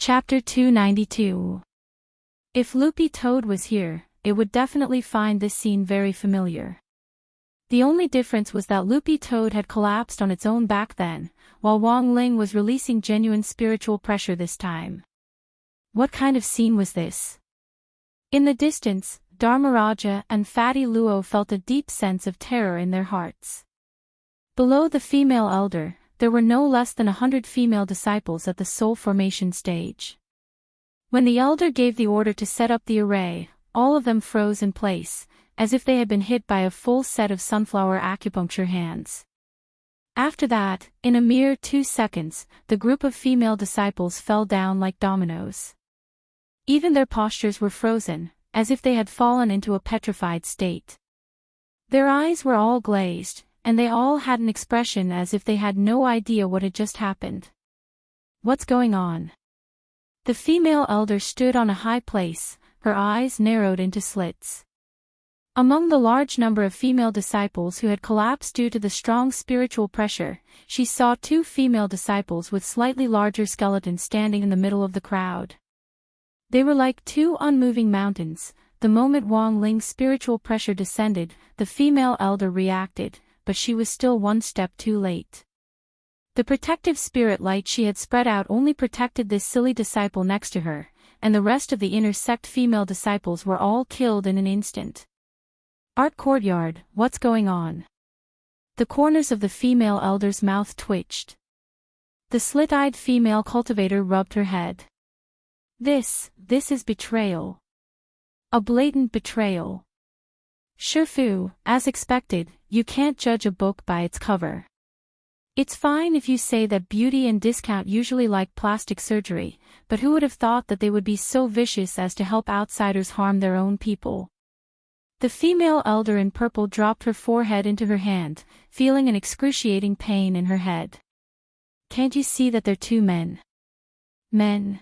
Chapter 292. If Loopy Toad was here, it would definitely find this scene very familiar. The only difference was that Loopy Toad had collapsed on its own back then, while Wong Ling was releasing genuine spiritual pressure this time. What kind of scene was this? In the distance, Dharmaraja and Fatty Luo felt a deep sense of terror in their hearts. Below the female elder, there were no less than 100 female disciples at the soul formation stage. When the elder gave the order to set up the array, all of them froze in place, as if they had been hit by a full set of sunflower acupuncture hands. After that, in a mere 2 seconds, the group of female disciples fell down like dominoes. Even their postures were frozen, as if they had fallen into a petrified state. Their eyes were all glazed, and they all had an expression as if they had no idea what had just happened. What's going on? The female elder stood on a high place, her eyes narrowed into slits. Among the large number of female disciples who had collapsed due to the strong spiritual pressure, she saw 2 female disciples with slightly larger skeletons standing in the middle of the crowd. They were like 2 unmoving mountains. The moment Wong Ling's spiritual pressure descended, the female elder reacted, but she was still 1 step too late. The protective spirit light she had spread out only protected this silly disciple next to her, and the rest of the inner sect female disciples were all killed in an instant. Art courtyard, what's going on? The corners of the female elder's mouth twitched. The slit-eyed female cultivator rubbed her head. This is betrayal. A blatant betrayal. Shifu, as expected, you can't judge a book by its cover. It's fine if you say that beauty and discount usually like plastic surgery, but who would have thought that they would be so vicious as to help outsiders harm their own people? The female elder in purple dropped her forehead into her hand, feeling an excruciating pain in her head. Can't you see that they're 2 men? Men.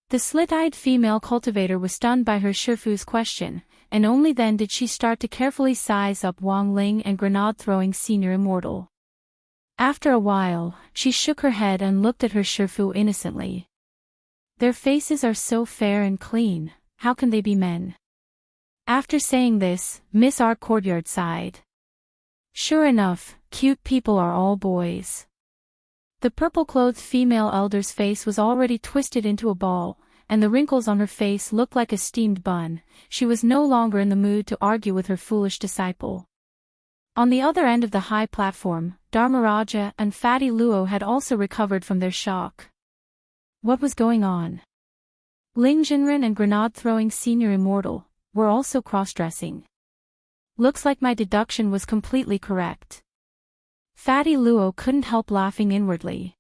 The slit-eyed female cultivator was stunned by her Shifu's question, and only then did she start to carefully size up Wong Ling and grenade-throwing senior immortal. After a while, she shook her head and looked at her Shifu innocently. Their faces are so fair and clean, how can they be men? After saying this, Miss Art Courtyard sighed. Sure enough, cute people are all boys. The purple-clothed female elder's face was already twisted into a ball, and the wrinkles on her face looked like a steamed bun. She was no longer in the mood to argue with her foolish disciple. On the other end of the high platform, Dharmaraja and Fatty Luo had also recovered from their shock. What was going on? Ling Jinren and grenade-throwing senior immortal were also cross-dressing. Looks like my deduction was completely correct. Fatty Luo couldn't help laughing inwardly.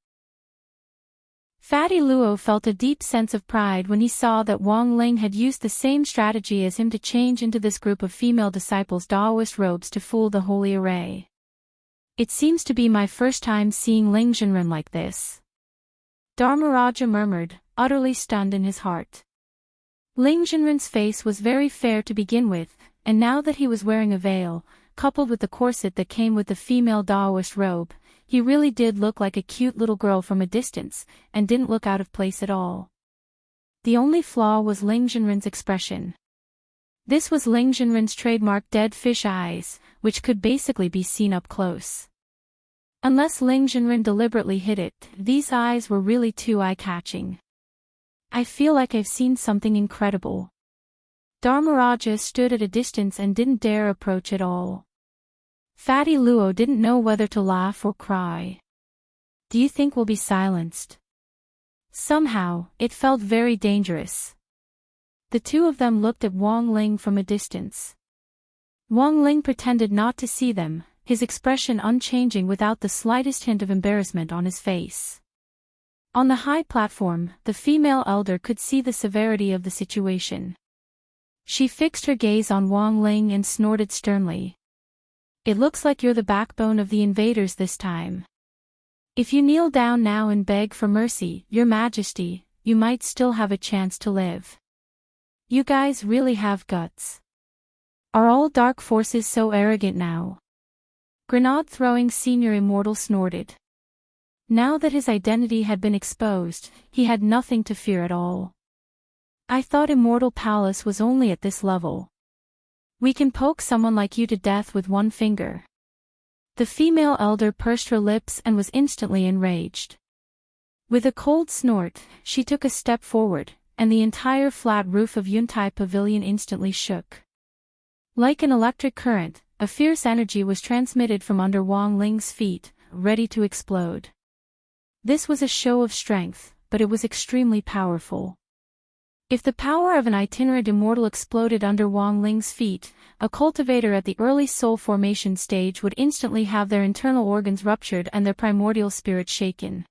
Fatty Luo felt a deep sense of pride when he saw that Wong Ling had used the same strategy as him to change into this group of female disciples' Daoist robes to fool the holy array. It seems to be my first time seeing Ling Jinren like this. Dharmaraja murmured, utterly stunned in his heart. Ling Jinren's face was very fair to begin with, and now that he was wearing a veil, coupled with the corset that came with the female Daoist robe, he really did look like a cute little girl from a distance, and didn't look out of place at all. The only flaw was Ling Jinren's expression. This was Ling Jinren's trademark dead fish eyes, which could basically be seen up close. Unless Ling Jinren deliberately hid it, these eyes were really too eye-catching. I feel like I've seen something incredible. Dharmaraja stood at a distance and didn't dare approach at all. Fatty Luo didn't know whether to laugh or cry. Do you think we'll be silenced? Somehow, it felt very dangerous. The 2 of them looked at Wong Ling from a distance. Wong Ling pretended not to see them, his expression unchanging without the slightest hint of embarrassment on his face. On the high platform, the female elder could see the severity of the situation. She fixed her gaze on Wong Ling and snorted sternly. It looks like you're the backbone of the invaders this time. If you kneel down now and beg for mercy, Your Majesty, you might still have a chance to live. You guys really have guts. Are all dark forces so arrogant now? Grenade-throwing senior immortal snorted. Now that his identity had been exposed, he had nothing to fear at all. I thought Immortal Palace was only at this level. We can poke someone like you to death with one finger. The female elder pursed her lips and was instantly enraged. With a cold snort, she took a step forward, and the entire flat roof of Yuntai Pavilion instantly shook. Like an electric current, a fierce energy was transmitted from under Wang Ling's feet, ready to explode. This was a show of strength, but it was extremely powerful. If the power of an itinerant immortal exploded under Wang Ling's feet, a cultivator at the early soul formation stage would instantly have their internal organs ruptured and their primordial spirit shaken.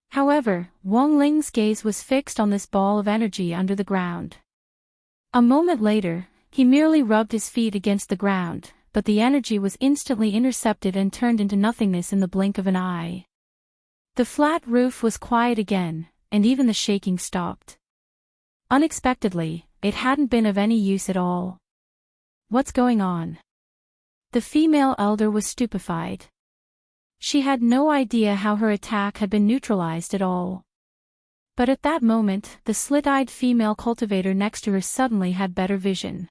However, Wang Ling's gaze was fixed on this ball of energy under the ground. A moment later, he merely rubbed his feet against the ground, but the energy was instantly intercepted and turned into nothingness in the blink of an eye. The flat roof was quiet again, and even the shaking stopped. Unexpectedly, it hadn't been of any use at all. What's going on? The female elder was stupefied. She had no idea how her attack had been neutralized at all. But at that moment, the slit-eyed female cultivator next to her suddenly had better vision.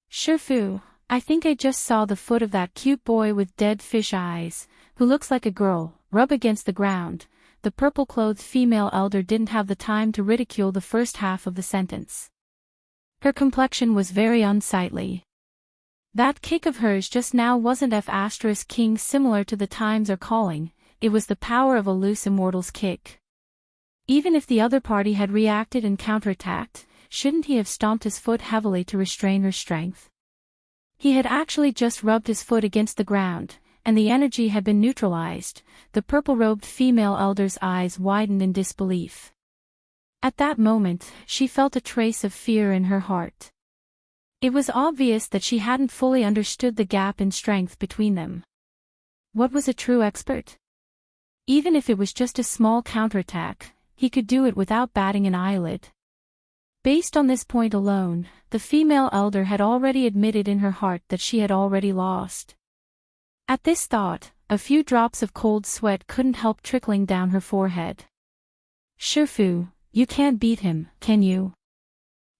Shifu, I think I just saw the foot of that cute boy with dead fish eyes, who looks like a girl, rub against the ground. The purple-clothed female elder didn't have the time to ridicule the first half of the sentence. Her complexion was very unsightly. That kick of hers just now wasn't F*King similar to the times are calling, it was the power of a loose immortal's kick. Even if the other party had reacted and counterattacked, shouldn't he have stomped his foot heavily to restrain her strength? He had actually just rubbed his foot against the ground, and the energy had been neutralized. The purple-robed female elder's eyes widened in disbelief. At that moment, she felt a trace of fear in her heart. It was obvious that she hadn't fully understood the gap in strength between them. What was a true expert? Even if it was just a small counterattack, he could do it without batting an eyelid. Based on this point alone, the female elder had already admitted in her heart that she had already lost. At this thought, a few drops of cold sweat couldn't help trickling down her forehead. Shifu, you can't beat him, can you?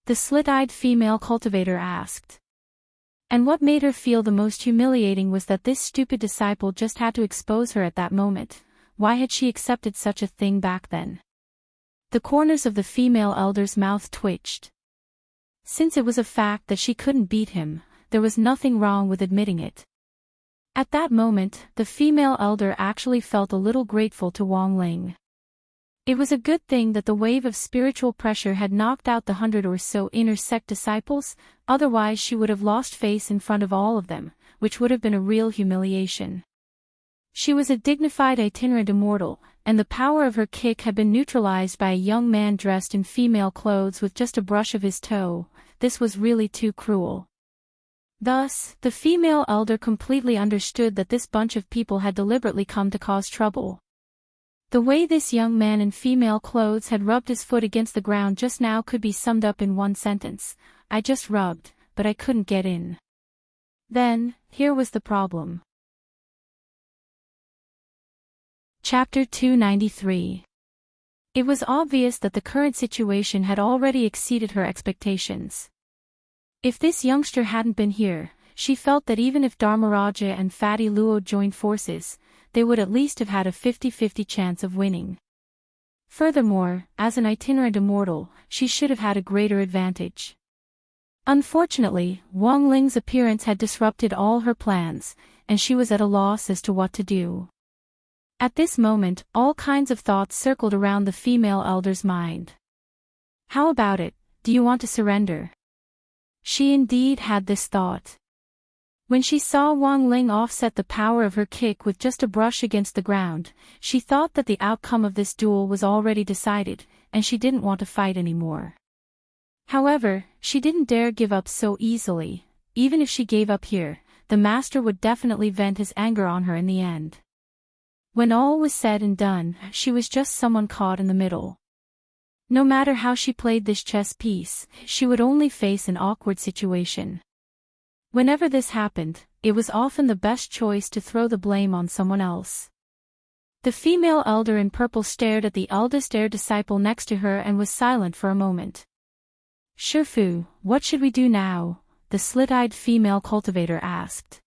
The slit-eyed female cultivator asked. And what made her feel the most humiliating was that this stupid disciple just had to expose her at that moment. Why had she accepted such a thing back then? The corners of the female elder's mouth twitched. Since it was a fact that she couldn't beat him, there was nothing wrong with admitting it. At that moment, the female elder actually felt a little grateful to Wang Ling. It was a good thing that the wave of spiritual pressure had knocked out the 100 or so inner sect disciples, otherwise she would have lost face in front of all of them, which would have been a real humiliation. She was a dignified itinerant immortal, and the power of her kick had been neutralized by a young man dressed in female clothes with just a brush of his toe. This was really too cruel. Thus, the female elder completely understood that this bunch of people had deliberately come to cause trouble. The way this young man in female clothes had rubbed his foot against the ground just now could be summed up in one sentence: I just rubbed, but I couldn't get in. Then, here was the problem. Chapter 293. It was obvious that the current situation had already exceeded her expectations. If this youngster hadn't been here, she felt that even if Dharmaraja and Fatty Luo joined forces, they would at least have had a 50-50 chance of winning. Furthermore, as an itinerant immortal, she should have had a greater advantage. Unfortunately, Wang Ling's appearance had disrupted all her plans, and she was at a loss as to what to do. At this moment, all kinds of thoughts circled around the female elder's mind. How about it, do you want to surrender? She indeed had this thought. When she saw Wang Ling offset the power of her kick with just a brush against the ground, she thought that the outcome of this duel was already decided, and she didn't want to fight anymore. However, she didn't dare give up so easily. Even if she gave up here, the master would definitely vent his anger on her in the end. When all was said and done, she was just someone caught in the middle. No matter how she played this chess piece, she would only face an awkward situation. Whenever this happened, it was often the best choice to throw the blame on someone else. The female elder in purple stared at the eldest heir disciple next to her and was silent for a moment. Shifu, what should we do now? The slit-eyed female cultivator asked.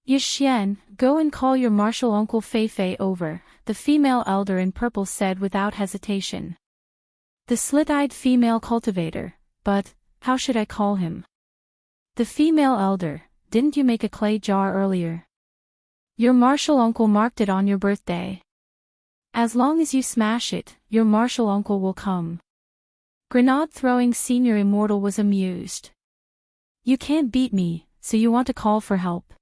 Yixian, go and call your martial uncle Fei over, the female elder in purple said without hesitation. The slit-eyed female cultivator, but, how should I call him? The female elder, didn't you make a clay jar earlier? Your martial uncle marked it on your birthday. As long as you smash it, your martial uncle will come. Grenade-throwing senior immortal was amused. You can't beat me, so you want to call for help.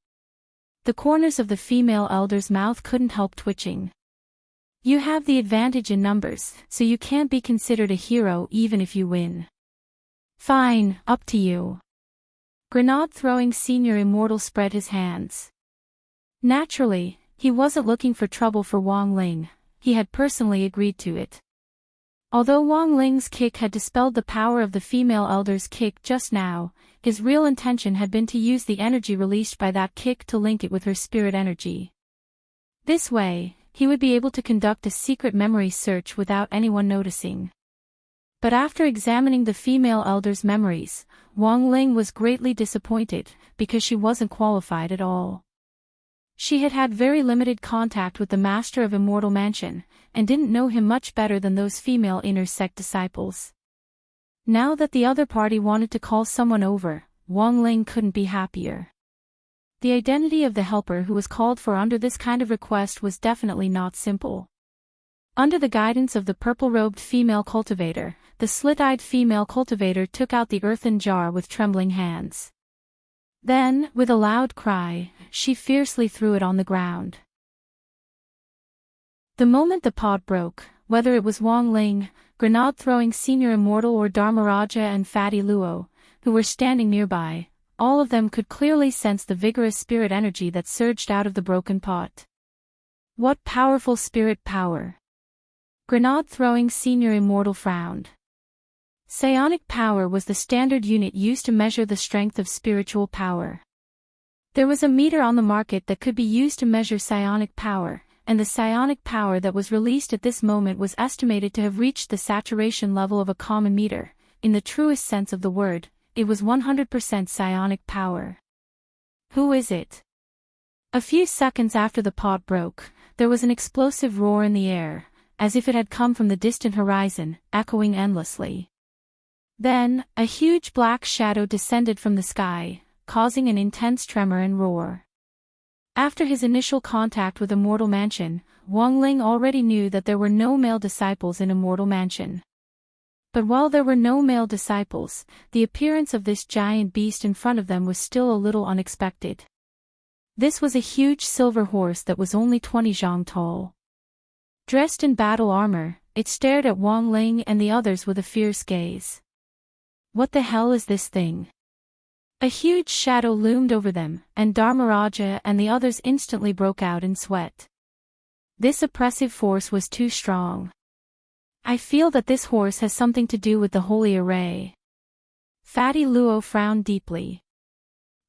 The corners of the female elder's mouth couldn't help twitching. You have the advantage in numbers, so you can't be considered a hero even if you win. Fine, up to you. Grenade-throwing senior immortal spread his hands. Naturally, he wasn't looking for trouble for Wang Ling, he had personally agreed to it. Although Wang Ling's kick had dispelled the power of the female elder's kick just now, his real intention had been to use the energy released by that kick to link it with her spirit energy. This way, he would be able to conduct a secret memory search without anyone noticing. But after examining the female elder's memories, Wang Ling was greatly disappointed, because she wasn't qualified at all. She had had very limited contact with the master of Immortal Mansion, and didn't know him much better than those female inner sect disciples. Now that the other party wanted to call someone over, Wang Ling couldn't be happier. The identity of the helper who was called for under this kind of request was definitely not simple. Under the guidance of the purple-robed female cultivator, the slit-eyed female cultivator took out the earthen jar with trembling hands. Then, with a loud cry, she fiercely threw it on the ground. The moment the pot broke, whether it was Wang Ling, grenade-throwing senior immortal or Dharmaraja and Fatty Luo, who were standing nearby, all of them could clearly sense the vigorous spirit energy that surged out of the broken pot. What powerful spirit power! Grenade-throwing senior immortal frowned. Psionic power was the standard unit used to measure the strength of spiritual power. There was a meter on the market that could be used to measure psionic power, and the psionic power that was released at this moment was estimated to have reached the saturation level of a common meter. In the truest sense of the word, it was 100% psionic power. Who is it? A few seconds after the pot broke, there was an explosive roar in the air, as if it had come from the distant horizon, echoing endlessly. Then, a huge black shadow descended from the sky, causing an intense tremor and roar. After his initial contact with Immortal Mansion, Wang Ling already knew that there were no male disciples in Immortal Mansion. But while there were no male disciples, the appearance of this giant beast in front of them was still a little unexpected. This was a huge silver horse that was only 20 zhang tall. Dressed in battle armor, it stared at Wang Ling and the others with a fierce gaze. What the hell is this thing? A huge shadow loomed over them, and Dharmaraja and the others instantly broke out in sweat. This oppressive force was too strong. I feel that this horse has something to do with the Holy Array. Fatty Luo frowned deeply.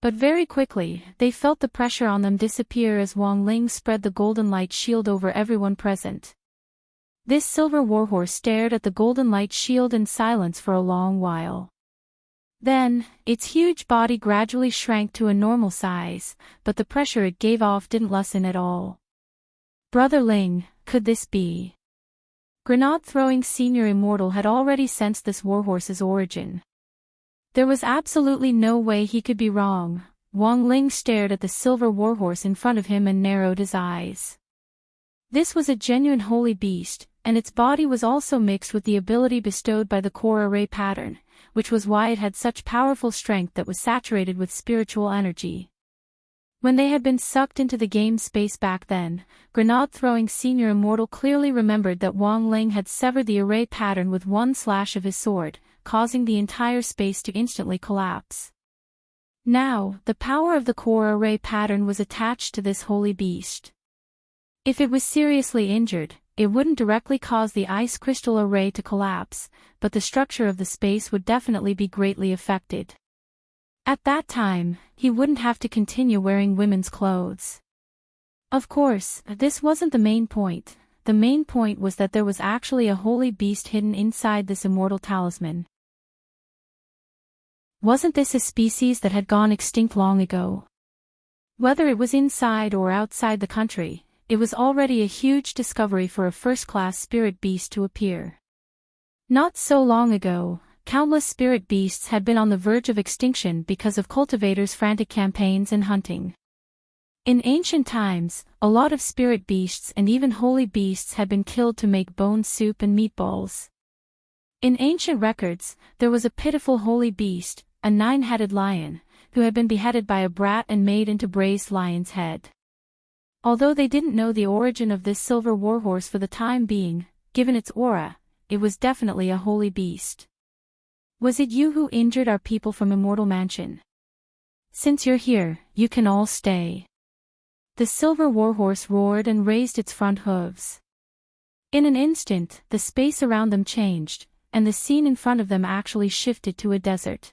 But very quickly, they felt the pressure on them disappear as Wang Ling spread the golden light shield over everyone present. This silver warhorse stared at the golden light shield in silence for a long while. Then, its huge body gradually shrank to a normal size, but the pressure it gave off didn't lessen at all. Brother Ling, could this be? Grenade-throwing senior immortal had already sensed this warhorse's origin. There was absolutely no way he could be wrong. Wang Ling stared at the silver warhorse in front of him and narrowed his eyes. This was a genuine holy beast, and its body was also mixed with the ability bestowed by the core array pattern, which was why it had such powerful strength that was saturated with spiritual energy. When they had been sucked into the game space back then, grenade-throwing senior immortal clearly remembered that Wang Ling had severed the array pattern with one slash of his sword, causing the entire space to instantly collapse. Now, the power of the core array pattern was attached to this holy beast. If it was seriously injured, it wouldn't directly cause the ice crystal array to collapse, but the structure of the space would definitely be greatly affected. At that time, he wouldn't have to continue wearing women's clothes. Of course, this wasn't the main point. The main point was that there was actually a holy beast hidden inside this immortal talisman. Wasn't this a species that had gone extinct long ago? Whether it was inside or outside the country, it was already a huge discovery for a first-class spirit beast to appear. Not so long ago, countless spirit beasts had been on the verge of extinction because of cultivators' frantic campaigns and hunting. In ancient times, a lot of spirit beasts and even holy beasts had been killed to make bone soup and meatballs. In ancient records, there was a pitiful holy beast, a 9-headed lion, who had been beheaded by a brat and made into braised lion's head. Although they didn't know the origin of this silver warhorse for the time being, given its aura, it was definitely a holy beast. Was it you who injured our people from Immortal Mansion? Since you're here, you can all stay. The silver warhorse roared and raised its front hooves. In an instant, the space around them changed, and the scene in front of them actually shifted to a desert.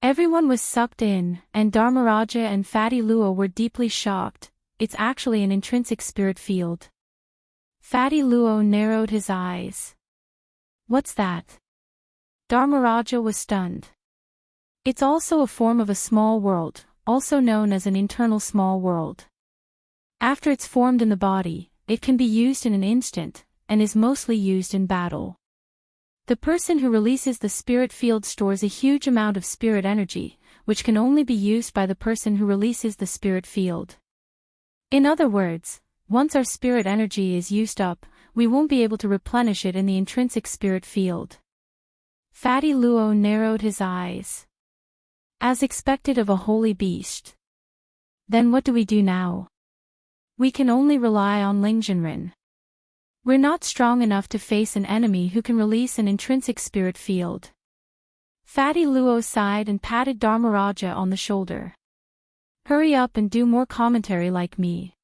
Everyone was sucked in, and Dharmaraja and Fatty Luo were deeply shocked. It's actually an intrinsic spirit field. Fatty Luo narrowed his eyes. What's that? Dharmaraja was stunned. It's also a form of a small world, also known as an internal small world. After it's formed in the body, it can be used in an instant, and is mostly used in battle. The person who releases the spirit field stores a huge amount of spirit energy, which can only be used by the person who releases the spirit field. In other words, once our spirit energy is used up, we won't be able to replenish it in the intrinsic spirit field. Fatty Luo narrowed his eyes. As expected of a holy beast. Then what do we do now? We can only rely on Lingzhenren. We're not strong enough to face an enemy who can release an intrinsic spirit field. Fatty Luo sighed and patted Dharmaraja on the shoulder. Hurry up and do more commentary like me.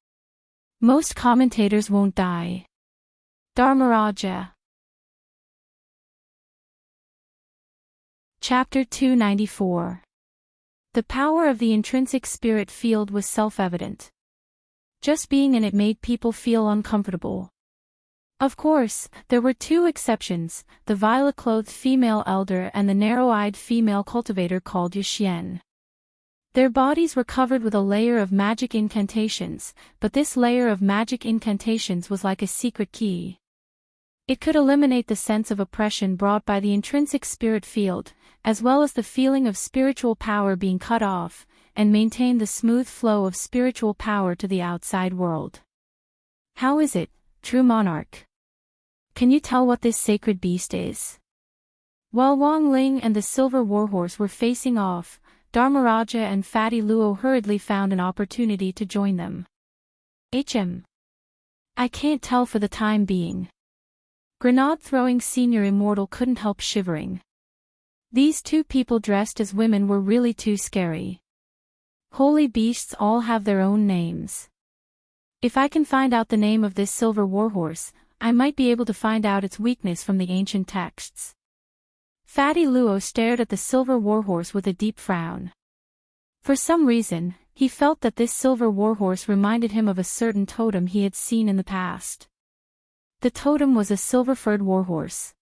Most commentators won't die. Dharmaraja. Chapter 294. The power of the intrinsic spirit field was self-evident. Just being in it made people feel uncomfortable. Of course, there were two exceptions, the violet-clothed female elder and the narrow-eyed female cultivator called Yuxian. Their bodies were covered with a layer of magic incantations, but this layer of magic incantations was like a secret key. It could eliminate the sense of oppression brought by the intrinsic spirit field, as well as the feeling of spiritual power being cut off, and maintain the smooth flow of spiritual power to the outside world. How is it, true monarch? Can you tell what this sacred beast is? While Wang Ling and the silver warhorse were facing off, Dharmaraja and Fatty Luo hurriedly found an opportunity to join them. I can't tell for the time being. Grenade-throwing senior immortal couldn't help shivering. These two people dressed as women were really too scary. Holy beasts all have their own names. If I can find out the name of this silver warhorse, I might be able to find out its weakness from the ancient texts. Fatty Luo stared at the silver warhorse with a deep frown. For some reason, he felt that this silver warhorse reminded him of a certain totem he had seen in the past. The totem was a silver-furred warhorse.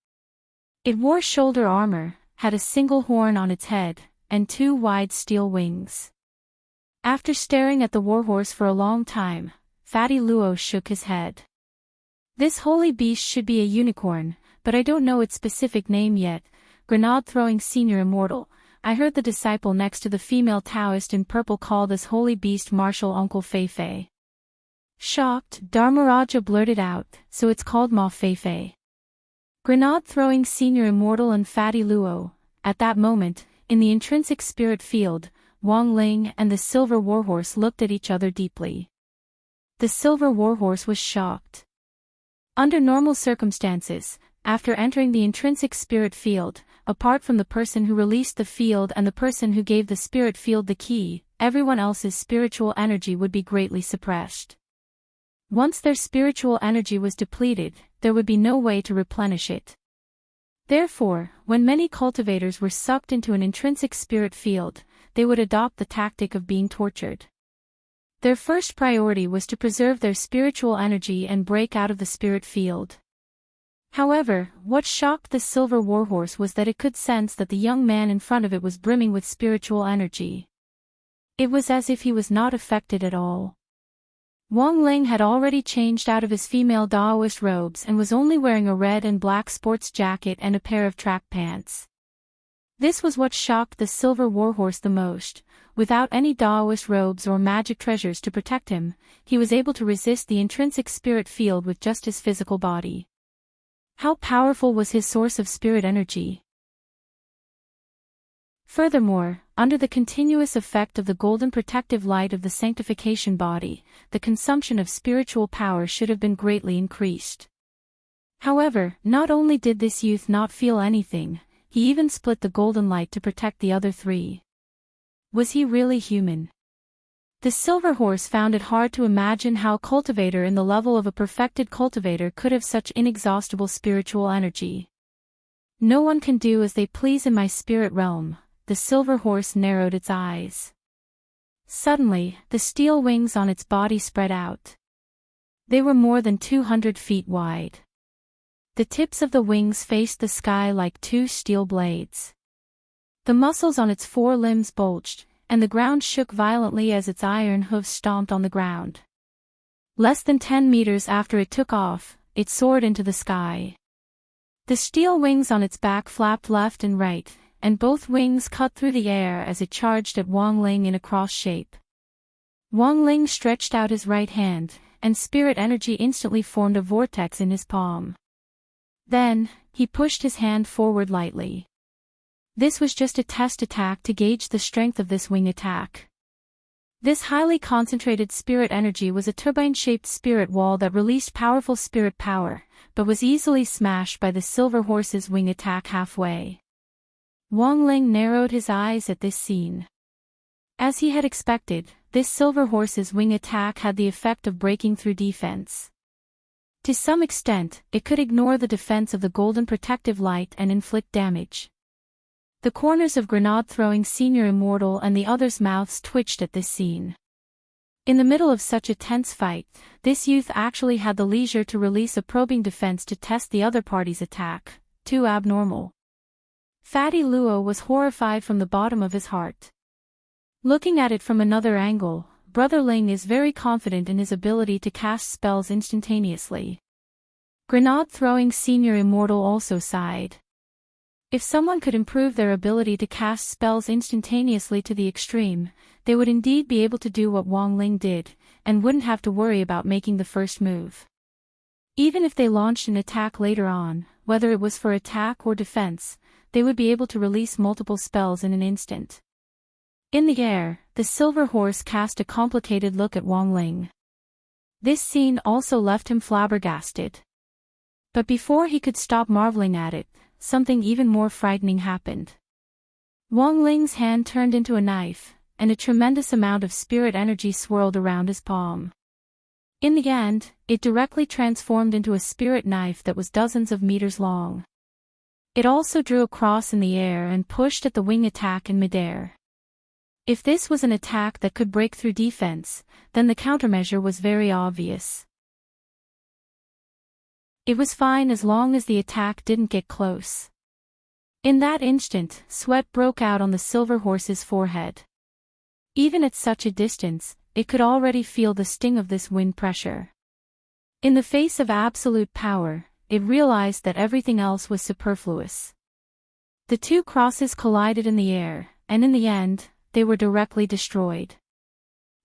It wore shoulder armor, had a single horn on its head, and 2 wide steel wings. After staring at the warhorse for a long time, Fatty Luo shook his head. This holy beast should be a unicorn, but I don't know its specific name yet. Grenade-throwing senior immortal, I heard the disciple next to the female Taoist in purple call this holy beast Martial Uncle Fei. Shocked, Dharmaraja blurted out, so it's called Ma Fei. Grenade-throwing senior immortal and Fatty Luo, at that moment, in the intrinsic spirit field, Wang Ling and the silver warhorse looked at each other deeply. The silver warhorse was shocked. Under normal circumstances, after entering the intrinsic spirit field, apart from the person who released the field and the person who gave the spirit field the key, everyone else's spiritual energy would be greatly suppressed. Once their spiritual energy was depleted, there would be no way to replenish it. Therefore, when many cultivators were sucked into an intrinsic spirit field, they would adopt the tactic of being tortured. Their first priority was to preserve their spiritual energy and break out of the spirit field. However, what shocked the silver warhorse was that it could sense that the young man in front of it was brimming with spiritual energy. It was as if he was not affected at all. Wang Ling had already changed out of his female Daoist robes and was only wearing a red and black sports jacket and a pair of track pants. This was what shocked the silver warhorse the most. Without any Daoist robes or magic treasures to protect him, he was able to resist the intrinsic spirit field with just his physical body. How powerful was his source of spirit energy? Furthermore, under the continuous effect of the golden protective light of the sanctification body, the consumption of spiritual power should have been greatly increased. However, not only did this youth not feel anything, he even split the golden light to protect the other three. Was he really human? The silver horse found it hard to imagine how a cultivator in the level of a perfected cultivator could have such inexhaustible spiritual energy. No one can do as they please in my spirit realm. The silver horse narrowed its eyes. Suddenly, the steel wings on its body spread out. They were more than 200 feet wide. The tips of the wings faced the sky like two steel blades. The muscles on its four limbs bulged, and the ground shook violently as its iron hooves stomped on the ground. Less than 10 meters after it took off, it soared into the sky. The steel wings on its back flapped left and right, and both wings cut through the air as it charged at Wang Ling in a cross shape. Wang Ling stretched out his right hand, and spirit energy instantly formed a vortex in his palm. Then, he pushed his hand forward lightly. This was just a test attack to gauge the strength of this wing attack. This highly concentrated spirit energy was a turbine-shaped spirit wall that released powerful spirit power, but was easily smashed by the silver horse's wing attack halfway. Wang Ling narrowed his eyes at this scene. As he had expected, this silver horse's wing attack had the effect of breaking through defense. To some extent, it could ignore the defense of the golden protective light and inflict damage. The corners of Grenade-throwing Senior Immortal and the others' mouths twitched at this scene. In the middle of such a tense fight, this youth actually had the leisure to release a probing defense to test the other party's attack. Too abnormal. Fatty Luo was horrified from the bottom of his heart. Looking at it from another angle, Brother Ling is very confident in his ability to cast spells instantaneously. Grenade-throwing Senior Immortal also sighed. If someone could improve their ability to cast spells instantaneously to the extreme, they would indeed be able to do what Wang Ling did, and wouldn't have to worry about making the first move. Even if they launched an attack later on, whether it was for attack or defense, they would be able to release multiple spells in an instant. In the air, the silver horse cast a complicated look at Wang Ling. This scene also left him flabbergasted. But before he could stop marveling at it, something even more frightening happened. Wang Ling's hand turned into a knife, and a tremendous amount of spirit energy swirled around his palm. In the end, it directly transformed into a spirit knife that was dozens of meters long. It also drew a cross in the air and pushed at the wing attack in midair. If this was an attack that could break through defense, then the countermeasure was very obvious. It was fine as long as the attack didn't get close. In that instant, sweat broke out on the silver horse's forehead. Even at such a distance, it could already feel the sting of this wind pressure. In the face of absolute power, it realized that everything else was superfluous. The two crosses collided in the air, and in the end, they were directly destroyed.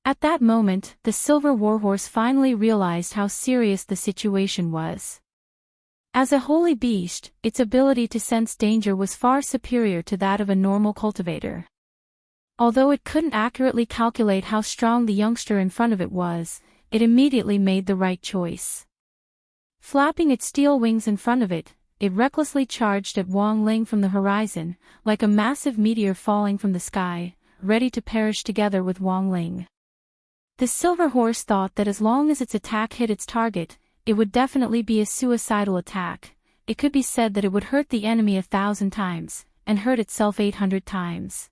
At that moment, the silver warhorse finally realized how serious the situation was. As a holy beast, its ability to sense danger was far superior to that of a normal cultivator. Although it couldn't accurately calculate how strong the youngster in front of it was, it immediately made the right choice. Flapping its steel wings in front of it, it recklessly charged at Wang Ling from the horizon, like a massive meteor falling from the sky, ready to perish together with Wang Ling. The silver horse thought that as long as its attack hit its target, it would definitely be a suicidal attack. It could be said that it would hurt the enemy 1,000 times, and hurt itself 800 times.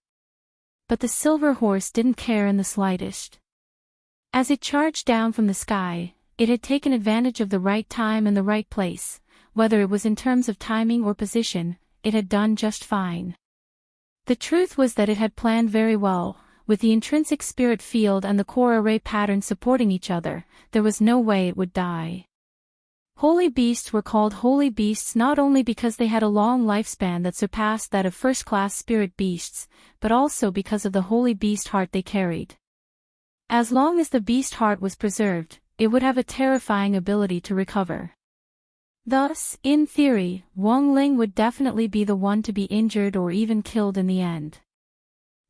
But the silver horse didn't care in the slightest. As it charged down from the sky, it had taken advantage of the right time and the right place. Whether it was in terms of timing or position, it had done just fine. The truth was that it had planned very well. With the intrinsic spirit field and the core array pattern supporting each other, there was no way it would die. Holy beasts were called holy beasts not only because they had a long lifespan that surpassed that of first-class spirit beasts, but also because of the holy beast heart they carried. As long as the beast heart was preserved, it would have a terrifying ability to recover. Thus, in theory, Wang Ling would definitely be the one to be injured or even killed in the end.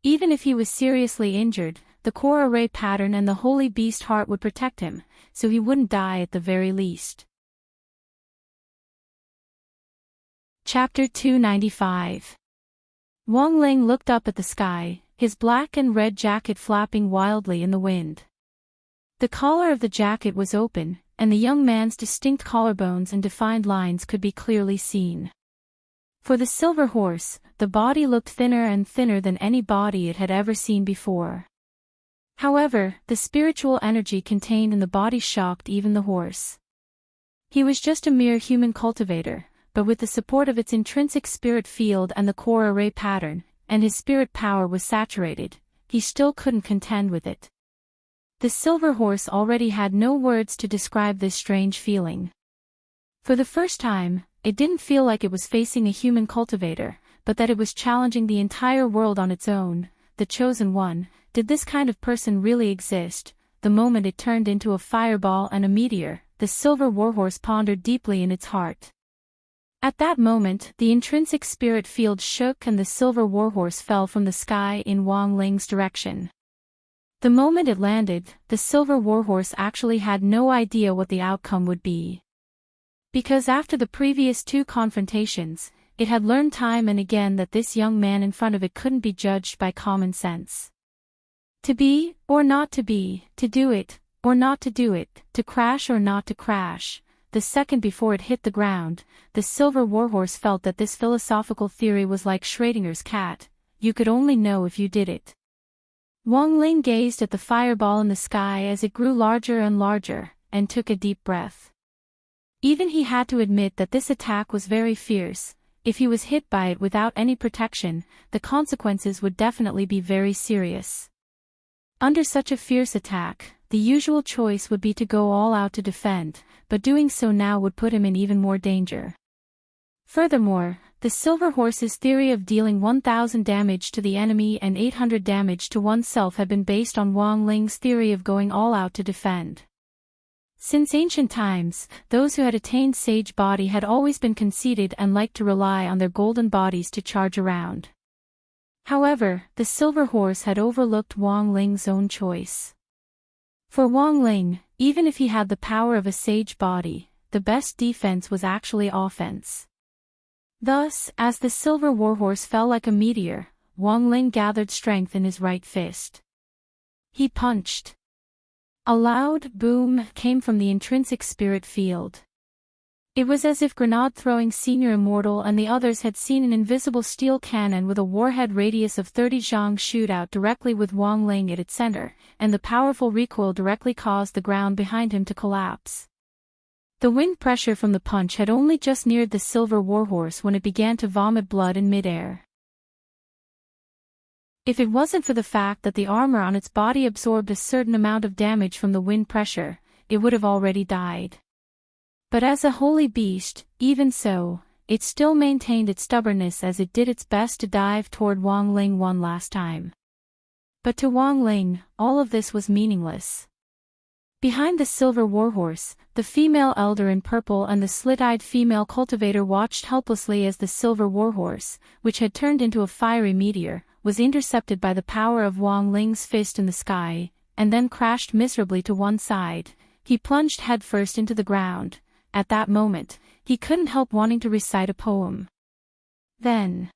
Even if he was seriously injured, the core array pattern and the holy beast heart would protect him, so he wouldn't die at the very least. Chapter 295. Wang Ling looked up at the sky, his black and red jacket flapping wildly in the wind. The collar of the jacket was open, and the young man's distinct collarbones and defined lines could be clearly seen. For the silver horse, the body looked thinner and thinner than any body it had ever seen before. However, the spiritual energy contained in the body shocked even the horse. He was just a mere human cultivator, but with the support of its intrinsic spirit field and the core array pattern, and his spirit power was saturated, he still couldn't contend with it. The silver horse already had no words to describe this strange feeling. For the first time, it didn't feel like it was facing a human cultivator, but that it was challenging the entire world on its own, the chosen one. Did this kind of person really exist? The moment it turned into a fireball and a meteor, the silver warhorse pondered deeply in its heart. At that moment, the intrinsic spirit field shook and the silver warhorse fell from the sky in Wang Ling's direction. The moment it landed, the silver warhorse actually had no idea what the outcome would be. Because after the previous two confrontations, it had learned time and again that this young man in front of it couldn't be judged by common sense. To be, or not to be, to do it, or not to do it, to crash or not to crash. The second before it hit the ground, the silver warhorse felt that this philosophical theory was like Schrödinger's cat, you could only know if you did it. Wang Ling gazed at the fireball in the sky as it grew larger and larger, and took a deep breath. Even he had to admit that this attack was very fierce. If he was hit by it without any protection, the consequences would definitely be very serious. Under such a fierce attack, the usual choice would be to go all out to defend, but doing so now would put him in even more danger. Furthermore, the silver horse's theory of dealing 1000 damage to the enemy and 800 damage to oneself had been based on Wang Ling's theory of going all out to defend. Since ancient times, those who had attained sage body had always been conceited and liked to rely on their golden bodies to charge around. However, the silver horse had overlooked Wang Ling's own choice. For Wang Ling, even if he had the power of a sage body, the best defense was actually offense. Thus, as the silver warhorse fell like a meteor, Wang Ling gathered strength in his right fist. He punched. A loud boom came from the intrinsic spirit field. It was as if grenade-throwing Senior Immortal and the others had seen an invisible steel cannon with a warhead radius of 30 zhang shoot out directly with Wang Ling at its center, and the powerful recoil directly caused the ground behind him to collapse. The wind pressure from the punch had only just neared the silver warhorse when it began to vomit blood in midair. If it wasn't for the fact that the armor on its body absorbed a certain amount of damage from the wind pressure, it would have already died. But as a holy beast, even so, it still maintained its stubbornness as it did its best to dive toward Wang Ling one last time. But to Wang Ling, all of this was meaningless. Behind the silver warhorse, the female elder in purple and the slit-eyed female cultivator watched helplessly as the silver warhorse, which had turned into a fiery meteor, was intercepted by the power of Wang Ling's fist in the sky, and then crashed miserably to one side. He plunged headfirst into the ground. At that moment, he couldn't help wanting to recite a poem. Then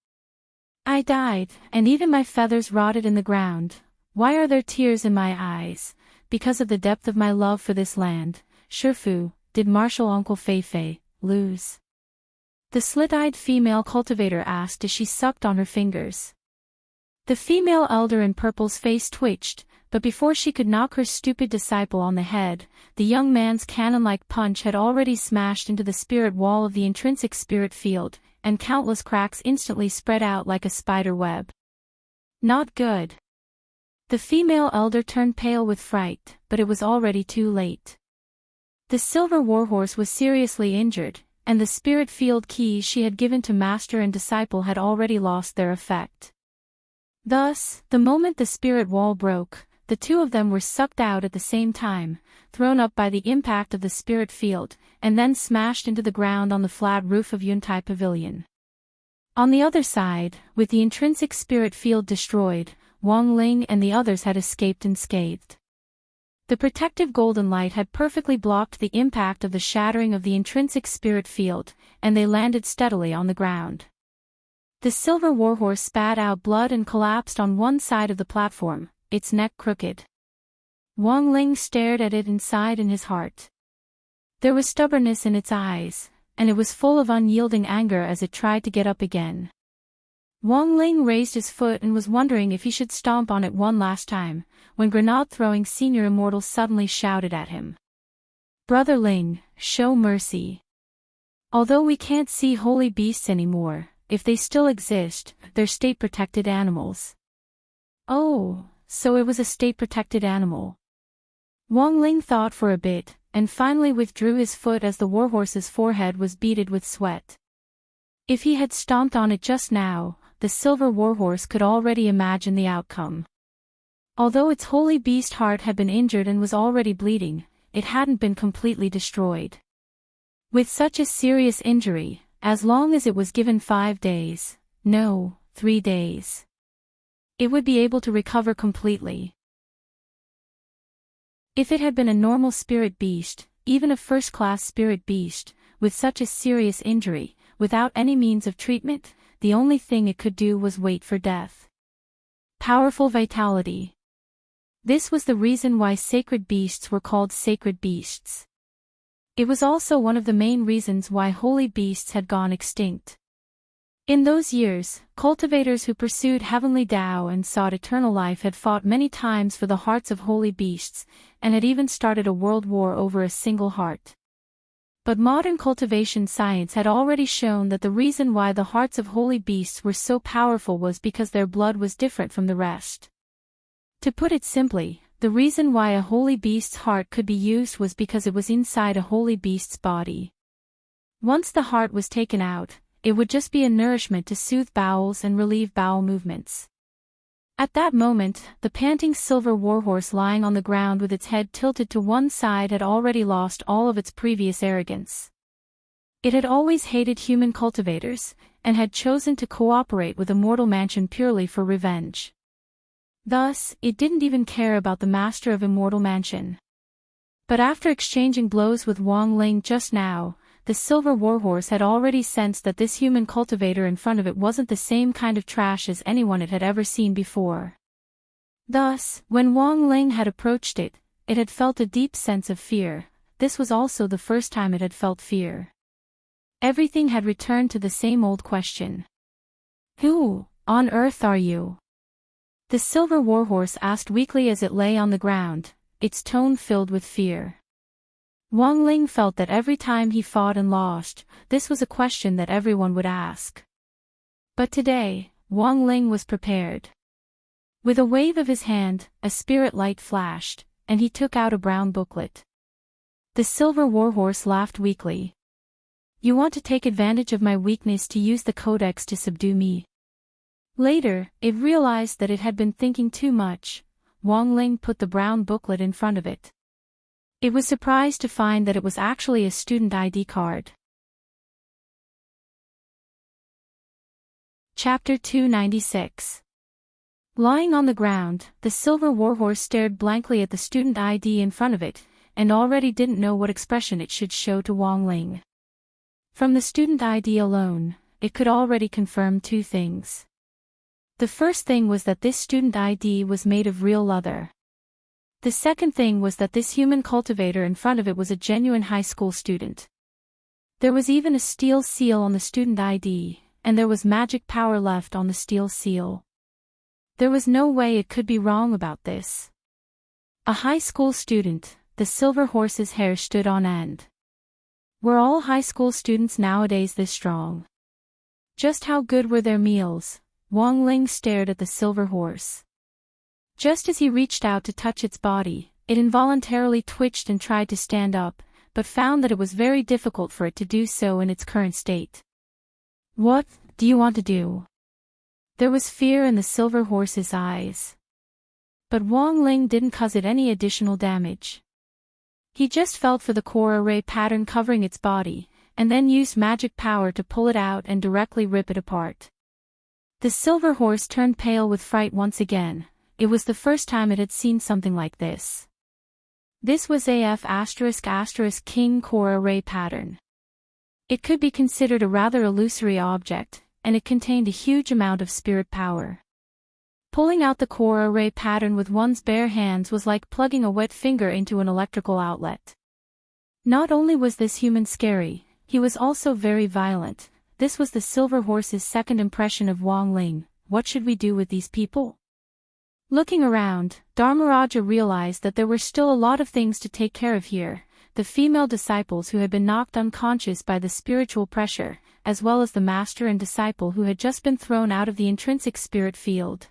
I died, and even my feathers rotted in the ground. Why are there tears in my eyes? Because of the depth of my love for this land. Shifu, did Marshal Uncle Fei lose? The slit-eyed female cultivator asked as she sucked on her fingers. The female elder in purple's face twitched, but before she could knock her stupid disciple on the head, the young man's cannon-like punch had already smashed into the spirit wall of the intrinsic spirit field, and countless cracks instantly spread out like a spider web. Not good. The female elder turned pale with fright, but it was already too late. The silver warhorse was seriously injured, and the spirit field keys she had given to master and disciple had already lost their effect. Thus, the moment the spirit wall broke, the two of them were sucked out at the same time, thrown up by the impact of the spirit field, and then smashed into the ground on the flat roof of Yuntai Pavilion. On the other side, with the intrinsic spirit field destroyed, Wang Ling and the others had escaped unscathed. The protective golden light had perfectly blocked the impact of the shattering of the intrinsic spirit field, and they landed steadily on the ground. The silver warhorse spat out blood and collapsed on one side of the platform, its neck crooked. Wang Ling stared at it and sighed in his heart. There was stubbornness in its eyes, and it was full of unyielding anger as it tried to get up again. Wang Ling raised his foot and was wondering if he should stomp on it one last time, when grenade-throwing senior immortal suddenly shouted at him. "Brother Ling, show mercy. Although we can't see holy beasts anymore, if they still exist, they're state-protected animals." Oh, so it was a state-protected animal. Wang Ling thought for a bit, and finally withdrew his foot as the warhorse's forehead was beaded with sweat. If he had stomped on it just now, the silver warhorse could already imagine the outcome. Although its holy beast heart had been injured and was already bleeding, it hadn't been completely destroyed. With such a serious injury, as long as it was given 5 days, no, 3 days, it would be able to recover completely. If it had been a normal spirit beast, even a first-class spirit beast, with such a serious injury, without any means of treatment, the only thing it could do was wait for death. Powerful vitality. This was the reason why sacred beasts were called sacred beasts. It was also one of the main reasons why holy beasts had gone extinct. In those years, cultivators who pursued heavenly Tao and sought eternal life had fought many times for the hearts of holy beasts, and had even started a world war over a single heart. But modern cultivation science had already shown that the reason why the hearts of holy beasts were so powerful was because their blood was different from the rest. To put it simply, the reason why a holy beast's heart could be used was because it was inside a holy beast's body. Once the heart was taken out, it would just be a nourishment to soothe bowels and relieve bowel movements. At that moment, the panting silver warhorse lying on the ground with its head tilted to one side had already lost all of its previous arrogance. It had always hated human cultivators, and had chosen to cooperate with Immortal Mansion purely for revenge. Thus, it didn't even care about the master of Immortal Mansion. But after exchanging blows with Wang Ling just now, the silver warhorse had already sensed that this human cultivator in front of it wasn't the same kind of trash as anyone it had ever seen before. Thus, when Wang Ling had approached it, it had felt a deep sense of fear. This was also the first time it had felt fear. Everything had returned to the same old question. "Who on earth are you?" The silver warhorse asked weakly as it lay on the ground, its tone filled with fear. Wang Ling felt that every time he fought and lost, this was a question that everyone would ask. But today, Wang Ling was prepared. With a wave of his hand, a spirit light flashed, and he took out a brown booklet. The silver warhorse laughed weakly. "You want to take advantage of my weakness to use the codex to subdue me?" Later, it realized that it had been thinking too much. Wang Ling put the brown booklet in front of it. It was surprised to find that it was actually a student ID card. Chapter 296. Lying on the ground, the silver warhorse stared blankly at the student ID in front of it, and already didn't know what expression it should show to Wang Ling. From the student ID alone, it could already confirm 2 things. The first thing was that this student ID was made of real leather. The second thing was that this human cultivator in front of it was a genuine high school student. There was even a steel seal on the student ID, and there was magic power left on the steel seal. There was no way it could be wrong about this. A high school student, the silver horse's hair stood on end. Were all high school students nowadays this strong? Just how good were their meals? Wang Ling stared at the silver horse. Just as he reached out to touch its body, it involuntarily twitched and tried to stand up, but found that it was very difficult for it to do so in its current state. What do you want to do? There was fear in the silver horse's eyes. But Wang Ling didn't cause it any additional damage. He just felt for the core array pattern covering its body, and then used magic power to pull it out and directly rip it apart. The silver horse turned pale with fright once again. It was the first time it had seen something like this. This was AF*** King core array pattern. It could be considered a rather illusory object, and it contained a huge amount of spirit power. Pulling out the core array pattern with one's bare hands was like plugging a wet finger into an electrical outlet. Not only was this human scary, he was also very violent. This was the silver horse's second impression of Wang Ling. What should we do with these people? Looking around, Dharmaraja realized that there were still a lot of things to take care of here. The female disciples who had been knocked unconscious by the spiritual pressure, as well as the master and disciple who had just been thrown out of the intrinsic spirit field.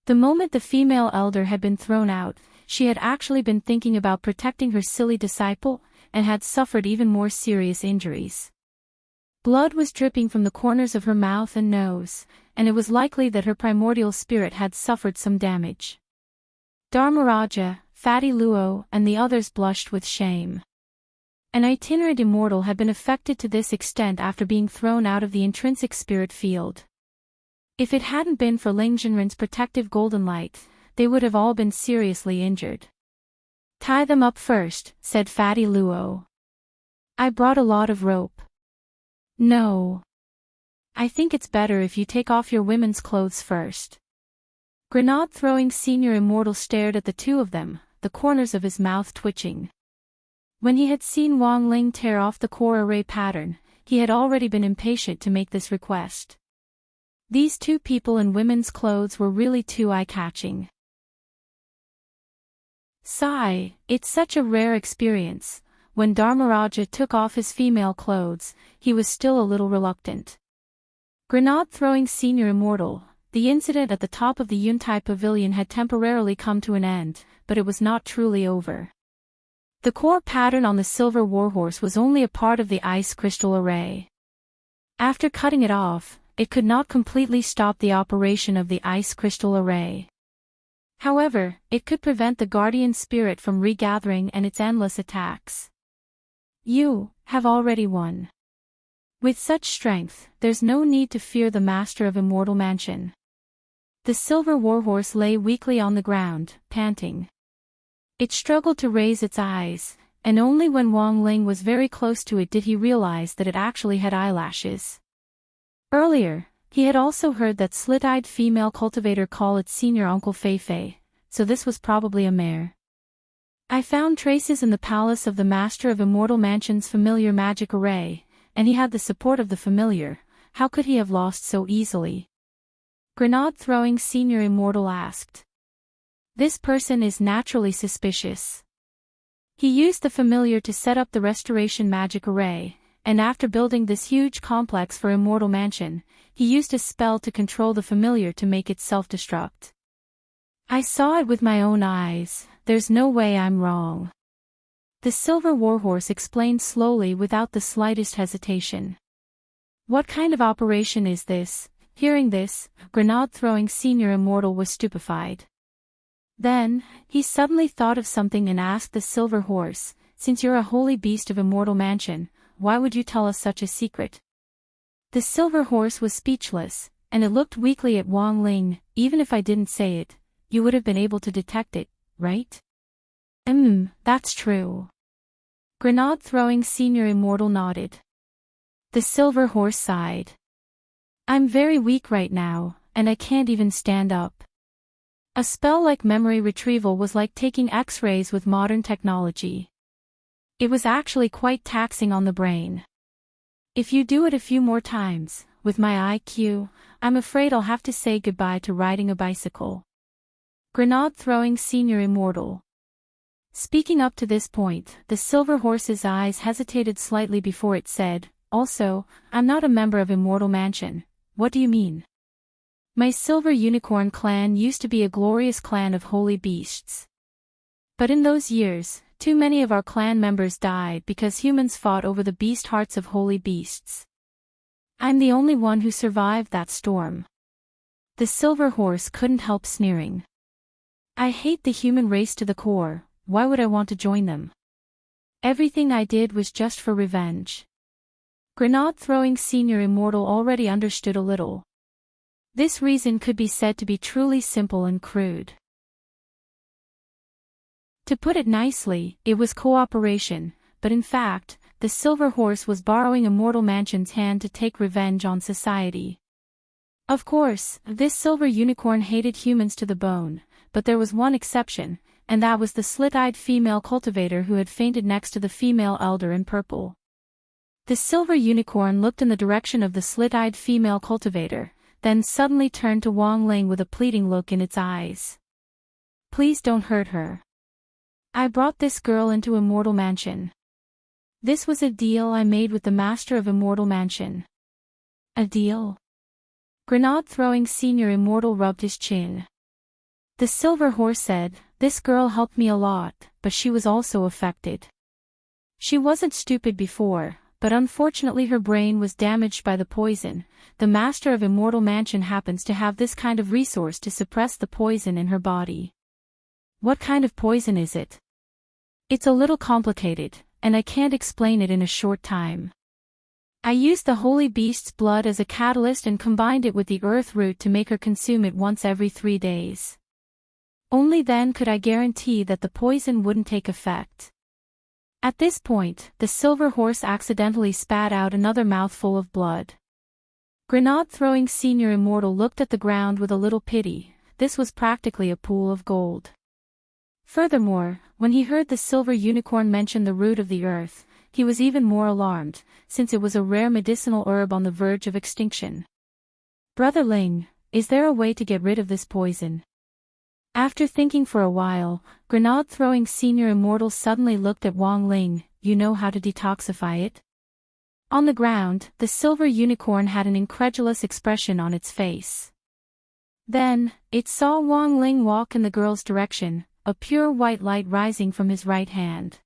The moment the female elder had been thrown out, she had actually been thinking about protecting her silly disciple, and had suffered even more serious injuries. Blood was dripping from the corners of her mouth and nose, and it was likely that her primordial spirit had suffered some damage. Dharmaraja, Fatty Luo, and the others blushed with shame. An itinerant immortal had been affected to this extent after being thrown out of the intrinsic spirit field. If it hadn't been for Ling Jinren's protective golden light, they would have all been seriously injured. Tie them up first, said Fatty Luo. I brought a lot of rope. No. I think it's better if you take off your women's clothes first. Grenade-throwing senior immortal stared at the two of them, the corners of his mouth twitching. When he had seen Wang Ling tear off the core array pattern, he had already been impatient to make this request. These two people in women's clothes were really too eye-catching. Sigh, it's such a rare experience. When Dharmaraja took off his female clothes, he was still a little reluctant. Grenade-throwing senior immortal, the incident at the top of the Yuntai Pavilion had temporarily come to an end, but it was not truly over. The core pattern on the silver warhorse was only a part of the ice crystal array. After cutting it off, it could not completely stop the operation of the ice crystal array. However, it could prevent the guardian spirit from regathering and its endless attacks. You have already won. With such strength, there's no need to fear the master of Immortal Mansion. The silver warhorse lay weakly on the ground, panting. It struggled to raise its eyes, and only when Wang Ling was very close to it did he realize that it actually had eyelashes. Earlier, he had also heard that slit-eyed female cultivator call its senior uncle Fei-Fei, so this was probably a mare. I found traces in the palace of the master of Immortal Mansion's familiar magic array, and he had the support of the familiar. How could he have lost so easily? Grenade-throwing senior immortal asked. This person is naturally suspicious. He used the familiar to set up the restoration magic array, and after building this huge complex for Immortal Mansion, he used a spell to control the familiar to make it self-destruct. I saw it with my own eyes, there's no way I'm wrong. The silver warhorse explained slowly without the slightest hesitation. What kind of operation is this? Hearing this, Grenade-throwing senior immortal was stupefied. Then, he suddenly thought of something and asked the silver horse, since you're a holy beast of Immortal Mansion, why would you tell us such a secret? The silver horse was speechless, and it looked weakly at Wang Ling. Even if I didn't say it, you would have been able to detect it, right? That's true. Grenade-throwing senior immortal nodded. The silver horse sighed. I'm very weak right now, and I can't even stand up. A spell like memory retrieval was like taking X-rays with modern technology. It was actually quite taxing on the brain. If you do it a few more times, with my IQ, I'm afraid I'll have to say goodbye to riding a bicycle. Grenade-throwing senior immortal. Speaking up to this point, the silver horse's eyes hesitated slightly before it said, "Also, I'm not a member of Immortal Mansion. What do you mean? My Silver Unicorn clan used to be a glorious clan of holy beasts. But in those years, too many of our clan members died because humans fought over the beast hearts of holy beasts. I'm the only one who survived that storm." The silver horse couldn't help sneering. "I hate the human race to the core. Why would I want to join them? Everything I did was just for revenge." Grenade Throwing Senior Immortal already understood a little. This reason could be said to be truly simple and crude. To put it nicely, it was cooperation, but in fact, the silver horse was borrowing Immortal Mansion's hand to take revenge on society. Of course, this silver unicorn hated humans to the bone, but there was one exception, and that was the slit-eyed female cultivator who had fainted next to the female elder in purple. The silver unicorn looked in the direction of the slit-eyed female cultivator, then suddenly turned to Wang Ling with a pleading look in its eyes. "Please don't hurt her. I brought this girl into Immortal Mansion. This was a deal I made with the master of Immortal Mansion." "A deal?" Grenade Throwing Senior Immortal rubbed his chin. The silver horse said, "This girl helped me a lot, but she was also affected. She wasn't stupid before, but unfortunately her brain was damaged by the poison. The master of Immortal Mansion happens to have this kind of resource to suppress the poison in her body." "What kind of poison is it?" "It's a little complicated, and I can't explain it in a short time. I used the holy beast's blood as a catalyst and combined it with the earth root to make her consume it once every 3 days. Only then could I guarantee that the poison wouldn't take effect." At this point, the silver horse accidentally spat out another mouthful of blood. Grenade Throwing Senior Immortal looked at the ground with a little pity. This was practically a pool of gold. Furthermore, when he heard the silver unicorn mention the root of the earth, he was even more alarmed, since it was a rare medicinal herb on the verge of extinction. "Brother Ling, is there a way to get rid of this poison?" After thinking for a while, Grenade Throwing Senior Immortal suddenly looked at Wang Ling. "You know how to detoxify it?" On the ground, the silver unicorn had an incredulous expression on its face. Then, it saw Wang Ling walk in the girl's direction, a pure white light rising from his right hand.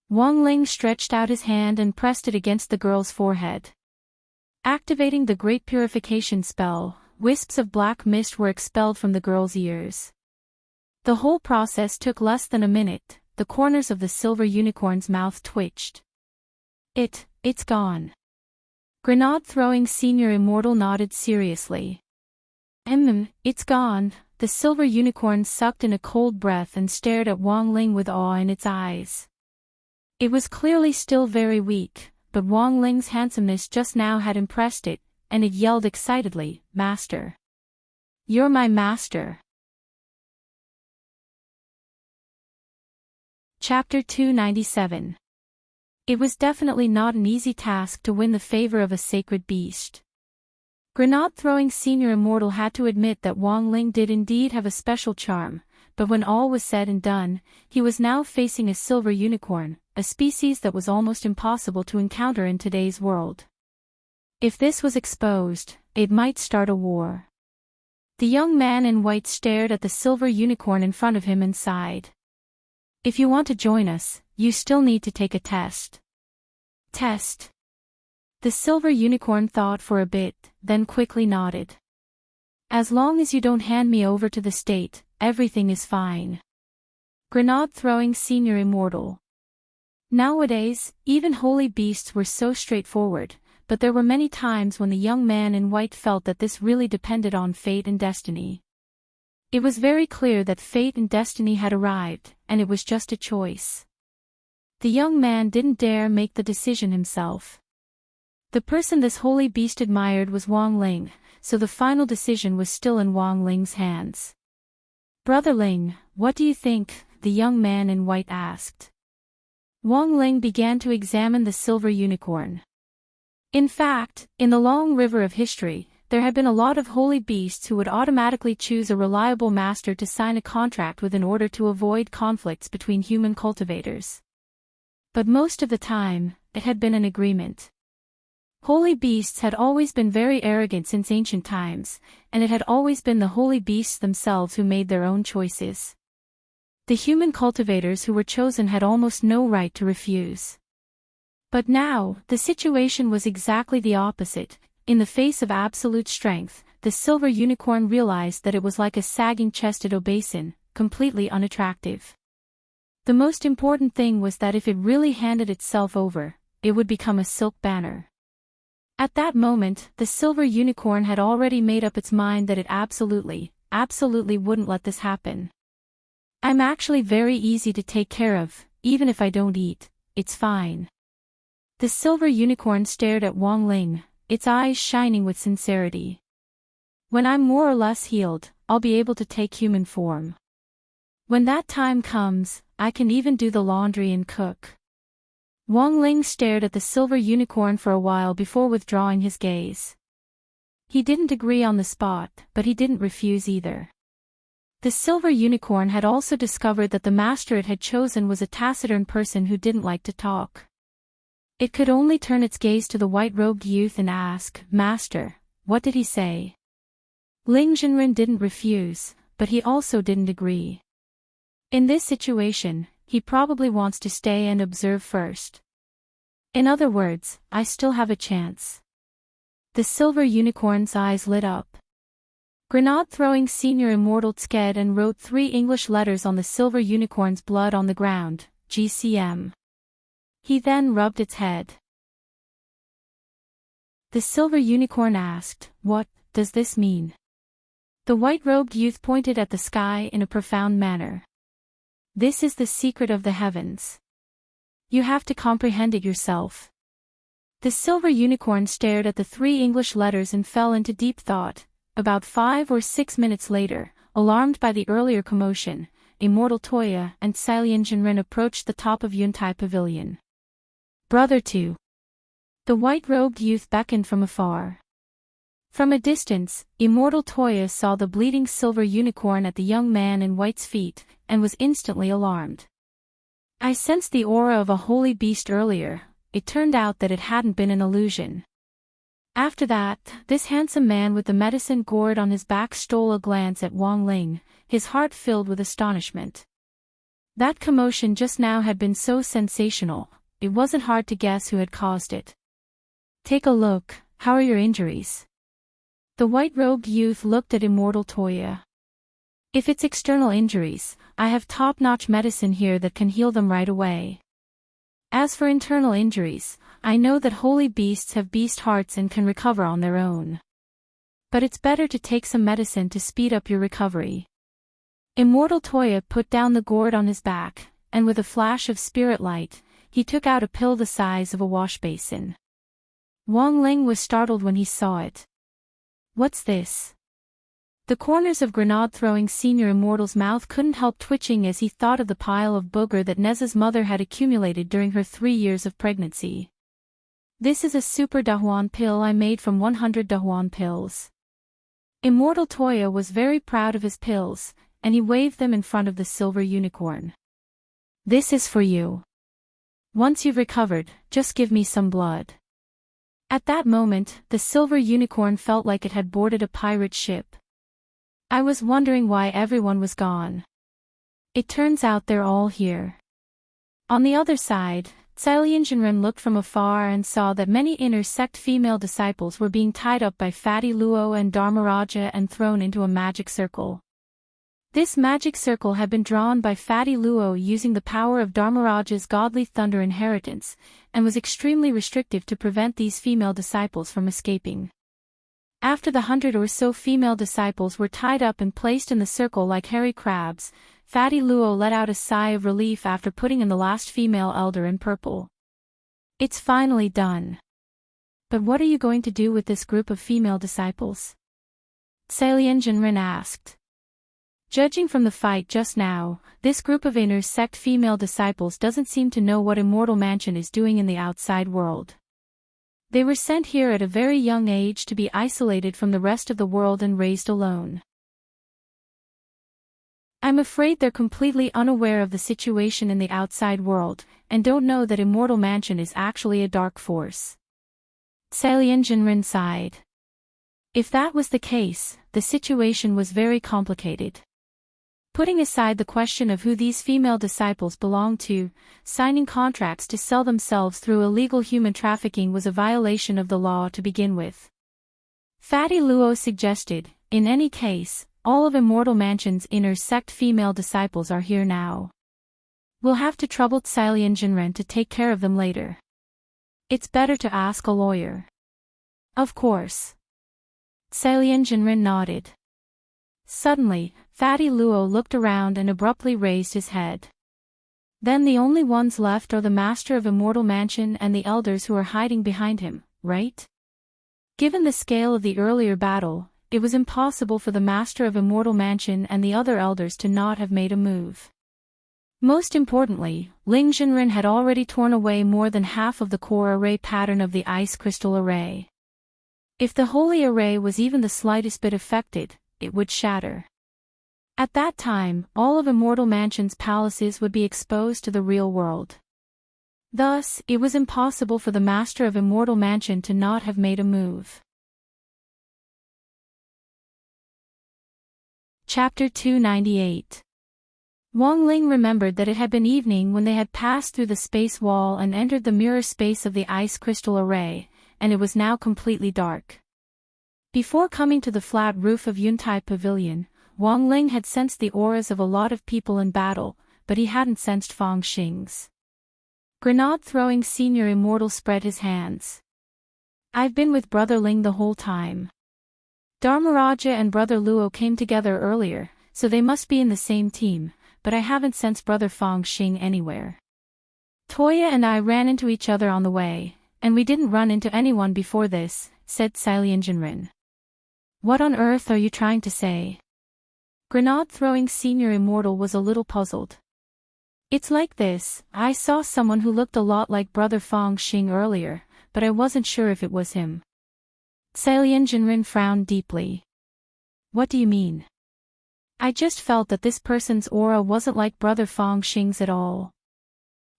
Wang Ling stretched out his hand and pressed it against the girl's forehead. Activating the Great Purification spell, wisps of black mist were expelled from the girl's ears. The whole process took less than a minute. The corners of the silver unicorn's mouth twitched. It's gone." Grenade Throwing Senior Immortal nodded seriously. It's gone." The silver unicorn sucked in a cold breath and stared at Wang Ling with awe in its eyes. It was clearly still very weak, but Wang Ling's handsomeness just now had impressed it, and it yelled excitedly, "Master! You're my master!" Chapter 297. It was definitely not an easy task to win the favor of a sacred beast. Grenade Throwing Senior Immortal had to admit that Wang Ling did indeed have a special charm, but when all was said and done, he was now facing a silver unicorn, a species that was almost impossible to encounter in today's world. If this was exposed, it might start a war. The young man in white stared at the silver unicorn in front of him and sighed. "If you want to join us, you still need to take a test." "Test?" The silver unicorn thought for a bit, then quickly nodded. "As long as you don't hand me over to the state, everything is fine." Grenade Throwing Senior Immortal. Nowadays, even holy beasts were so straightforward, but there were many times when the young man in white felt that this really depended on fate and destiny. It was very clear that fate and destiny had arrived, and it was just a choice. The young man didn't dare make the decision himself. The person this holy beast admired was Wang Ling, so the final decision was still in Wang Ling's hands. "Brother Ling, what do you think?" the young man in white asked. Wang Ling began to examine the silver unicorn. In fact, in the long river of history, there had been a lot of holy beasts who would automatically choose a reliable master to sign a contract with in order to avoid conflicts between human cultivators. But most of the time, it had been an agreement. Holy beasts had always been very arrogant since ancient times, and it had always been the holy beasts themselves who made their own choices. The human cultivators who were chosen had almost no right to refuse. But now, the situation was exactly the opposite. In the face of absolute strength, the silver unicorn realized that it was like a sagging-chested obeson, completely unattractive. The most important thing was that if it really handed itself over, it would become a silk banner. At that moment, the silver unicorn had already made up its mind that it absolutely wouldn't let this happen. I'm actually very easy to take care of, even if I don't eat, it's fine. The silver unicorn stared at Wang Ling, its eyes shining with sincerity. When I'm more or less healed, I'll be able to take human form. When that time comes, I can even do the laundry and cook. Wang Ling stared at the silver unicorn for a while before withdrawing his gaze. He didn't agree on the spot, but he didn't refuse either. The silver unicorn had also discovered that the master it had chosen was a taciturn person who didn't like to talk. It could only turn its gaze to the white-robed youth and ask, "Master, what did he say?" Ling Jinren didn't refuse, but he also didn't agree. In this situation, he probably wants to stay and observe first. In other words, I still have a chance. The silver unicorn's eyes lit up. Grenade-throwing senior immortal sked and wrote 3 English letters on the silver unicorn's blood on the ground, GCM. He then rubbed its head. The silver unicorn asked, "What does this mean?" The white-robed youth pointed at the sky in a profound manner. "This is the secret of the heavens. You have to comprehend it yourself." The silver unicorn stared at the 3 English letters and fell into deep thought. About 5 or 6 minutes later, alarmed by the earlier commotion, Immortal Toya and Cilian Jinren approached the top of Yuntai Pavilion. "Brother two." The white-robed youth beckoned from afar. From a distance, Immortal Toya saw the bleeding silver unicorn at the young man in white's feet, and was instantly alarmed. "I sensed the aura of a holy beast earlier, it turned out that it hadn't been an illusion." After that, this handsome man with the medicine gourd on his back stole a glance at Wang Ling, his heart filled with astonishment. That commotion just now had been so sensational, it wasn't hard to guess who had caused it. "Take a look, how are your injuries?" The white-robed youth looked at Immortal Toya. "If it's external injuries, I have top-notch medicine here that can heal them right away. As for internal injuries, I know that holy beasts have beast hearts and can recover on their own. But it's better to take some medicine to speed up your recovery." Immortal Toya put down the gourd on his back, and with a flash of spirit light, he took out a pill the size of a wash basin. Wang Ling was startled when he saw it. "What's this?" The corners of Grenade-throwing senior immortal's mouth couldn't help twitching as he thought of the pile of booger that Neza's mother had accumulated during her 3 years of pregnancy. "This is a super Dahuan pill I made from 100 Dahuan pills." Immortal Toya was very proud of his pills, and he waved them in front of the silver unicorn. "This is for you. Once you've recovered, just give me some blood." At that moment, the silver unicorn felt like it had boarded a pirate ship. "I was wondering why everyone was gone. It turns out they're all here." On the other side, Cilian Jinren looked from afar and saw that many inner sect female disciples were being tied up by Fatty Luo and Dharmaraja and thrown into a magic circle. This magic circle had been drawn by Fatty Luo using the power of Dharmaraja's godly thunder inheritance, and was extremely restrictive to prevent these female disciples from escaping. After the 100 or so female disciples were tied up and placed in the circle like hairy crabs, Fatty Luo let out a sigh of relief after putting in the last female elder in purple. "It's finally done. But what are you going to do with this group of female disciples?" Cilian Jinren asked. Judging from the fight just now, this group of inner sect female disciples doesn't seem to know what Immortal Mansion is doing in the outside world. They were sent here at a very young age to be isolated from the rest of the world and raised alone. I'm afraid they're completely unaware of the situation in the outside world, and don't know that Immortal Mansion is actually a dark force. Sailyenjinrin sighed. If that was the case, the situation was very complicated. Putting aside the question of who these female disciples belonged to, signing contracts to sell themselves through illegal human trafficking was a violation of the law to begin with. Fatty Luo suggested, in any case, all of Immortal Mansion's inner sect female disciples are here now. We'll have to trouble Sailyenjinren to take care of them later. It's better to ask a lawyer. Of course. Sailyenjinren nodded. Suddenly, Fatty Luo looked around and abruptly raised his head. Then the only ones left are the master of Immortal Mansion and the elders who are hiding behind him, right? Given the scale of the earlier battle, it was impossible for the master of Immortal Mansion and the other elders to not have made a move. Most importantly, Ling Jinren had already torn away more than half of the core array pattern of the ice crystal array. If the holy array was even the slightest bit affected, it would shatter. At that time, all of Immortal Mansion's palaces would be exposed to the real world. Thus, it was impossible for the master of Immortal Mansion to not have made a move. Chapter 298. Wang Ling remembered that it had been evening when they had passed through the space wall and entered the mirror space of the ice crystal array, and it was now completely dark. Before coming to the flat roof of Yuntai Pavilion, Wang Ling had sensed the auras of a lot of people in battle, but he hadn't sensed Fang Xing's. Grenade-throwing Senior Immortal spread his hands. I've been with Brother Ling the whole time. Dharmaraja and Brother Luo came together earlier, so they must be in the same team, but I haven't sensed Brother Fang Xing anywhere. Toya and I ran into each other on the way, and we didn't run into anyone before this, said Sailyenjinren. What on earth are you trying to say? Grenade-throwing Senior Immortal was a little puzzled. It's like this, I saw someone who looked a lot like Brother Fang Xing earlier, but I wasn't sure if it was him. Sailyenjinren frowned deeply. What do you mean? I just felt that this person's aura wasn't like Brother Fang Xing's at all.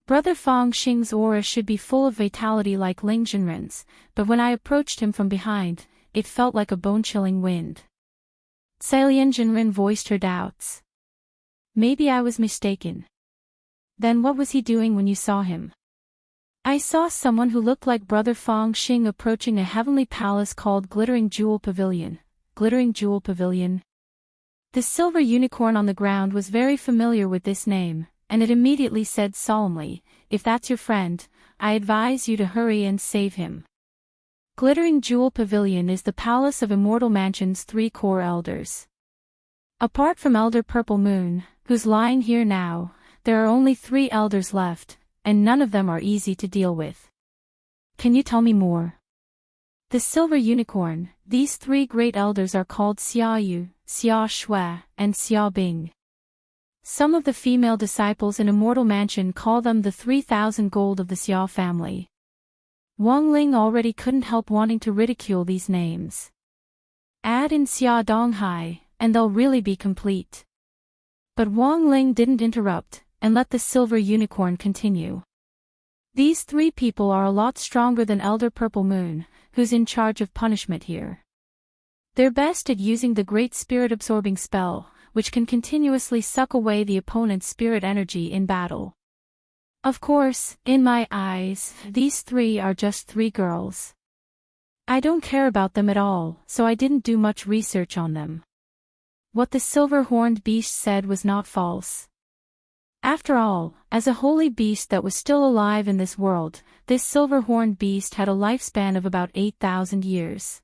Brother Fang Xing's aura should be full of vitality like Ling Jinren's, but when I approached him from behind, it felt like a bone-chilling wind. Sailyenjinren voiced her doubts. Maybe I was mistaken. Then what was he doing when you saw him? I saw someone who looked like Brother Fang Xing approaching a heavenly palace called Glittering Jewel Pavilion. Glittering Jewel Pavilion? The silver unicorn on the ground was very familiar with this name, and it immediately said solemnly, if that's your friend, I advise you to hurry and save him. Glittering Jewel Pavilion is the palace of Immortal Mansion's 3 core elders. Apart from Elder Purple Moon, who's lying here now, there are only 3 elders left, and none of them are easy to deal with. Can you tell me more? The Silver Unicorn, these 3 great elders are called Xia Yu, Xia Shui, and Xia Bing. Some of the female disciples in Immortal Mansion call them the 3,000 gold of the Xia family. Wang Ling already couldn't help wanting to ridicule these names. Add in Xia Donghai, and they'll really be complete. But Wang Ling didn't interrupt, and let the Silver Unicorn continue. These 3 people are a lot stronger than Elder Purple Moon, who's in charge of punishment here. They're best at using the Great Spirit-absorbing spell, which can continuously suck away the opponent's spirit energy in battle. Of course, in my eyes, these 3 are just 3 girls. I don't care about them at all, so I didn't do much research on them. What the silver-horned beast said was not false. After all, as a holy beast that was still alive in this world, this silver-horned beast had a lifespan of about 8,000 years.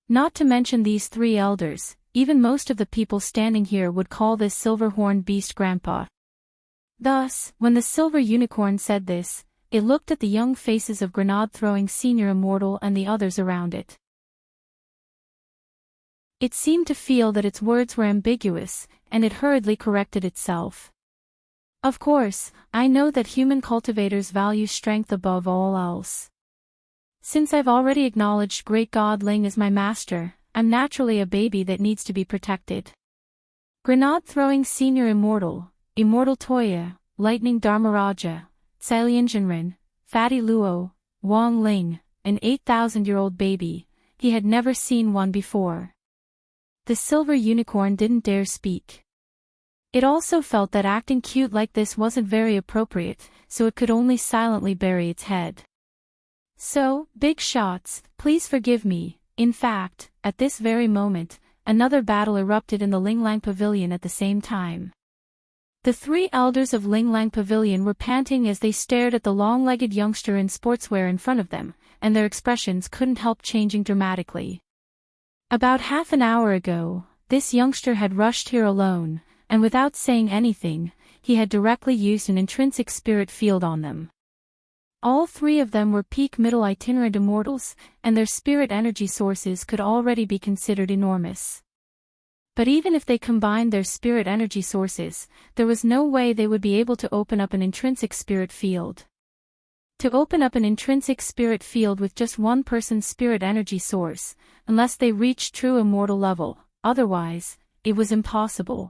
Not to mention these 3 elders, even most of the people standing here would call this silver-horned beast Grandpa. Thus, when the Silver Unicorn said this, it looked at the young faces of Grenade-throwing Senior Immortal and the others around it. It seemed to feel that its words were ambiguous, and it hurriedly corrected itself. Of course, I know that human cultivators value strength above all else. Since I've already acknowledged Great God Ling as my master, I'm naturally a baby that needs to be protected. Grenade-throwing Senior Immortal, Immortal Toya, Lightning Dharmaraja, Cilianjanrin, Fatty Luo, Wang Ling, an 8,000-year-old baby, he had never seen one before. The silver unicorn didn't dare speak. It also felt that acting cute like this wasn't very appropriate, so it could only silently bury its head. So, big shots, please forgive me. In fact, at this very moment, another battle erupted in the Linglang Pavilion at the same time. The three elders of Linglang Pavilion were panting as they stared at the long-legged youngster in sportswear in front of them, and their expressions couldn't help changing dramatically. About half an hour ago, this youngster had rushed here alone, and without saying anything, he had directly used an intrinsic spirit field on them. All three of them were peak middle itinerant immortals, and their spirit energy sources could already be considered enormous. But even if they combined their spirit energy sources, there was no way they would be able to open up an intrinsic spirit field. To open up an intrinsic spirit field with just one person's spirit energy source, unless they reached true immortal level, otherwise, it was impossible.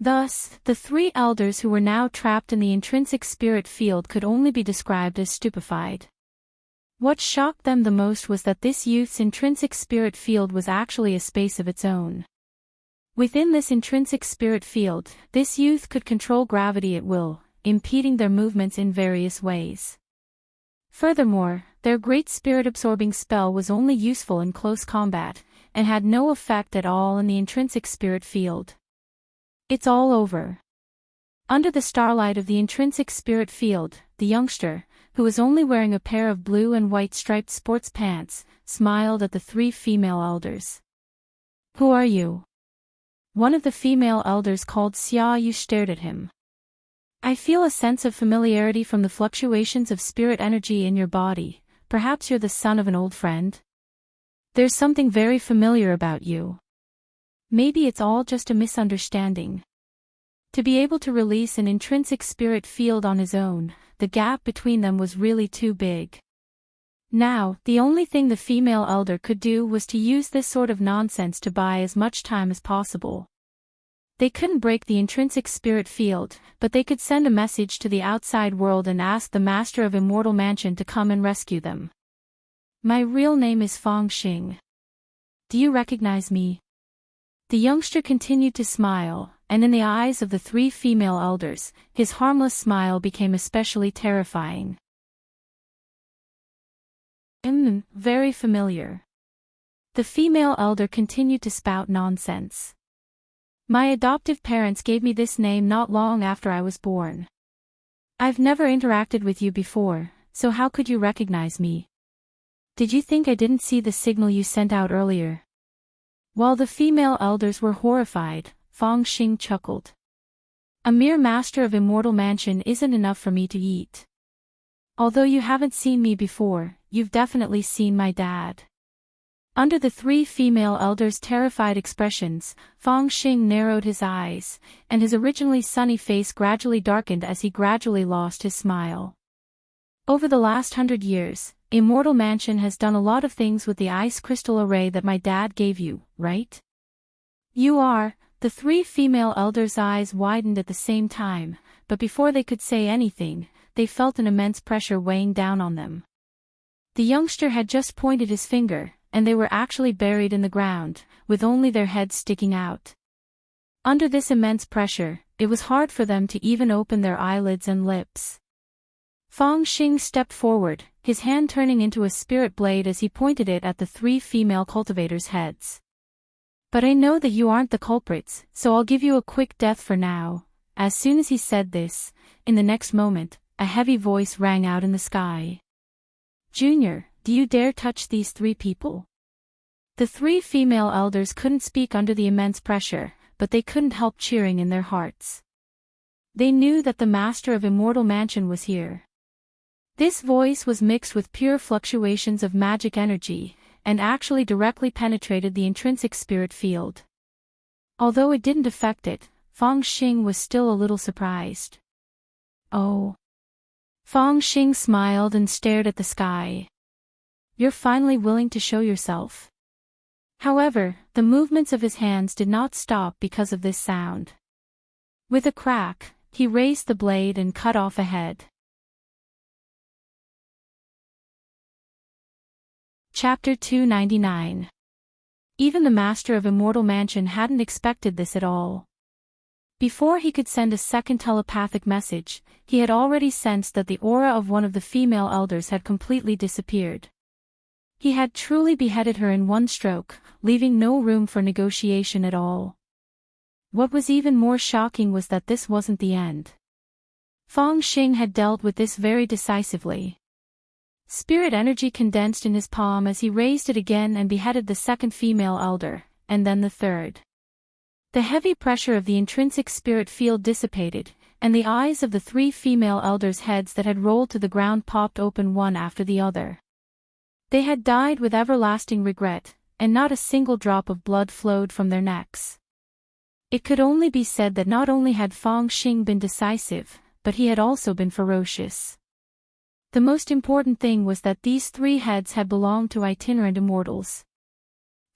Thus, the three elders who were now trapped in the intrinsic spirit field could only be described as stupefied. What shocked them the most was that this youth's intrinsic spirit field was actually a space of its own. Within this intrinsic spirit field, this youth could control gravity at will, impeding their movements in various ways. Furthermore, their great spirit-absorbing spell was only useful in close combat, and had no effect at all in the intrinsic spirit field. It's all over. Under the starlight of the intrinsic spirit field, the youngster, who was only wearing a pair of blue and white striped sports pants, smiled at the three female elders. "Who are you?" One of the female elders called Xia Yu stared at him. "I feel a sense of familiarity from the fluctuations of spirit energy in your body. Perhaps you're the son of an old friend? There's something very familiar about you. Maybe it's all just a misunderstanding." To be able to release an intrinsic spirit field on his own, the gap between them was really too big. Now, the only thing the female elder could do was to use this sort of nonsense to buy as much time as possible. They couldn't break the intrinsic spirit field, but they could send a message to the outside world and ask the Master of Immortal Mansion to come and rescue them. "My real name is Fong Xing. Do you recognize me?" The youngster continued to smile, and in the eyes of the three female elders, his harmless smile became especially terrifying. Very familiar." The female elder continued to spout nonsense. "My adoptive parents gave me this name not long after I was born. I've never interacted with you before, so how could you recognize me? Did you think I didn't see the signal you sent out earlier?" While the female elders were horrified, Fong Xing chuckled. "A mere master of Immortal Mansion isn't enough for me to eat. Although you haven't seen me before, you've definitely seen my dad." Under the three female elders' terrified expressions, Fong Xing narrowed his eyes, and his originally sunny face gradually darkened as he gradually lost his smile. "Over the last 100 years, Immortal Mansion has done a lot of things with the ice crystal array that my dad gave you, right?" "You are." The three female elders' eyes widened at the same time, but before they could say anything, they felt an immense pressure weighing down on them. The youngster had just pointed his finger, and they were actually buried in the ground, with only their heads sticking out. Under this immense pressure, it was hard for them to even open their eyelids and lips. Fong Xing stepped forward, his hand turning into a spirit blade as he pointed it at the three female cultivators' heads. "But I know that you aren't the culprits, so I'll give you a quick death for now." As soon as he said this, in the next moment, a heavy voice rang out in the sky. "Junior, do you dare touch these three people?" The three female elders couldn't speak under the immense pressure, but they couldn't help cheering in their hearts. They knew that the Master of Immortal Mansion was here. This voice was mixed with pure fluctuations of magic energy, and actually directly penetrated the intrinsic spirit field. Although it didn't affect it, Fong Xing was still a little surprised. "Oh." Fong Xing smiled and stared at the sky. You're finally willing to show yourself. However, the movements of his hands did not stop because of this sound. With a crack, he raised the blade and cut off a head. Chapter 299. Even the master of Immortal Mansion hadn't expected this at all. Before he could send a second telepathic message, he had already sensed that the aura of one of the female elders had completely disappeared. He had truly beheaded her in one stroke, leaving no room for negotiation at all. What was even more shocking was that this wasn't the end. Feng Xing had dealt with this very decisively. Spirit energy condensed in his palm as he raised it again and beheaded the second female elder, and then the third. The heavy pressure of the intrinsic spirit field dissipated, and the eyes of the three female elders' heads that had rolled to the ground popped open one after the other. They had died with everlasting regret, and not a single drop of blood flowed from their necks. It could only be said that not only had Feng Xing been decisive, but he had also been ferocious. The most important thing was that these three heads had belonged to itinerant immortals.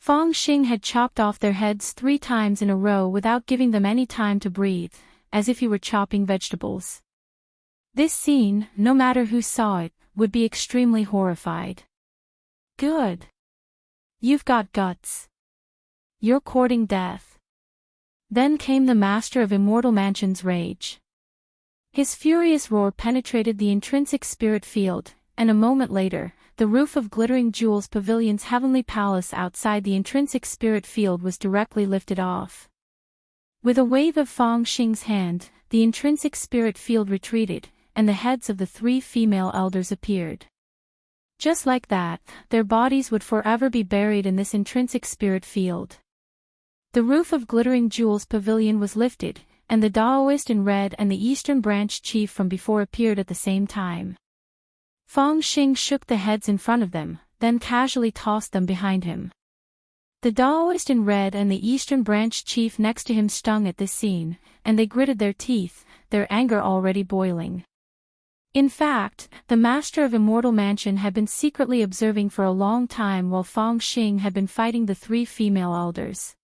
Feng Xing had chopped off their heads 3 times in a row without giving them any time to breathe, as if he were chopping vegetables. This scene, no matter who saw it, would be extremely horrified. Good. You've got guts. You're courting death. Then came the master of Immortal Mansion's rage. His furious roar penetrated the intrinsic spirit field, and a moment later, the roof of Glittering Jewels Pavilion's heavenly palace outside the intrinsic spirit field was directly lifted off. With a wave of Feng Xing's hand, the intrinsic spirit field retreated, and the heads of the 3 female elders appeared. Just like that, their bodies would forever be buried in this intrinsic spirit field. The roof of Glittering Jewels Pavilion was lifted, and the Daoist in red and the Eastern Branch chief from before appeared at the same time. Feng Xing shook the heads in front of them, then casually tossed them behind him. The Daoist in red and the Eastern Branch chief next to him stung at this scene, and they gritted their teeth, their anger already boiling. In fact, the master of Immortal Mansion had been secretly observing for a long time while Feng Xing had been fighting the 3 female elders.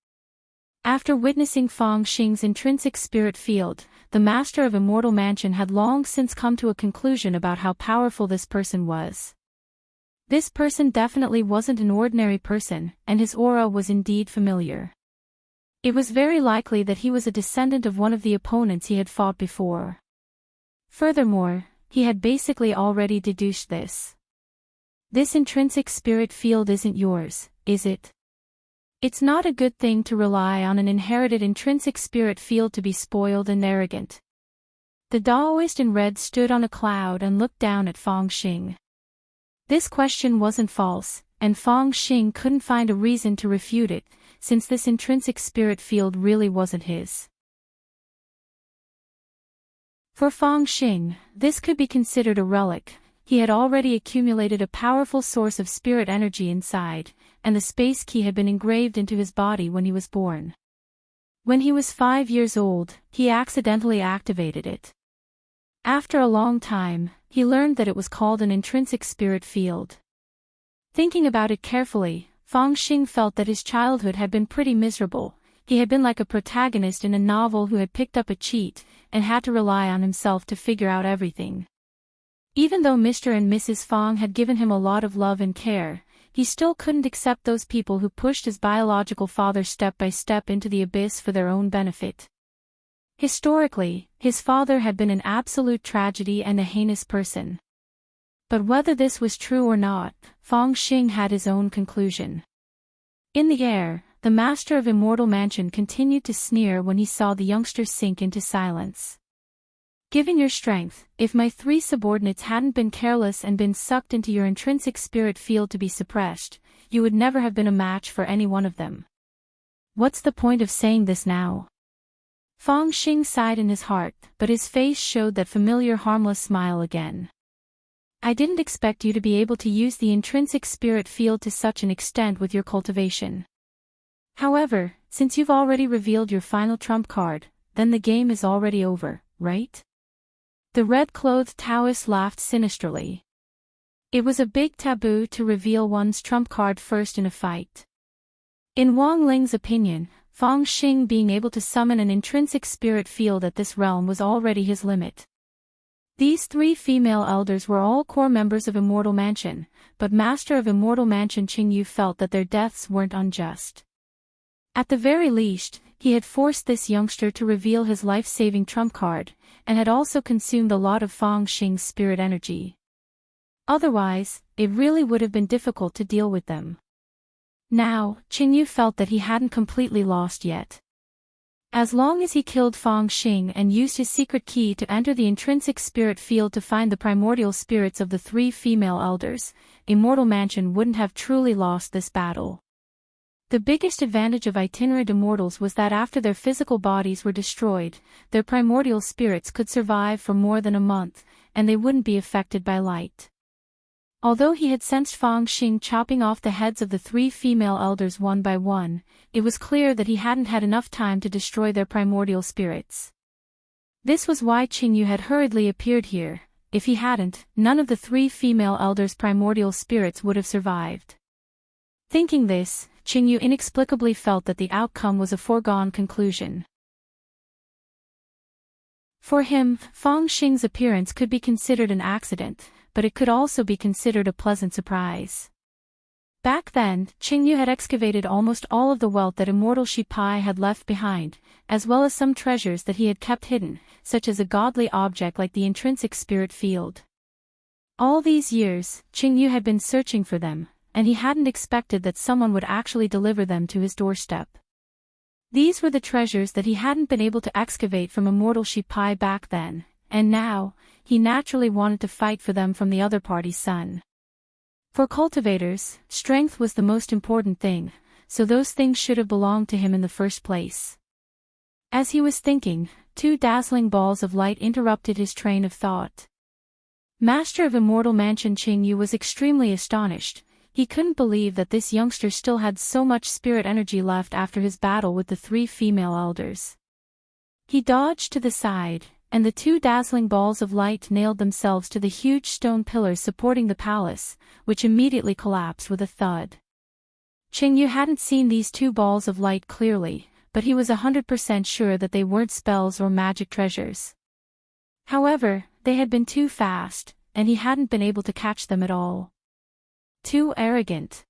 After witnessing Feng Xing's intrinsic spirit field, the master of Immortal Mansion had long since come to a conclusion about how powerful this person was. This person definitely wasn't an ordinary person, and his aura was indeed familiar. It was very likely that he was a descendant of one of the opponents he had fought before. Furthermore, he had basically already deduced this. This intrinsic spirit field isn't yours, is it? It's not a good thing to rely on an inherited intrinsic spirit field to be spoiled and arrogant. The Daoist in red stood on a cloud and looked down at Feng Xing. This question wasn't false, and Feng Xing couldn't find a reason to refute it, since this intrinsic spirit field really wasn't his. For Feng Xing, this could be considered a relic. He had already accumulated a powerful source of spirit energy inside, and the space key had been engraved into his body when he was born. When he was 5 years old, he accidentally activated it. After a long time, he learned that it was called an intrinsic spirit field. Thinking about it carefully, Feng Xing felt that his childhood had been pretty miserable. He had been like a protagonist in a novel who had picked up a cheat, and had to rely on himself to figure out everything. Even though Mr. and Mrs. Feng had given him a lot of love and care, he still couldn't accept those people who pushed his biological father step by step into the abyss for their own benefit. Historically, his father had been an absolute tragedy and a heinous person. But whether this was true or not, Feng Xing had his own conclusion. In the air, the master of Immortal Mansion continued to sneer when he saw the youngster sink into silence. Given your strength, if my 3 subordinates hadn't been careless and been sucked into your intrinsic spirit field to be suppressed, you would never have been a match for any one of them. What's the point of saying this now? Feng Xing sighed in his heart, but his face showed that familiar harmless smile again. I didn't expect you to be able to use the intrinsic spirit field to such an extent with your cultivation. However, since you've already revealed your final trump card, then the game is already over, right? The red-clothed Taoist laughed sinisterly. It was a big taboo to reveal one's trump card first in a fight. In Wang Ling's opinion, Fang Xing being able to summon an intrinsic spirit field at this realm was already his limit. These three female elders were all core members of Immortal Mansion, but Master of Immortal Mansion Qingyu felt that their deaths weren't unjust. At the very least, he had forced this youngster to reveal his life-saving trump card, and had also consumed a lot of Fang Xing's spirit energy. Otherwise, it really would have been difficult to deal with them. Now, Qingyu felt that he hadn't completely lost yet. As long as he killed Fang Xing and used his secret key to enter the intrinsic spirit field to find the primordial spirits of the three female elders, Immortal Mansion wouldn't have truly lost this battle. The biggest advantage of itinerant immortals was that after their physical bodies were destroyed, their primordial spirits could survive for more than a month, and they wouldn't be affected by light. Although he had sensed Fang Xing chopping off the heads of the three female elders one by one, it was clear that he hadn't had enough time to destroy their primordial spirits. This was why Qingyu had hurriedly appeared here. If he hadn't, none of the three female elders' primordial spirits would have survived. Thinking this, Qingyu inexplicably felt that the outcome was a foregone conclusion. For him, Fang Xing's appearance could be considered an accident, but it could also be considered a pleasant surprise. Back then, Qingyu had excavated almost all of the wealth that Immortal Shi Pai had left behind, as well as some treasures that he had kept hidden, such as a godly object like the intrinsic spirit field. All these years, Qingyu had been searching for them, and he hadn't expected that someone would actually deliver them to his doorstep. These were the treasures that he hadn't been able to excavate from Immortal Shi Pai back then, and now, he naturally wanted to fight for them from the other party's son. For cultivators, strength was the most important thing, so those things should have belonged to him in the first place. As he was thinking, two dazzling balls of light interrupted his train of thought. Master of Immortal Mansion Qingyu was extremely astonished. He couldn't believe that this youngster still had so much spirit energy left after his battle with the three female elders. He dodged to the side, and the two dazzling balls of light nailed themselves to the huge stone pillars supporting the palace, which immediately collapsed with a thud. Qingyu hadn't seen these two balls of light clearly, but he was 100% sure that they weren't spells or magic treasures. However, they had been too fast, and he hadn't been able to catch them at all. Too arrogant.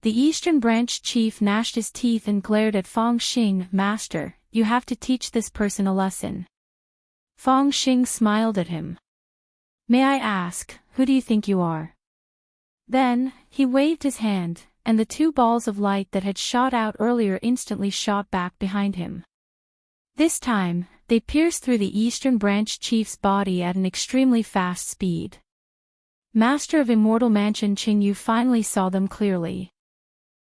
The Eastern Branch chief gnashed his teeth and glared at Fang Xing. "Master, you have to teach this person a lesson." Fang Xing smiled at him. "May I ask, who do you think you are?" Then, he waved his hand, and the two balls of light that had shot out earlier instantly shot back behind him. This time, they pierced through the Eastern Branch chief's body at an extremely fast speed. Master of Immortal Mansion Qingyu finally saw them clearly.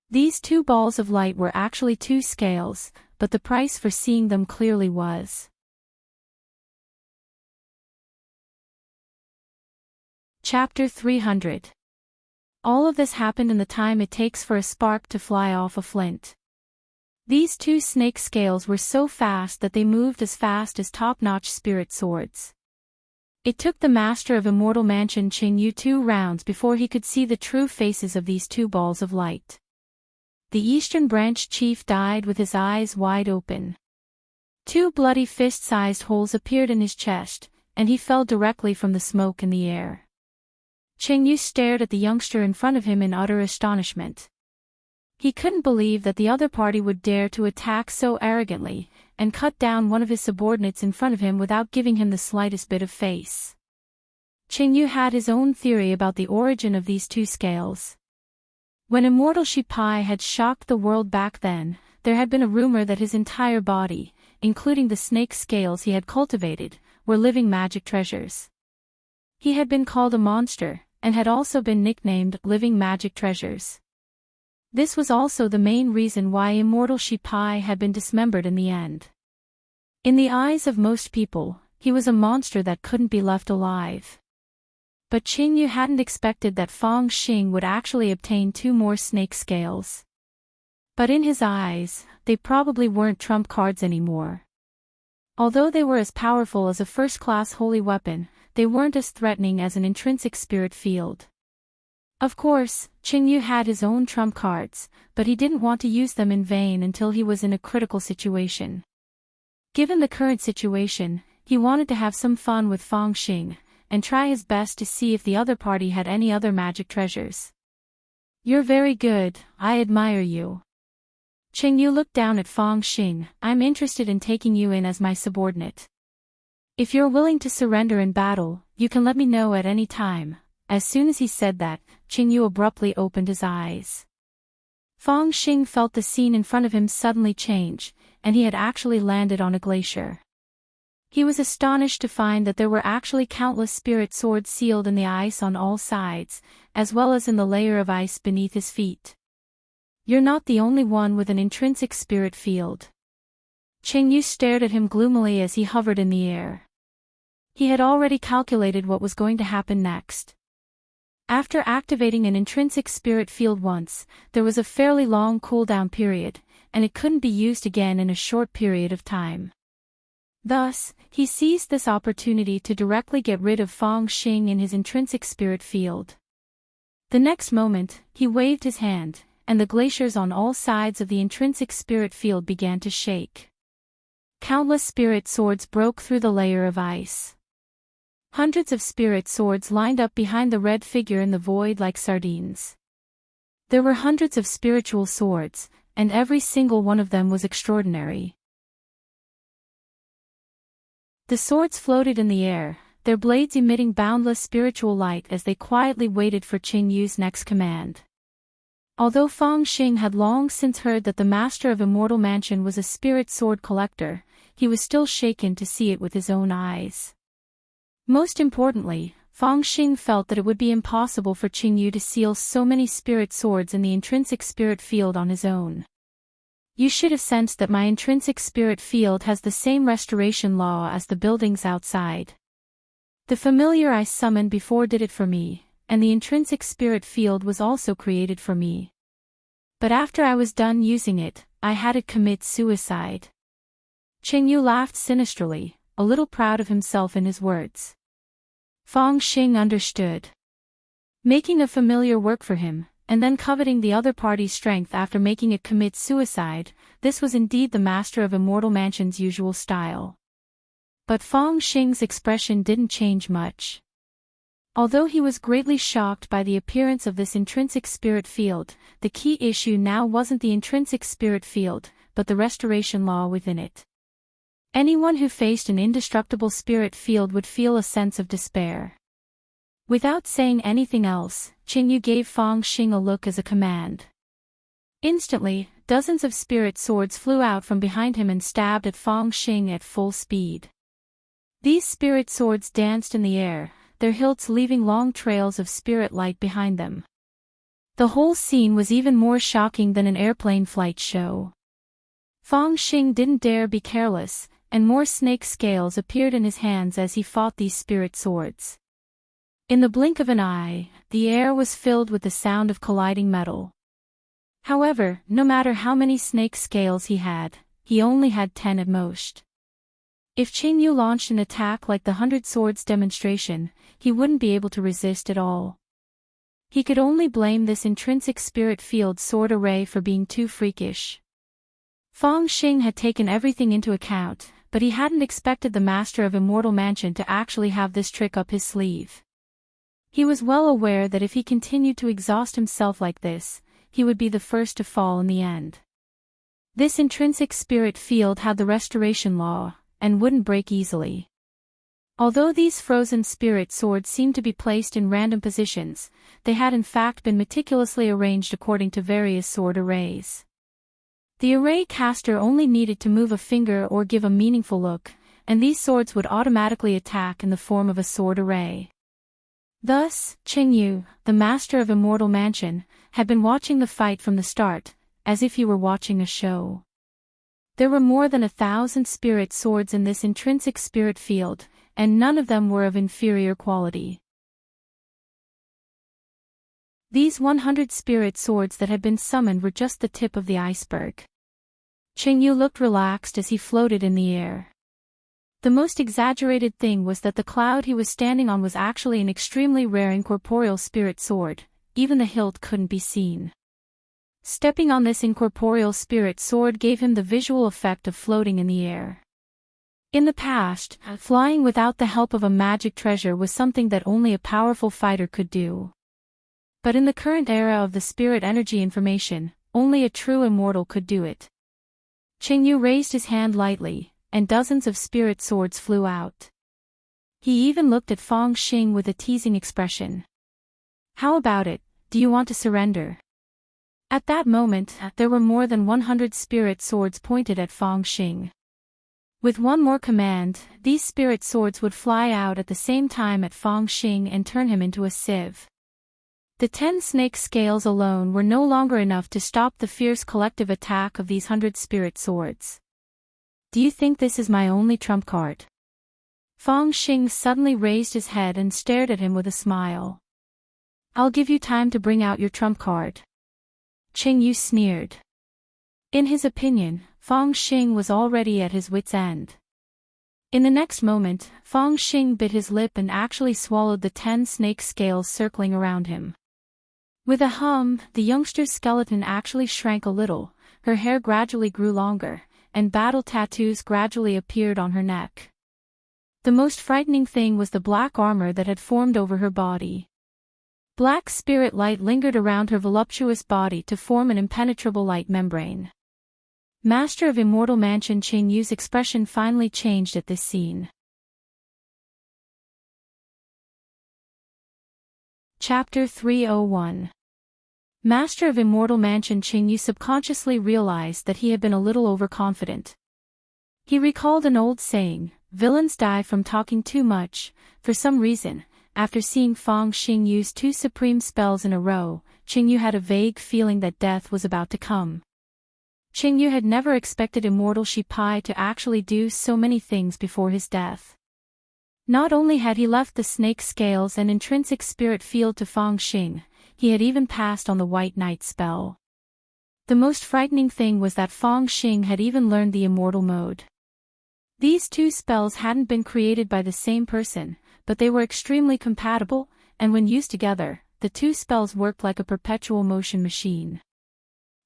These two balls of light were actually two scales, but the price for seeing them clearly was. Chapter 300. All of this happened in the time it takes for a spark to fly off a flint. These two snake scales were so fast that they moved as fast as top-notch spirit swords. It took the Master of Immortal Mansion Qingyu 2 rounds before he could see the true faces of these two balls of light. The Eastern Branch chief died with his eyes wide open. Two bloody fist-sized holes appeared in his chest, and he fell directly from the smoke in the air. Qingyu stared at the youngster in front of him in utter astonishment. He couldn't believe that the other party would dare to attack so arrogantly, and cut down one of his subordinates in front of him without giving him the slightest bit of face. Qingyu had his own theory about the origin of these two scales. When Immortal Shi Pai had shocked the world back then, there had been a rumor that his entire body, including the snake scales he had cultivated, were living magic treasures. He had been called a monster, and had also been nicknamed Living Magic Treasures. This was also the main reason why Immortal Shi Pai had been dismembered in the end. In the eyes of most people, he was a monster that couldn't be left alive. But Qingyu hadn't expected that Fang Xing would actually obtain two more snake scales. But in his eyes, they probably weren't trump cards anymore. Although they were as powerful as a first-class holy weapon, they weren't as threatening as an intrinsic spirit field. Of course, Qingyu had his own trump cards, but he didn't want to use them in vain until he was in a critical situation. Given the current situation, he wanted to have some fun with Fang Xing, and try his best to see if the other party had any other magic treasures. "You're very good, I admire you." Qingyu looked down at Fang Xing. "I'm interested in taking you in as my subordinate. If you're willing to surrender in battle, you can let me know at any time." As soon as he said that, Qingyu abruptly opened his eyes. Fang Xing felt the scene in front of him suddenly change, and he had actually landed on a glacier. He was astonished to find that there were actually countless spirit swords sealed in the ice on all sides, as well as in the layer of ice beneath his feet. "You're not the only one with an intrinsic spirit field." Qingyu stared at him gloomily as he hovered in the air. He had already calculated what was going to happen next. After activating an intrinsic spirit field once, there was a fairly long cooldown period, and it couldn't be used again in a short period of time. Thus, he seized this opportunity to directly get rid of Fang Xing in his intrinsic spirit field. The next moment, he waved his hand, and the glaciers on all sides of the intrinsic spirit field began to shake. Countless spirit swords broke through the layer of ice. Hundreds of spirit swords lined up behind the red figure in the void like sardines. There were hundreds of spiritual swords, and every single one of them was extraordinary. The swords floated in the air, their blades emitting boundless spiritual light as they quietly waited for Qingyu's next command. Although Fang Xing had long since heard that the master of Immortal Mansion was a spirit sword collector, he was still shaken to see it with his own eyes. Most importantly, Fang Xing felt that it would be impossible for Qingyu to seal so many spirit swords in the intrinsic spirit field on his own. "You should have sensed that my intrinsic spirit field has the same restoration law as the buildings outside. The familiar I summoned before did it for me, and the intrinsic spirit field was also created for me. But after I was done using it, I had it commit suicide." Qingyu laughed sinisterly, a little proud of himself in his words. Fang Xing understood. Making a familiar work for him, and then coveting the other party's strength after making it commit suicide, this was indeed the master of Immortal Mansion's usual style. But Fang Xing's expression didn't change much. Although he was greatly shocked by the appearance of this intrinsic spirit field, the key issue now wasn't the intrinsic spirit field, but the restoration law within it. Anyone who faced an indestructible spirit field would feel a sense of despair. Without saying anything else, Qingyu gave Fang Xing a look as a command. Instantly, dozens of spirit swords flew out from behind him and stabbed at Fang Xing at full speed. These spirit swords danced in the air, their hilts leaving long trails of spirit light behind them. The whole scene was even more shocking than an airplane flight show. Fang Xing didn't dare be careless, and more snake scales appeared in his hands as he fought these spirit swords. In the blink of an eye, the air was filled with the sound of colliding metal. However, no matter how many snake scales he only had 10 at most. If Qingyu launched an attack like the 100 Swords demonstration, he wouldn't be able to resist at all. He could only blame this intrinsic spirit field sword array for being too freakish. Fang Xing had taken everything into account, but he hadn't expected the master of Immortal Mansion to actually have this trick up his sleeve. He was well aware that if he continued to exhaust himself like this, he would be the first to fall in the end. This intrinsic spirit field had the restoration law, and wouldn't break easily. Although these frozen spirit swords seemed to be placed in random positions, they had in fact been meticulously arranged according to various sword arrays. The array caster only needed to move a finger or give a meaningful look, and these swords would automatically attack in the form of a sword array. Thus, Qingyu, the master of Immortal Mansion, had been watching the fight from the start, as if he were watching a show. There were more than 1,000 spirit swords in this intrinsic spirit field, and none of them were of inferior quality. These 100 spirit swords that had been summoned were just the tip of the iceberg. Qingyu looked relaxed as he floated in the air. The most exaggerated thing was that the cloud he was standing on was actually an extremely rare incorporeal spirit sword, even the hilt couldn't be seen. Stepping on this incorporeal spirit sword gave him the visual effect of floating in the air. In the past, flying without the help of a magic treasure was something that only a powerful fighter could do. But in the current era of the spirit energy information, only a true immortal could do it. Qingyu raised his hand lightly, and dozens of spirit swords flew out. He even looked at Fang Xing with a teasing expression. "How about it, do you want to surrender?" At that moment, there were more than 100 spirit swords pointed at Fang Xing. With one more command, these spirit swords would fly out at the same time at Fang Xing and turn him into a sieve. The 10 snake scales alone were no longer enough to stop the fierce collective attack of these 100 spirit swords. "Do you think this is my only trump card?" Fang Xing suddenly raised his head and stared at him with a smile. "I'll give you time to bring out your trump card." Qingyu sneered. In his opinion, Fang Xing was already at his wit's end. In the next moment, Fang Xing bit his lip and actually swallowed the 10 snake scales circling around him. With a hum, the youngster's skeleton actually shrank a little, her hair gradually grew longer, and battle tattoos gradually appeared on her neck. The most frightening thing was the black armor that had formed over her body. Black spirit light lingered around her voluptuous body to form an impenetrable light membrane. Master of Immortal Mansion Qingyu's expression finally changed at this scene. Chapter 301. Master of Immortal Mansion Qingyu subconsciously realized that he had been a little overconfident. He recalled an old saying, "Villains die from talking too much." For some reason, after seeing Fang Xing use 2 supreme spells in a row, Qingyu had a vague feeling that death was about to come. Qingyu had never expected Immortal Shi Pai to actually do so many things before his death. Not only had he left the snake scales and intrinsic spirit field to Fang Xing, he had even passed on the White Knight spell. The most frightening thing was that Fang Xing had even learned the immortal mode. These 2 spells hadn't been created by the same person, but they were extremely compatible, and when used together, the 2 spells worked like a perpetual motion machine.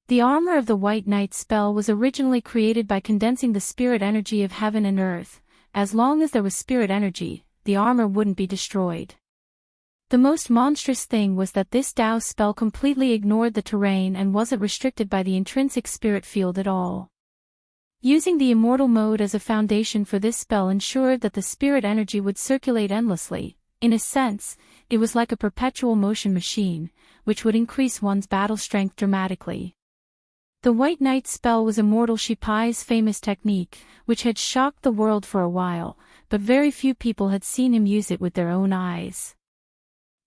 The armor of the White Knight spell was originally created by condensing the spirit energy of heaven and earth. As long as there was spirit energy, the armor wouldn't be destroyed. The most monstrous thing was that this Dao spell completely ignored the terrain and wasn't restricted by the intrinsic spirit field at all. Using the immortal mode as a foundation for this spell ensured that the spirit energy would circulate endlessly. In a sense, it was like a perpetual motion machine, which would increase one's battle strength dramatically. The White Knight spell was Immortal Shi Pai's famous technique, which had shocked the world for a while, but very few people had seen him use it with their own eyes.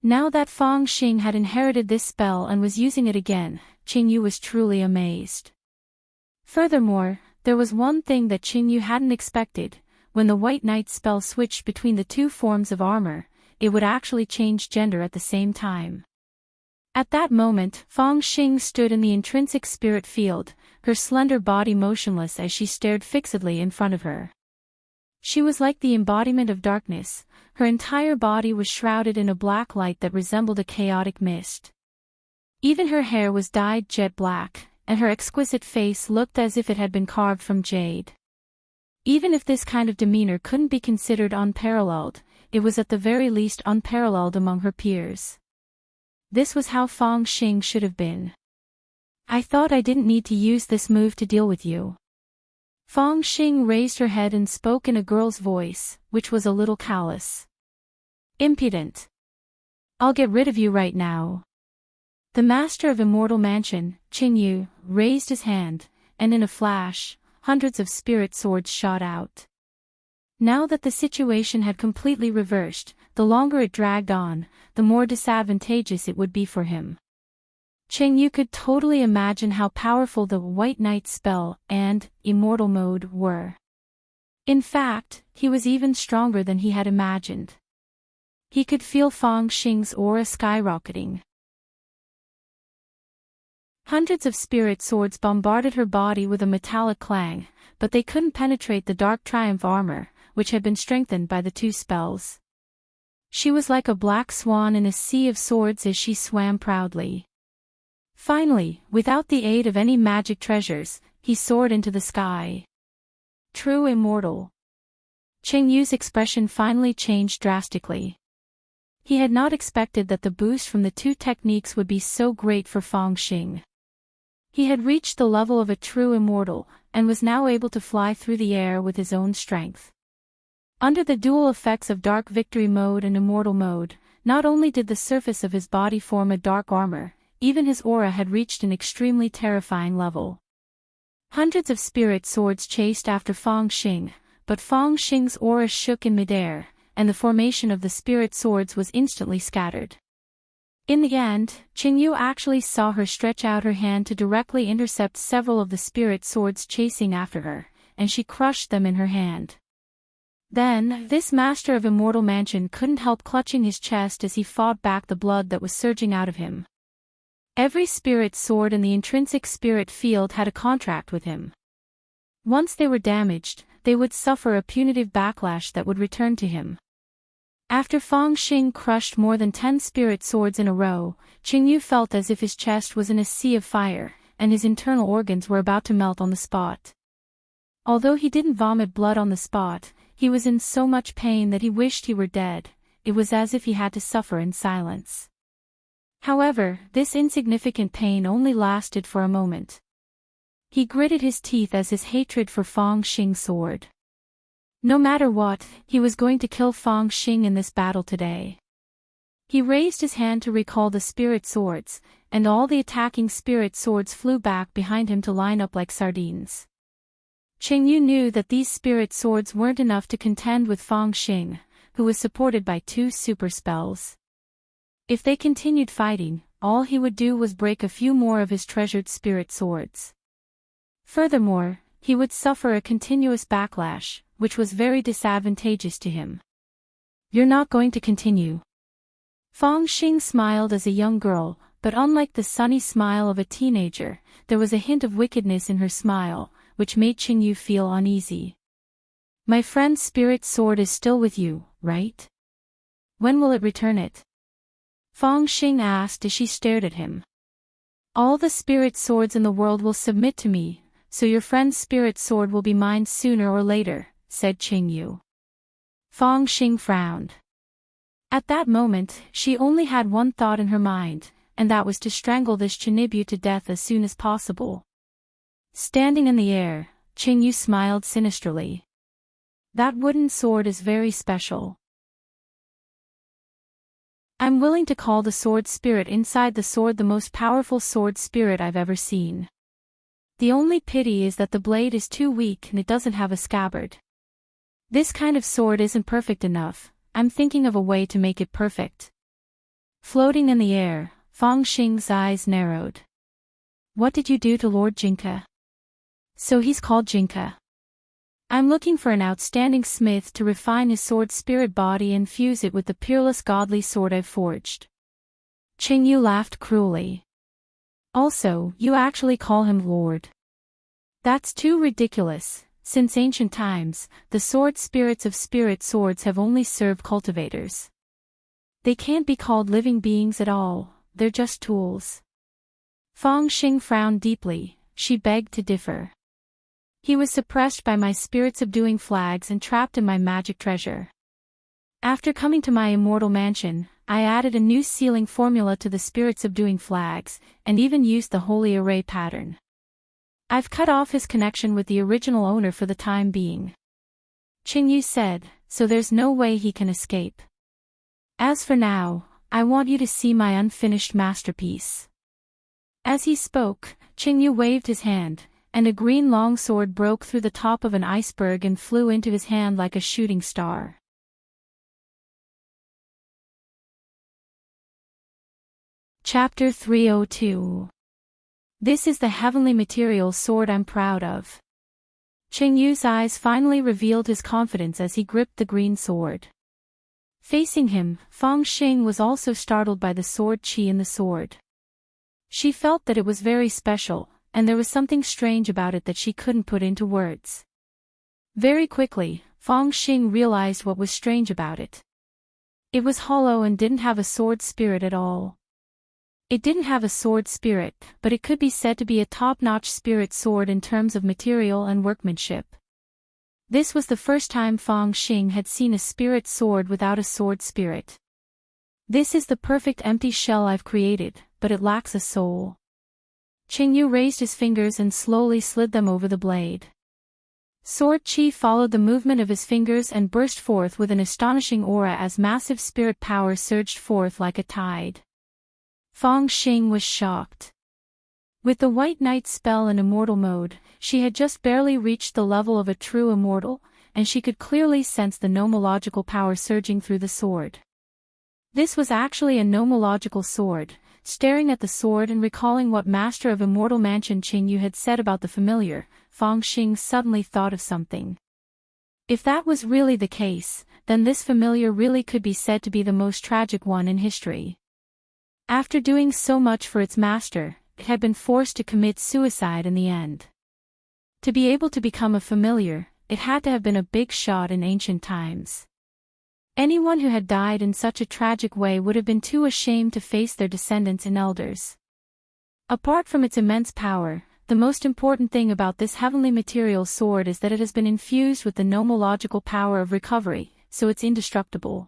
Now that Fang Xing had inherited this spell and was using it again, Qingyu was truly amazed. Furthermore, there was one thing that Qingyu hadn't expected: when the White Knight spell switched between the 2 forms of armor, it would actually change gender at the same time. At that moment, Fang Xing stood in the intrinsic spirit field, her slender body motionless as she stared fixedly in front of her. She was like the embodiment of darkness, her entire body was shrouded in a black light that resembled a chaotic mist. Even her hair was dyed jet black, and her exquisite face looked as if it had been carved from jade. Even if this kind of demeanor couldn't be considered unparalleled, it was at the very least unparalleled among her peers. This was how Fang Xing should have been. "I thought I didn't need to use this move to deal with you." Fang Xing raised her head and spoke in a girl's voice, which was a little callous. "Impudent. I'll get rid of you right now." The master of Immortal Mansion, Qingyu, raised his hand, and in a flash, hundreds of spirit swords shot out. Now that the situation had completely reversed, the longer it dragged on, the more disadvantageous it would be for him. Qingyu could totally imagine how powerful the White Knight spell and immortal mode were. In fact, he was even stronger than he had imagined. He could feel Fang Xing's aura skyrocketing. Hundreds of spirit swords bombarded her body with a metallic clang, but they couldn't penetrate the dark triumph armor, which had been strengthened by the 2 spells. She was like a black swan in a sea of swords as she swam proudly. Finally, without the aid of any magic treasures, he soared into the sky. True immortal. Qingyu's expression finally changed drastically. He had not expected that the boost from the two techniques would be so great for Fangxing. He had reached the level of a true immortal, and was now able to fly through the air with his own strength. Under the dual effects of Dark Victory mode and Immortal mode, not only did the surface of his body form a dark armor, even his aura had reached an extremely terrifying level. Hundreds of spirit swords chased after Fangxing, but Fangxing's aura shook in midair, and the formation of the spirit swords was instantly scattered. In the end, Qingyu actually saw her stretch out her hand to directly intercept several of the spirit swords chasing after her, and she crushed them in her hand. Then, this master of Immortal Mansion couldn't help clutching his chest as he fought back the blood that was surging out of him. Every spirit sword in the intrinsic spirit field had a contract with him. Once they were damaged, they would suffer a punitive backlash that would return to him. After Fangxing crushed more than 10 spirit swords in a row, Qingyu felt as if his chest was in a sea of fire, and his internal organs were about to melt on the spot. Although he didn't vomit blood on the spot, he was in so much pain that he wished he were dead. It was as if he had to suffer in silence. However, this insignificant pain only lasted for a moment. He gritted his teeth as his hatred for Fangxing soared. No matter what, he was going to kill Fangxing in this battle today. He raised his hand to recall the spirit swords, and all the attacking spirit swords flew back behind him to line up like sardines. Qingyu knew that these spirit swords weren't enough to contend with Fangxing, who was supported by 2 super spells. If they continued fighting, all he would do was break a few more of his treasured spirit swords. Furthermore, he would suffer a continuous backlash, which was very disadvantageous to him. You're not going to continue. Fangxing smiled as a young girl, but unlike the sunny smile of a teenager, there was a hint of wickedness in her smile, which made Qingyu feel uneasy. My friend's spirit sword is still with you, right? When will it return it? Fangxing asked as she stared at him. All the spirit swords in the world will submit to me, so your friend's spirit sword will be mine sooner or later, said Qingyu. Fangxing frowned. At that moment, she only had one thought in her mind, and that was to strangle this Chinibyu to death as soon as possible. Standing in the air, Qingyu smiled sinisterly. That wooden sword is very special. I'm willing to call the sword spirit inside the sword the most powerful sword spirit I've ever seen. The only pity is that the blade is too weak and it doesn't have a scabbard. This kind of sword isn't perfect enough. I'm thinking of a way to make it perfect. Floating in the air, Fangxing's eyes narrowed. What did you do to Lord Jinka? So he's called Jinka. I'm looking for an outstanding smith to refine his sword spirit body and fuse it with the peerless godly sword I've forged. Qingyu laughed cruelly. Also, you actually call him Lord. That's too ridiculous. Since ancient times, the sword spirits of spirit swords have only served cultivators. They can't be called living beings at all, they're just tools. Fangxing frowned deeply, she begged to differ. He was suppressed by my spirit-subduing flags and trapped in my magic treasure. After coming to my immortal mansion, I added a new sealing formula to the spirit-subduing flags, and even used the holy array pattern. I've cut off his connection with the original owner for the time being. Qingyu said, so there's no way he can escape. As for now, I want you to see my unfinished masterpiece. As he spoke, Qingyu waved his hand, and a green longsword broke through the top of an iceberg and flew into his hand like a shooting star. Chapter 302. This is the heavenly material sword I'm proud of. Qingyu's eyes finally revealed his confidence as he gripped the green sword. Facing him, Fangxing was also startled by the sword qi in the sword. She felt that it was very special, and there was something strange about it that she couldn't put into words. Very quickly, Fangxing realized what was strange about it. It was hollow and didn't have a sword spirit at all. It didn't have a sword spirit, but it could be said to be a top-notch spirit sword in terms of material and workmanship. This was the first time Fang Xing had seen a spirit sword without a sword spirit. This is the perfect empty shell I've created, but it lacks a soul. Qingyu raised his fingers and slowly slid them over the blade. Sword Qi followed the movement of his fingers and burst forth with an astonishing aura as massive spirit power surged forth like a tide. Fang Xing was shocked. With the White Knight spell in immortal mode, she had just barely reached the level of a true immortal, and she could clearly sense the nomological power surging through the sword. This was actually a nomological sword. Staring at the sword and recalling what Master of Immortal Mansion Qingyu had said about the familiar, Fang Xing suddenly thought of something. If that was really the case, then this familiar really could be said to be the most tragic one in history. After doing so much for its master, it had been forced to commit suicide in the end. To be able to become a familiar, it had to have been a big shot in ancient times. Anyone who had died in such a tragic way would have been too ashamed to face their descendants and elders. Apart from its immense power, the most important thing about this heavenly material sword is that it has been infused with the nomological power of recovery, so it's indestructible.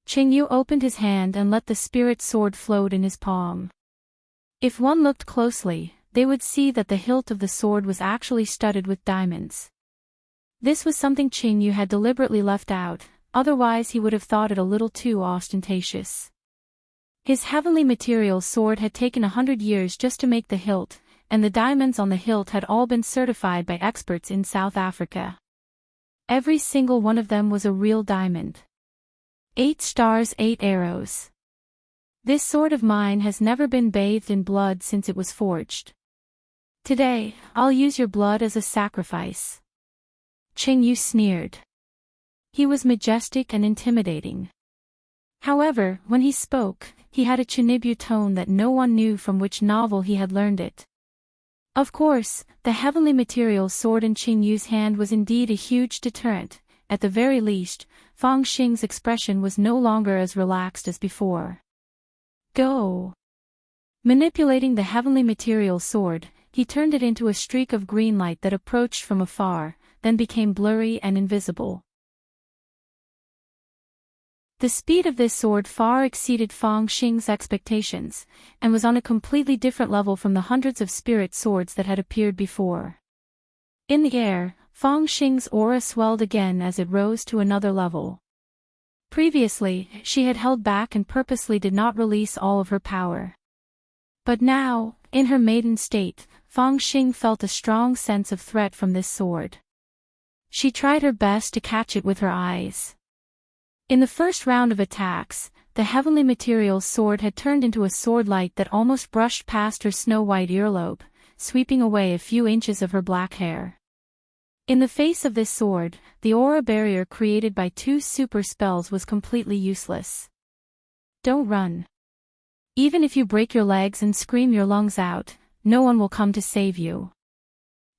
Qingyu opened his hand and let the spirit sword float in his palm. If one looked closely, they would see that the hilt of the sword was actually studded with diamonds. This was something Qingyu had deliberately left out. Otherwise he would have thought it a little too ostentatious. His heavenly material sword had taken 100 years just to make the hilt, and the diamonds on the hilt had all been certified by experts in South Africa. Every single one of them was a real diamond. 8 stars, 8 arrows. This sword of mine has never been bathed in blood since it was forged. Today, I'll use your blood as a sacrifice. Qingyu sneered. He was majestic and intimidating. However, when he spoke, he had a Chinibyu tone that no one knew from which novel he had learned it. Of course, the heavenly material sword in Qingyu's hand was indeed a huge deterrent. At the very least, Fang Xing's expression was no longer as relaxed as before. Go! Manipulating the heavenly material sword, he turned it into a streak of green light that approached from afar, then became blurry and invisible. The speed of this sword far exceeded Fang Xing's expectations, and was on a completely different level from the hundreds of spirit swords that had appeared before. In the air, Fang Xing's aura swelled again as it rose to another level. Previously, she had held back and purposely did not release all of her power. But now, in her maiden state, Fang Xing felt a strong sense of threat from this sword. She tried her best to catch it with her eyes. In the first round of attacks, the heavenly material sword had turned into a sword light that almost brushed past her snow-white earlobe, sweeping away a few inches of her black hair. In the face of this sword, the aura barrier created by 2 super spells was completely useless. Don't run. Even if you break your legs and scream your lungs out, no one will come to save you.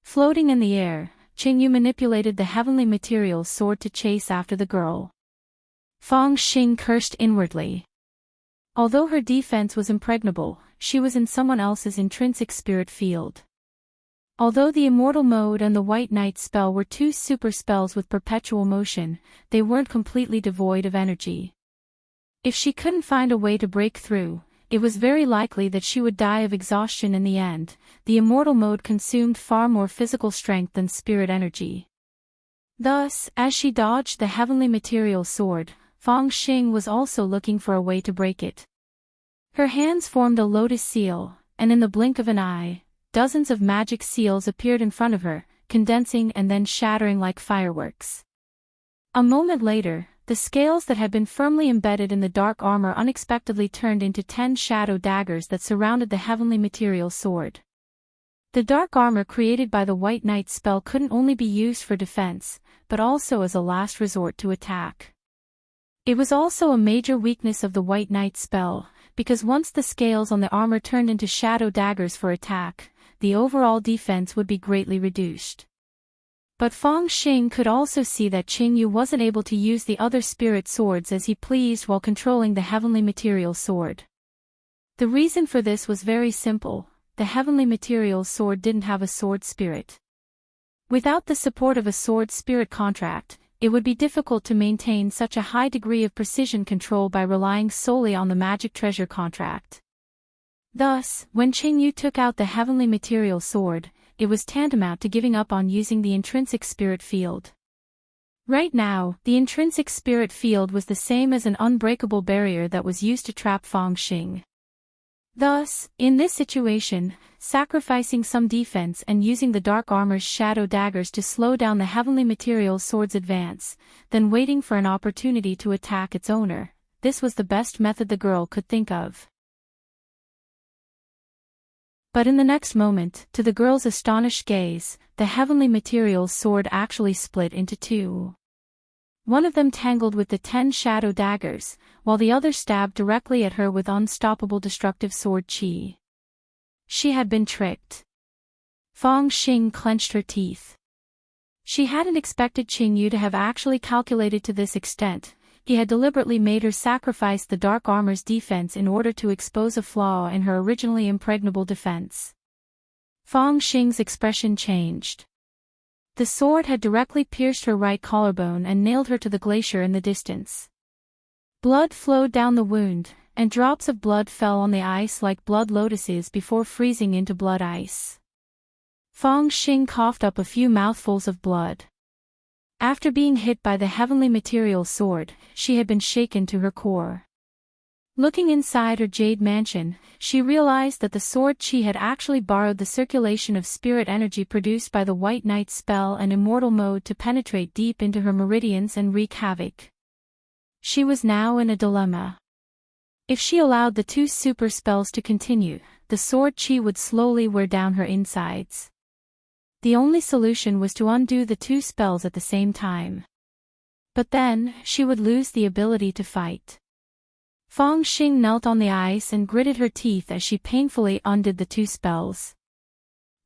Floating in the air, Qingyu manipulated the heavenly material sword to chase after the girl. Fang Xing cursed inwardly. Although her defense was impregnable, she was in someone else's intrinsic spirit field. Although the immortal mode and the White Knight spell were 2 super spells with perpetual motion, they weren't completely devoid of energy. If she couldn't find a way to break through, it was very likely that she would die of exhaustion in the end. The immortal mode consumed far more physical strength than spirit energy. Thus, as she dodged the heavenly material sword, Fang Xing was also looking for a way to break it. Her hands formed a lotus seal, and in the blink of an eye, dozens of magic seals appeared in front of her, condensing and then shattering like fireworks. A moment later, the scales that had been firmly embedded in the dark armor unexpectedly turned into 10 shadow daggers that surrounded the heavenly material sword. The dark armor created by the White Knight spell couldn't only be used for defense, but also as a last resort to attack. It was also a major weakness of the White Knight spell, because once the scales on the armor turned into shadow daggers for attack, the overall defense would be greatly reduced. But Fang Xing could also see that Qing Yu wasn't able to use the other spirit swords as he pleased while controlling the heavenly material sword. The reason for this was very simple: the heavenly material sword didn't have a sword spirit. Without the support of a sword spirit contract, it would be difficult to maintain such a high degree of precision control by relying solely on the magic treasure contract. Thus, when Qing Yu took out the heavenly material sword, it was tantamount to giving up on using the intrinsic spirit field. Right now, the intrinsic spirit field was the same as an unbreakable barrier that was used to trap Fang Xing. Thus, in this situation, sacrificing some defense and using the dark armor's shadow daggers to slow down the heavenly material sword's advance, then waiting for an opportunity to attack its owner, this was the best method the girl could think of. But in the next moment, to the girl's astonished gaze, the heavenly material sword actually split into two. One of them tangled with the 10 shadow daggers, while the other stabbed directly at her with unstoppable destructive sword qi. She had been tricked. Fang Xing clenched her teeth. She hadn't expected Qing Yu to have actually calculated to this extent. He had deliberately made her sacrifice the dark armor's defense in order to expose a flaw in her originally impregnable defense. Fang Xing's expression changed. The sword had directly pierced her right collarbone and nailed her to the glacier in the distance. Blood flowed down the wound, and drops of blood fell on the ice like blood lotuses before freezing into blood ice. Fang Xing coughed up a few mouthfuls of blood. After being hit by the heavenly material sword, she had been shaken to her core. Looking inside her jade mansion, she realized that the sword qi had actually borrowed the circulation of spirit energy produced by the White Knight's spell and immortal mode to penetrate deep into her meridians and wreak havoc. She was now in a dilemma. If she allowed the two super spells to continue, the sword qi would slowly wear down her insides. The only solution was to undo the two spells at the same time. But then, she would lose the ability to fight. Fang Xing knelt on the ice and gritted her teeth as she painfully undid the two spells.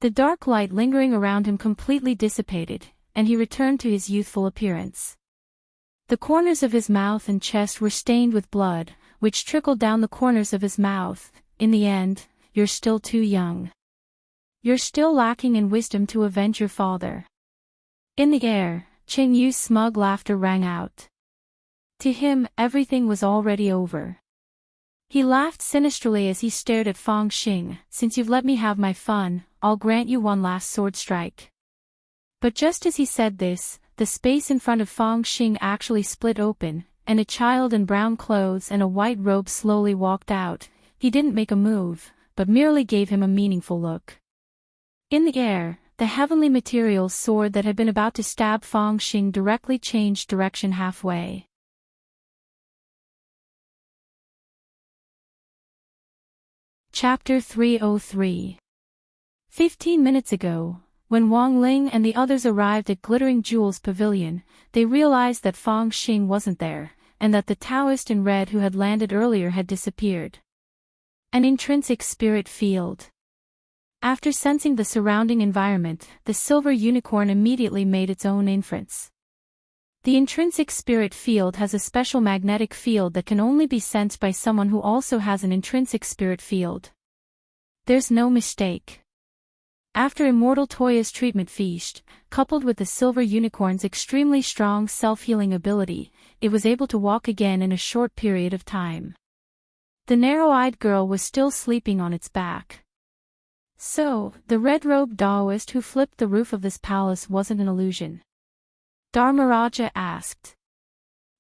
The dark light lingering around him completely dissipated, and he returned to his youthful appearance. The corners of his mouth and chest were stained with blood, which trickled down the corners of his mouth. In the end, "You're still too young. You're still lacking in wisdom to avenge your father." In the air, Qing Yu's smug laughter rang out. To him, everything was already over. He laughed sinisterly as he stared at Fang Xing. "Since you've let me have my fun, I'll grant you one last sword strike." But just as he said this, the space in front of Fang Xing actually split open, and a child in brown clothes and a white robe slowly walked out. He didn't make a move, but merely gave him a meaningful look. In the air, the heavenly material sword that had been about to stab Fang Xing directly changed direction halfway. Chapter 303. 15 minutes ago, when Wang Ling and the others arrived at Glittering Jewel's pavilion, they realized that Fang Xing wasn't there, and that the Taoist in red who had landed earlier had disappeared. An intrinsic spirit field. After sensing the surrounding environment, the silver unicorn immediately made its own inference. The intrinsic spirit field has a special magnetic field that can only be sensed by someone who also has an intrinsic spirit field. There's no mistake. After Immortal Toya's treatment feast, coupled with the silver unicorn's extremely strong self-healing ability, it was able to walk again in a short period of time. The narrow-eyed girl was still sleeping on its back. So, the red-robed Taoist who flipped the roof of this palace wasn't an illusion? Dharmaraja asked.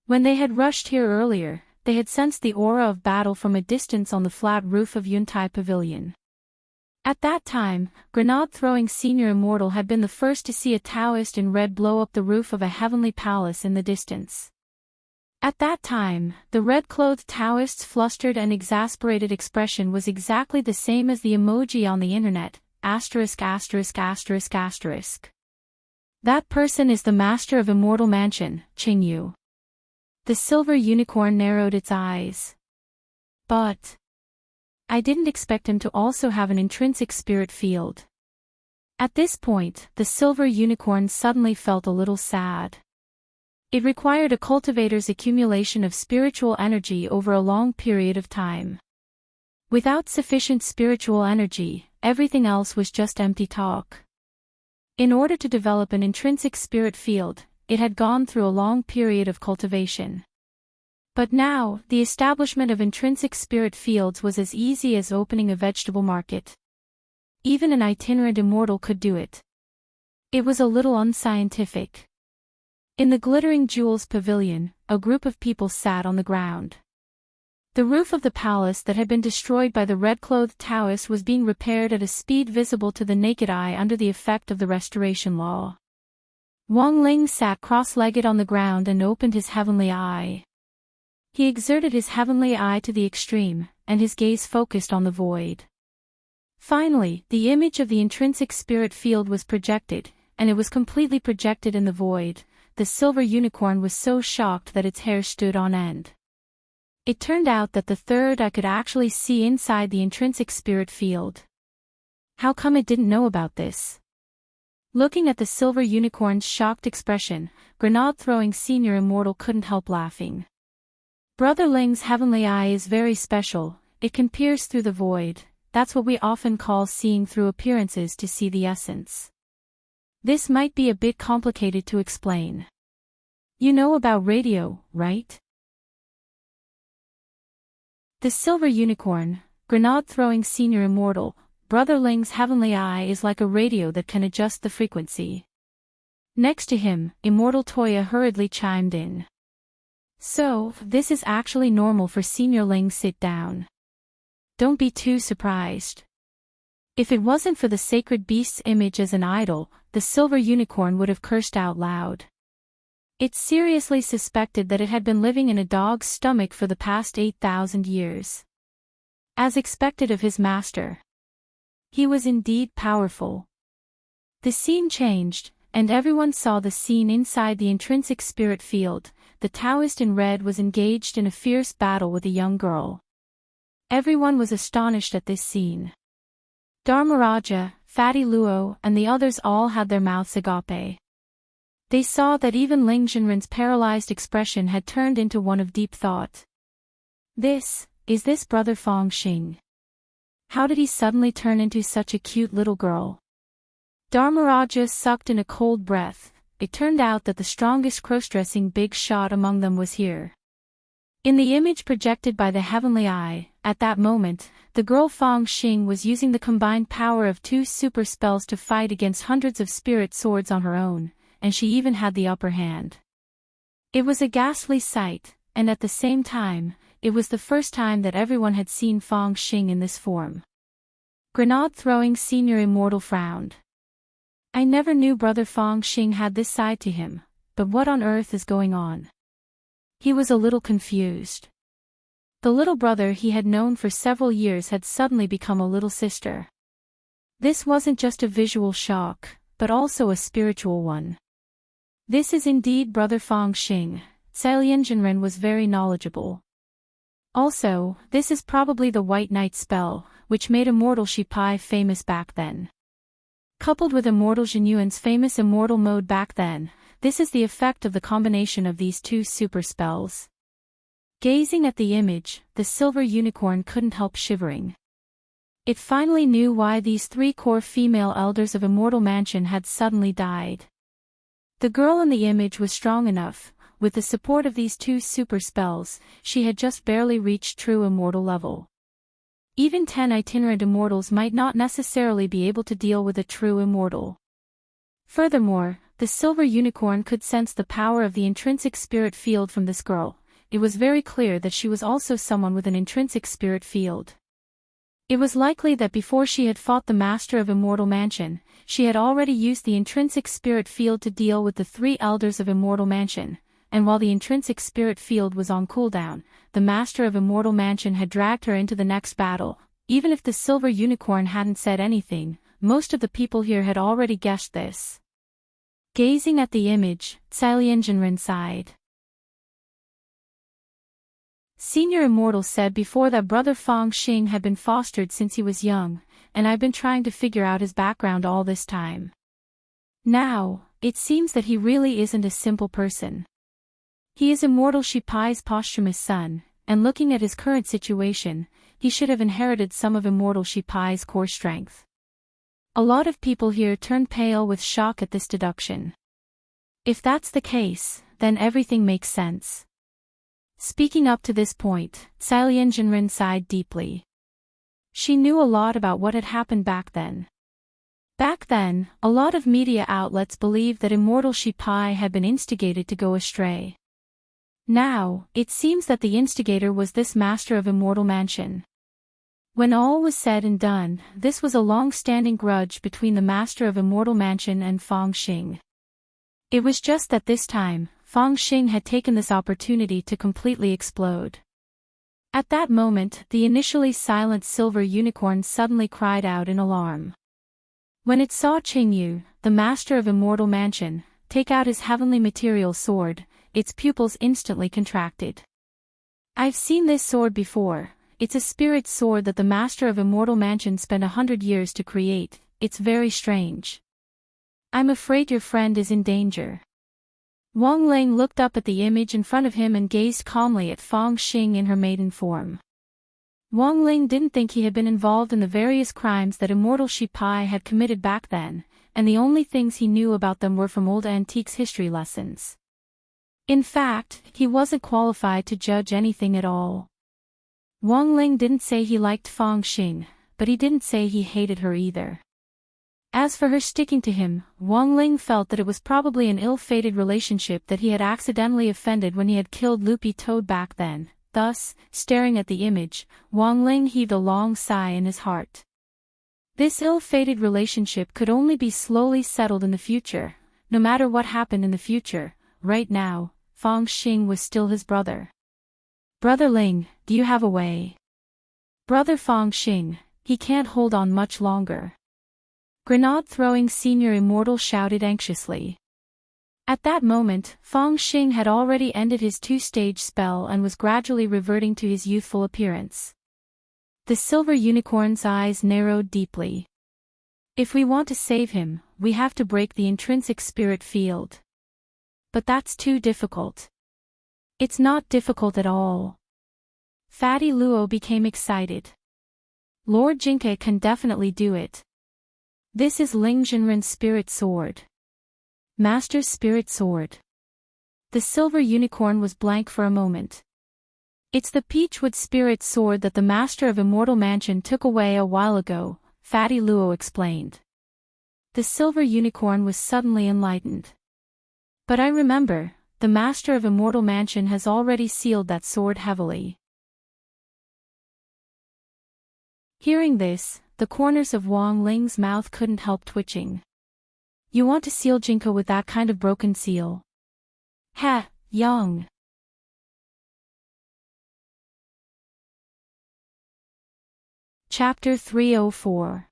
When they had rushed here earlier, they had sensed the aura of battle from a distance on the flat roof of Yuntai Pavilion. At that time, grenade-throwing Senior Immortal had been the first to see a Taoist in red blow up the roof of a heavenly palace in the distance. At that time, the red-clothed Taoist's flustered and exasperated expression was exactly the same as the emoji on the internet, *********. That person is the master of Immortal Mansion, Qing Yu. The silver unicorn narrowed its eyes. But I didn't expect him to also have an intrinsic spirit field. At this point, the silver unicorn suddenly felt a little sad. It required a cultivator's accumulation of spiritual energy over a long period of time. Without sufficient spiritual energy, everything else was just empty talk. In order to develop an intrinsic spirit field, it had gone through a long period of cultivation. But now, the establishment of intrinsic spirit fields was as easy as opening a vegetable market. Even an itinerant immortal could do it. It was a little unscientific. In the glittering jewels pavilion, a group of people sat on the ground. The roof of the palace that had been destroyed by the red-clothed Taoist was being repaired at a speed visible to the naked eye under the effect of the restoration law. Wang Ling sat cross-legged on the ground and opened his heavenly eye. He exerted his heavenly eye to the extreme, and his gaze focused on the void. Finally, the image of the intrinsic spirit field was projected, and it was completely projected in the void. The silver unicorn was so shocked that its hair stood on end. It turned out that the third eye could actually see inside the intrinsic spirit field. How come it didn't know about this? Looking at the silver unicorn's shocked expression, grenade-throwing senior immortal couldn't help laughing. Brother Ling's heavenly eye is very special, it can pierce through the void. That's what we often call seeing through appearances to see the essence. This might be a bit complicated to explain. You know about radio, right? The silver unicorn, grenade-throwing senior immortal, Brother Ling's heavenly eye is like a radio that can adjust the frequency. Next to him, Immortal Toya hurriedly chimed in. So, this is actually normal for Senior Ling. Sit down. Don't be too surprised. If it wasn't for the sacred beast's image as an idol, the silver unicorn would have cursed out loud. It seriously suspected that it had been living in a dog's stomach for the past 8,000 years. As expected of his master. He was indeed powerful. The scene changed, and everyone saw the scene inside the intrinsic spirit field. The Taoist in red was engaged in a fierce battle with a young girl. Everyone was astonished at this scene. Dharmaraja, Fatty Luo, and the others all had their mouths agape. They saw that even Ling Zhenren's paralyzed expression had turned into one of deep thought. Is this Brother Fong Xing? How did he suddenly turn into such a cute little girl? Dharmaraja sucked in a cold breath. It turned out that the strongest cross-dressing big shot among them was here. In the image projected by the heavenly eye, at that moment, the girl Fong Xing was using the combined power of 2 super spells to fight against hundreds of spirit swords on her own, and she even had the upper hand. It was a ghastly sight, and at the same time, it was the first time that everyone had seen Fong Xing in this form. Grenade-throwing senior immortal frowned. I never knew Brother Fong Xing had this side to him, but what on earth is going on? He was a little confused. The little brother he had known for several years had suddenly become a little sister. This wasn't just a visual shock, but also a spiritual one. This is indeed Brother Fong Xing. Cailian Zhenren was very knowledgeable. Also, this is probably the White Knight spell, which made Immortal Shipai famous back then. Coupled with Immortal Zhenyuan's famous immortal mode back then, this is the effect of the combination of these 2 super spells. Gazing at the image, the silver unicorn couldn't help shivering. It finally knew why these 3 core female elders of Immortal Mansion had suddenly died. The girl in the image was strong enough. With the support of these 2 super spells, she had just barely reached true immortal level. Even 10 itinerant immortals might not necessarily be able to deal with a true immortal. Furthermore, the silver unicorn could sense the power of the intrinsic spirit field from this girl. It was very clear that she was also someone with an intrinsic spirit field. It was likely that before she had fought the master of Immortal Mansion, she had already used the intrinsic spirit field to deal with the 3 elders of Immortal Mansion. And while the intrinsic spirit field was on cooldown, the master of Immortal Mansion had dragged her into the next battle. Even if the silver unicorn hadn't said anything, most of the people here had already guessed this. Gazing at the image, Cailian Zhenren sighed. Senior Immortal said before that Brother Fong Xing had been fostered since he was young, and I've been trying to figure out his background all this time. Now, it seems that he really isn't a simple person. He is Immortal Shipai's posthumous son, and looking at his current situation, he should have inherited some of Immortal Shipai's core strength. A lot of people here turned pale with shock at this deduction. If that's the case, then everything makes sense. Speaking up to this point, Salian Jinren sighed deeply. She knew a lot about what had happened back then. Back then, a lot of media outlets believed that Immortal Shipai had been instigated to go astray. Now, it seems that the instigator was this master of Immortal Mansion. When all was said and done, this was a long-standing grudge between the master of Immortal Mansion and Fang Xing. It was just that this time, Fang Xing had taken this opportunity to completely explode. At that moment, the initially silent silver unicorn suddenly cried out in alarm. When it saw Qingyu, the master of Immortal Mansion, take out his heavenly material sword, its pupils instantly contracted. I've seen this sword before. It's a spirit sword that the master of Immortal Mansion spent 100 years to create. It's very strange. I'm afraid your friend is in danger. Wang Ling looked up at the image in front of him and gazed calmly at Fang Xing in her maiden form. Wang Ling didn't think he had been involved in the various crimes that Immortal Shipai had committed back then, and the only things he knew about them were from old antiques history lessons. In fact, he wasn't qualified to judge anything at all. Wang Ling didn't say he liked Fang Xing, but he didn't say he hated her either. As for her sticking to him, Wang Ling felt that it was probably an ill-fated relationship that he had accidentally offended when he had killed Loopy Toad back then. Thus, staring at the image, Wang Ling heaved a long sigh in his heart. This ill-fated relationship could only be slowly settled in the future. No matter what happened in the future, right now, Fang Xing was still his brother. Brother Ling, do you have a way? Brother Fang Xing, he can't hold on much longer. Grenade-throwing Senior Immortal shouted anxiously. At that moment, Fang Xing had already ended his two-stage spell and was gradually reverting to his youthful appearance. The silver unicorn's eyes narrowed deeply. If we want to save him, we have to break the intrinsic spirit field. But that's too difficult. It's not difficult at all. Fatty Luo became excited. Lord Jinke can definitely do it. This is Ling Jinren's spirit sword. Master's spirit sword. The silver unicorn was blank for a moment. It's the Peachwood spirit sword that the master of Immortal Mansion took away a while ago, Fatty Luo explained. The silver unicorn was suddenly enlightened. But I remember, the master of Immortal Mansion has already sealed that sword heavily. Hearing this, the corners of Wang Ling's mouth couldn't help twitching. You want to seal Jinko with that kind of broken seal? Ha, young. Chapter 304.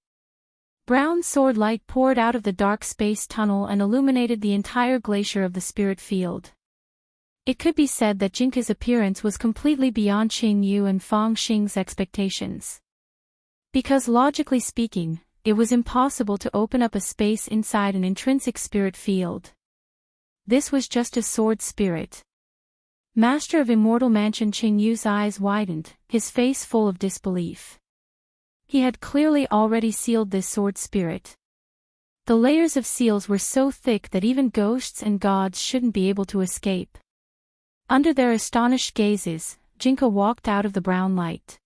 Brown sword light poured out of the dark space tunnel and illuminated the entire glacier of the spirit field. It could be said that Jinka's appearance was completely beyond Qingyu and Fang Xing's expectations. Because logically speaking, it was impossible to open up a space inside an intrinsic spirit field. This was just a sword spirit. Master of Immortal Mansion Qingyu's eyes widened, his face full of disbelief. He had clearly already sealed this sword spirit. The layers of seals were so thick that even ghosts and gods shouldn't be able to escape. Under their astonished gazes, Jinka walked out of the brown light.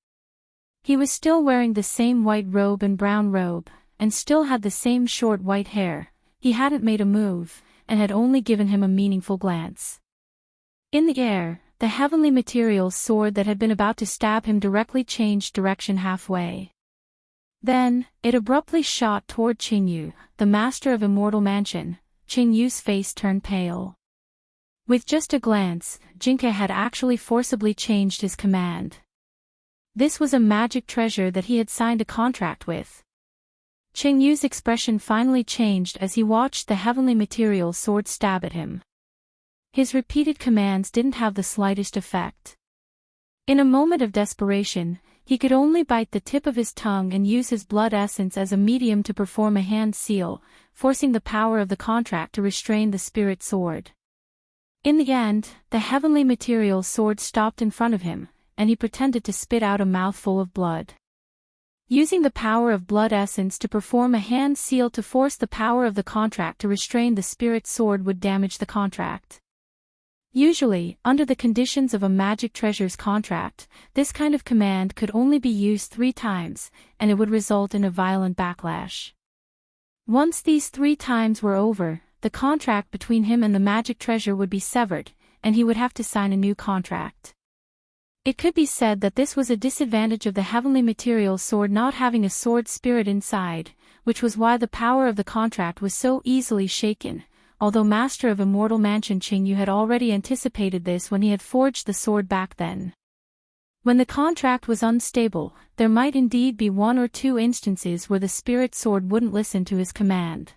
He was still wearing the same white robe and brown robe, and still had the same short white hair. He hadn't made a move, and had only given him a meaningful glance. In the air, the heavenly materials sword that had been about to stab him directly changed direction halfway. Then, it abruptly shot toward Qingyu, the master of Immortal Mansion. Qingyu's face turned pale. With just a glance, Jinka had actually forcibly changed his command. This was a magic treasure that he had signed a contract with. Qingyu's expression finally changed as he watched the heavenly material sword stab at him. His repeated commands didn't have the slightest effect. In a moment of desperation, He could only bite the tip of his tongue and use his blood essence as a medium to perform a hand seal, forcing the power of the contract to restrain the spirit sword. In the end, the heavenly material sword stopped in front of him, and he pretended to spit out a mouthful of blood. Using the power of blood essence to perform a hand seal to force the power of the contract to restrain the spirit sword would damage the contract. Usually, under the conditions of a magic treasures contract, this kind of command could only be used 3 times, and it would result in a violent backlash. Once these 3 times were over, the contract between him and the magic treasure would be severed, and he would have to sign a new contract. It could be said that this was a disadvantage of the heavenly material sword not having a sword spirit inside, which was why the power of the contract was so easily shaken. Although Master of Immortal Mansion Qingyu had already anticipated this when he had forged the sword back then. When the contract was unstable, there might indeed be 1 or 2 instances where the spirit sword wouldn't listen to his command.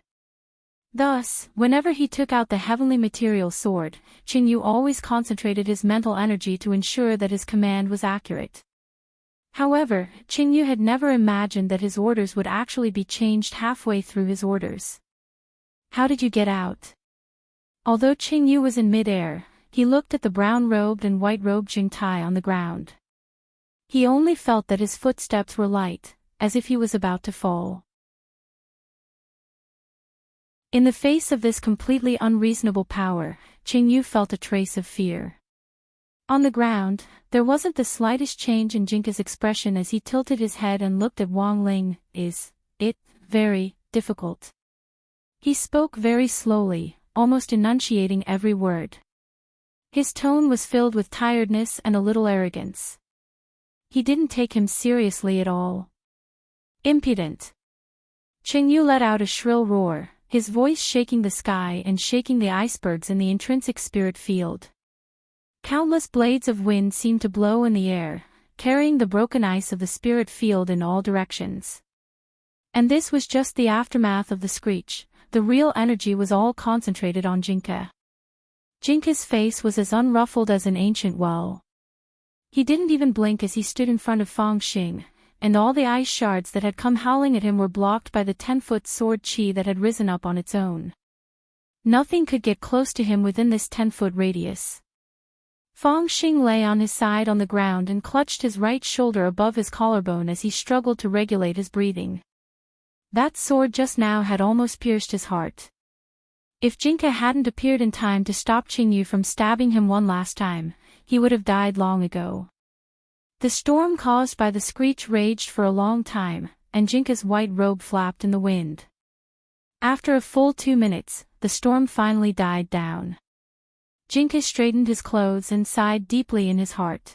Thus, whenever he took out the heavenly material sword, Qingyu always concentrated his mental energy to ensure that his command was accurate. However, Qingyu had never imagined that his orders would actually be changed halfway through his orders. How did you get out? Although Qingyu was in mid-air, he looked at the brown-robed and white-robed Jingtai on the ground. He only felt that his footsteps were light, as if he was about to fall. In the face of this completely unreasonable power, Qingyu felt a trace of fear. On the ground, there wasn't the slightest change in Jinka's expression as he tilted his head and looked at Wang Ling. Is it very difficult? He spoke very slowly, almost enunciating every word. His tone was filled with tiredness and a little arrogance. He didn't take him seriously at all. Impudent! Qingyu let out a shrill roar, his voice shaking the sky and shaking the icebergs in the intrinsic spirit field. Countless blades of wind seemed to blow in the air, carrying the broken ice of the spirit field in all directions. And this was just the aftermath of the screech. The real energy was all concentrated on Jinka. Jinka's face was as unruffled as an ancient well. He didn't even blink as he stood in front of Fang Xing, and all the ice shards that had come howling at him were blocked by the 10-foot sword chi that had risen up on its own. Nothing could get close to him within this 10-foot radius. Fang Xing lay on his side on the ground and clutched his right shoulder above his collarbone as he struggled to regulate his breathing. That sword just now had almost pierced his heart. If Jinka hadn't appeared in time to stop Qingyu from stabbing him one last time, he would have died long ago. The storm caused by the screech raged for a long time, and Jinka's white robe flapped in the wind. After a full 2 minutes, the storm finally died down. Jinka straightened his clothes and sighed deeply in his heart.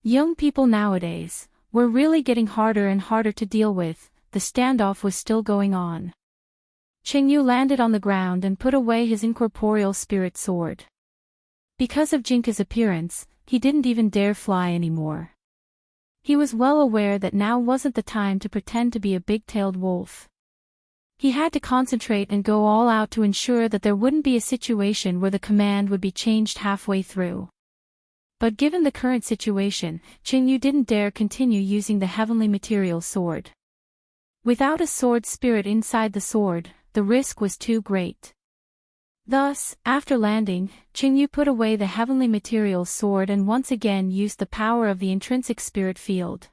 Young people nowadays were really getting harder and harder to deal with. The standoff was still going on. Qingyu landed on the ground and put away his incorporeal spirit sword. Because of Jinka's appearance, he didn't even dare fly anymore. He was well aware that now wasn't the time to pretend to be a big-tailed wolf. He had to concentrate and go all out to ensure that there wouldn't be a situation where the command would be changed halfway through. But given the current situation, Qingyu didn't dare continue using the heavenly material sword. Without a sword spirit inside the sword, the risk was too great. Thus, after landing, Qingyu put away the heavenly material sword and once again used the power of the intrinsic spirit field.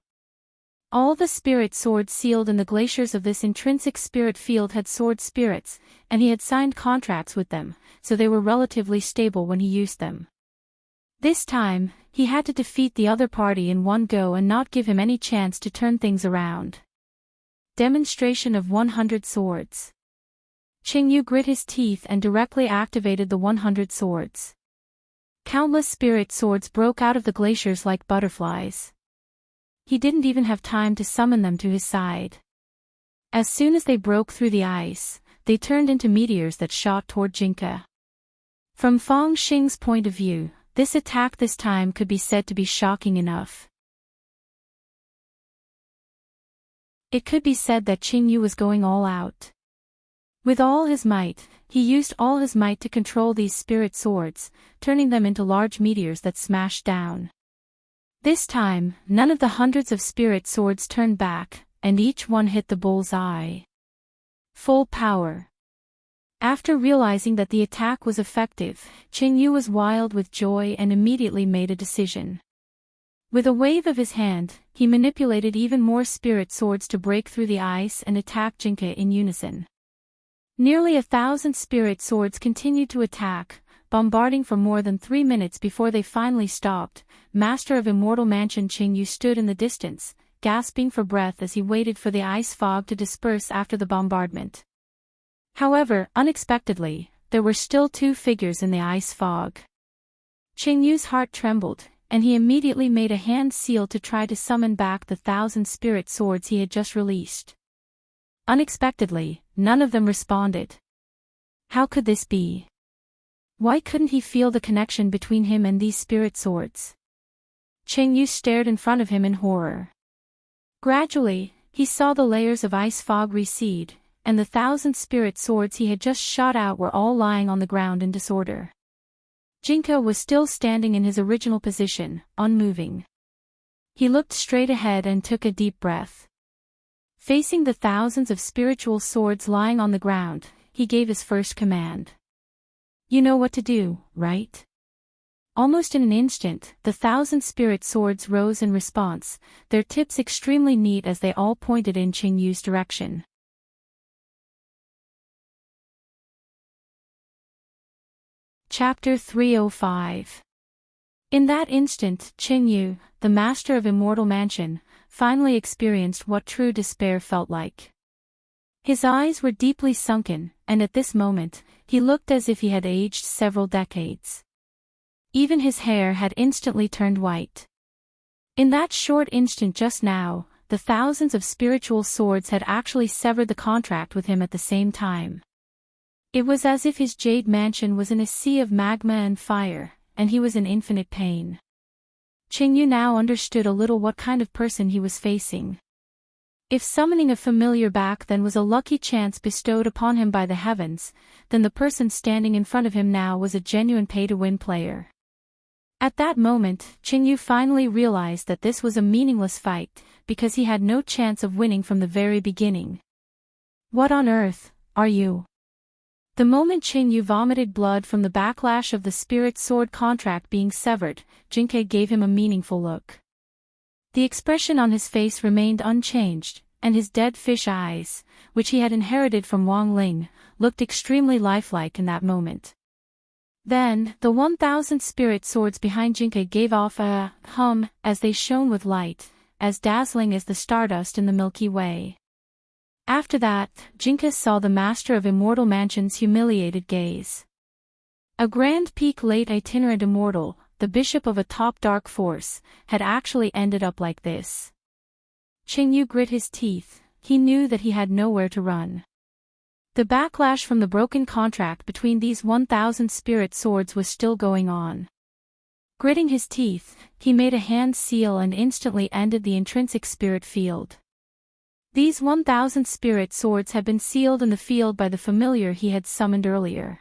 All the spirit swords sealed in the glaciers of this intrinsic spirit field had sword spirits, and he had signed contracts with them, so they were relatively stable when he used them. This time, he had to defeat the other party in one go and not give him any chance to turn things around. Demonstration of 100 swords. Qingyu grit his teeth and directly activated the 100 swords. Countless spirit swords broke out of the glaciers like butterflies. He didn't even have time to summon them to his side. As soon as they broke through the ice, they turned into meteors that shot toward Jinka. From Fang Xing's point of view, this attack this time could be said to be shocking enough. It could be said that Qingyu was going all out. With all his might, he used all his might to control these spirit swords, turning them into large meteors that smashed down. This time, none of the hundreds of spirit swords turned back, and each one hit the bull's eye. Full power. After realizing that the attack was effective, Qingyu was wild with joy and immediately made a decision. With a wave of his hand, he manipulated even more spirit swords to break through the ice and attack Jinka in unison. Nearly 1,000 spirit swords continued to attack, bombarding for more than 3 minutes before they finally stopped. Master of Immortal Mansion Qingyu stood in the distance, gasping for breath as he waited for the ice fog to disperse after the bombardment. However, unexpectedly, there were still 2 figures in the ice fog. Qingyu's heart trembled, and he immediately made a hand seal to try to summon back the 1,000 spirit swords he had just released. Unexpectedly, none of them responded. How could this be? Why couldn't he feel the connection between him and these spirit swords? Qingyu stared in front of him in horror. Gradually, he saw the layers of ice fog recede, and the 1,000 spirit swords he had just shot out were all lying on the ground in disorder. Jinka was still standing in his original position, unmoving. He looked straight ahead and took a deep breath. Facing the thousands of spiritual swords lying on the ground, he gave his first command. You know what to do, right? Almost in an instant, the 1,000 spirit swords rose in response, their tips extremely neat as they all pointed in Qingyu's direction. Chapter 305. In that instant, Qingyu, the master of Immortal Mansion, finally experienced what true despair felt like. His eyes were deeply sunken, and at this moment, he looked as if he had aged several decades. Even his hair had instantly turned white. In that short instant just now, the thousands of spiritual swords had actually severed the contract with him at the same time. It was as if his jade mansion was in a sea of magma and fire, and he was in infinite pain. Qingyu now understood a little what kind of person he was facing. If summoning a familiar back then was a lucky chance bestowed upon him by the heavens, then the person standing in front of him now was a genuine pay-to-win player. At that moment, Qingyu finally realized that this was a meaningless fight, because he had no chance of winning from the very beginning. What on earth are you? The moment Qingyu vomited blood from the backlash of the spirit sword contract being severed, Jinka gave him a meaningful look. The expression on his face remained unchanged, and his dead fish eyes, which he had inherited from Wang Ling, looked extremely lifelike in that moment. Then, the 1,000 spirit swords behind Jinka gave off a hum as they shone with light, as dazzling as the stardust in the Milky Way. After that, Jinka saw the master of Immortal Mansion's humiliated gaze. A Grand Peak late itinerant immortal, the bishop of a top dark force, had actually ended up like this. Qingyu grit his teeth, he knew that he had nowhere to run. The backlash from the broken contract between these 1,000 spirit swords was still going on. Gritting his teeth, he made a hand seal and instantly ended the intrinsic spirit field. These 1,000 spirit swords had been sealed in the field by the familiar he had summoned earlier.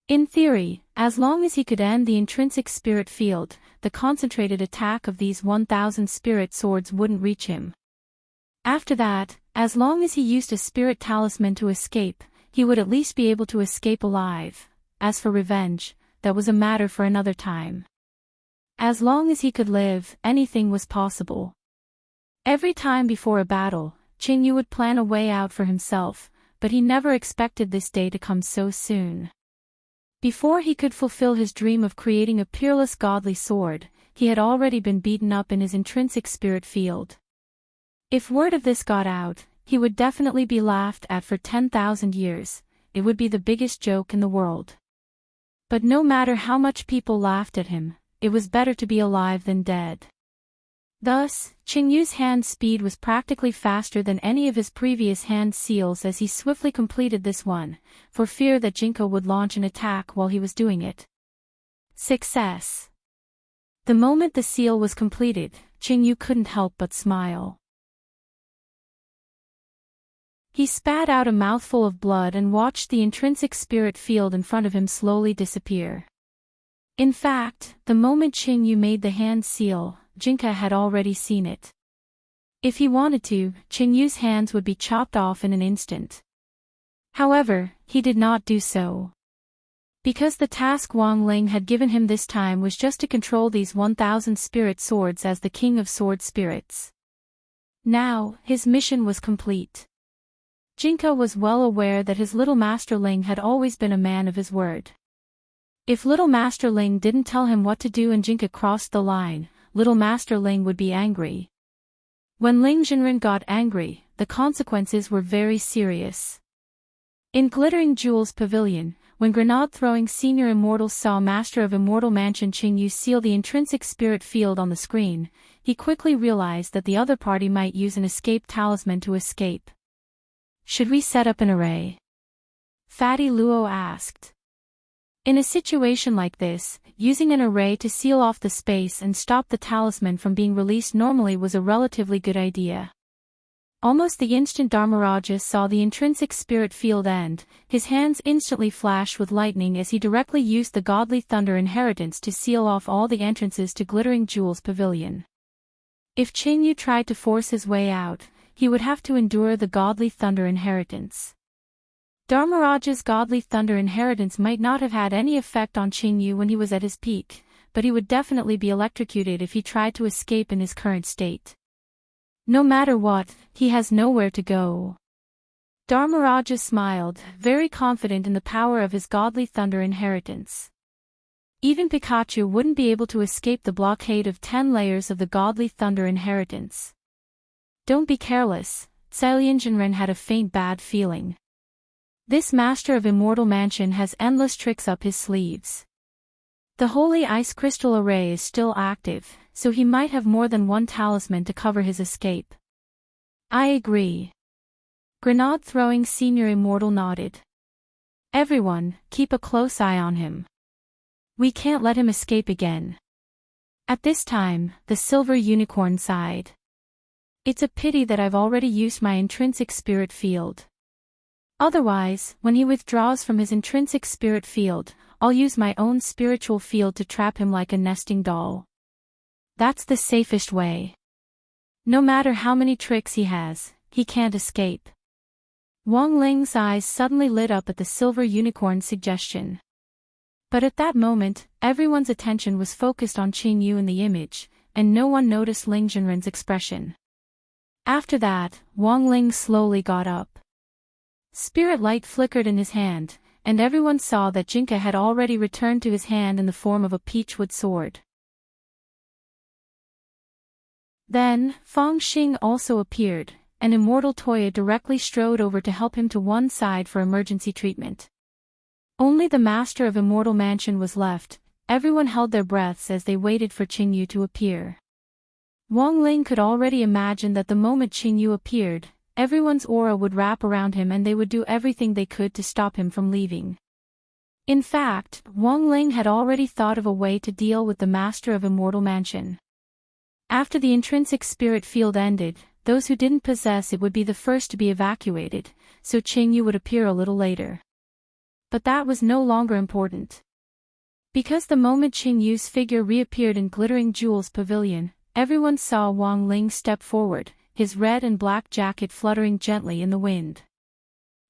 In theory, as long as he could end the intrinsic spirit field, the concentrated attack of these 1,000 spirit swords wouldn't reach him. After that, as long as he used a spirit talisman to escape, he would at least be able to escape alive. As for revenge, that was a matter for another time. As long as he could live, anything was possible. Every time before a battle, Qingyu would plan a way out for himself, but he never expected this day to come so soon. Before he could fulfill his dream of creating a peerless godly sword, he had already been beaten up in his intrinsic spirit field. If word of this got out, he would definitely be laughed at for 10,000 years, it would be the biggest joke in the world. But no matter how much people laughed at him, it was better to be alive than dead. Thus, Qingyu's hand speed was practically faster than any of his previous hand seals as he swiftly completed this one, for fear that Jinka would launch an attack while he was doing it. Success! The moment the seal was completed, Qingyu couldn't help but smile. He spat out a mouthful of blood and watched the intrinsic spirit field in front of him slowly disappear. In fact, the moment Qingyu made the hand seal, Jinka had already seen it. If he wanted to, Qingyu's hands would be chopped off in an instant. However, he did not do so. Because the task Wang Ling had given him this time was just to control these 1,000 spirit swords as the king of sword spirits. Now, his mission was complete. Jinka was well aware that his little Master Ling had always been a man of his word. If little Master Ling didn't tell him what to do and Jinka crossed the line, little Master Ling would be angry. When Ling Jinren got angry, the consequences were very serious. In Glittering Jewels Pavilion, when grenade-throwing senior immortals saw Master of Immortal Mansion Qingyu seal the intrinsic spirit field on the screen, he quickly realized that the other party might use an escape talisman to escape. Should we set up an array? Fatty Luo asked. In a situation like this, using an array to seal off the space and stop the talisman from being released normally was a relatively good idea. Almost the instant Dharmaraja saw the intrinsic spirit field end, his hands instantly flashed with lightning as he directly used the Godly Thunder Inheritance to seal off all the entrances to Glittering Jewels Pavilion. If Qingyu tried to force his way out, he would have to endure the Godly Thunder Inheritance. Dharmaraja's Godly Thunder Inheritance might not have had any effect on Qingyu when he was at his peak, but he would definitely be electrocuted if he tried to escape in his current state. No matter what, he has nowhere to go. Dharmaraja smiled, very confident in the power of his Godly Thunder Inheritance. Even Pikachu wouldn't be able to escape the blockade of 10 layers of the Godly Thunder Inheritance. Don't be careless, Cailian Jinren had a faint bad feeling. This Master of Immortal Mansion has endless tricks up his sleeves. The Holy Ice Crystal Array is still active, so he might have more than one talisman to cover his escape. I agree. Grenade-throwing Senior Immortal nodded. Everyone, keep a close eye on him. We can't let him escape again. At this time, the Silver Unicorn sighed. It's a pity that I've already used my intrinsic spirit field. Otherwise, when he withdraws from his intrinsic spirit field, I'll use my own spiritual field to trap him like a nesting doll. That's the safest way. No matter how many tricks he has, he can't escape. Wang Ling's eyes suddenly lit up at the Silver Unicorn's suggestion. But at that moment, everyone's attention was focused on Qingyu in the image, and no one noticed Ling Jinren's expression. After that, Wang Ling slowly got up. Spirit light flickered in his hand, and everyone saw that Jinka had already returned to his hand in the form of a peachwood sword. Then, Feng Xing also appeared, and Immortal Toya directly strode over to help him to one side for emergency treatment. Only the Master of Immortal Mansion was left. Everyone held their breaths as they waited for Qingyu to appear. Wang Ling could already imagine that the moment Qingyu appeared, everyone's aura would wrap around him and they would do everything they could to stop him from leaving. In fact, Wang Ling had already thought of a way to deal with the Master of Immortal Mansion. After the intrinsic spirit field ended, those who didn't possess it would be the first to be evacuated, so Qingyu would appear a little later. But that was no longer important. Because the moment Qingyu's figure reappeared in Glittering Jewels Pavilion, everyone saw Wang Ling step forward, his red and black jacket fluttering gently in the wind.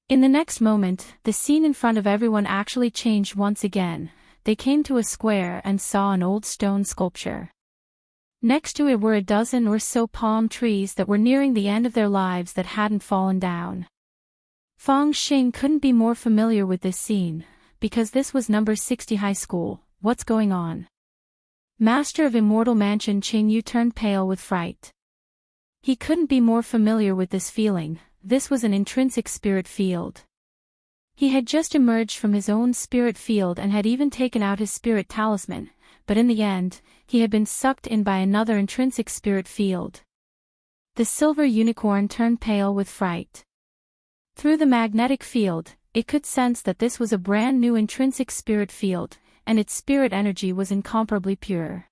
In the next moment, the scene in front of everyone actually changed once again. They came to a square and saw an old stone sculpture. Next to it were a dozen or so palm trees that were nearing the end of their lives that hadn't fallen down. Feng Xing couldn't be more familiar with this scene, because this was number 60 high school. What's going on? Master of Immortal Mansion Qingyu turned pale with fright. He couldn't be more familiar with this feeling. This was an intrinsic spirit field. He had just emerged from his own spirit field and had even taken out his spirit talisman, but in the end, he had been sucked in by another intrinsic spirit field. The Silver Unicorn turned pale with fright. Through the magnetic field, it could sense that this was a brand new intrinsic spirit field, and its spirit energy was incomparably pure.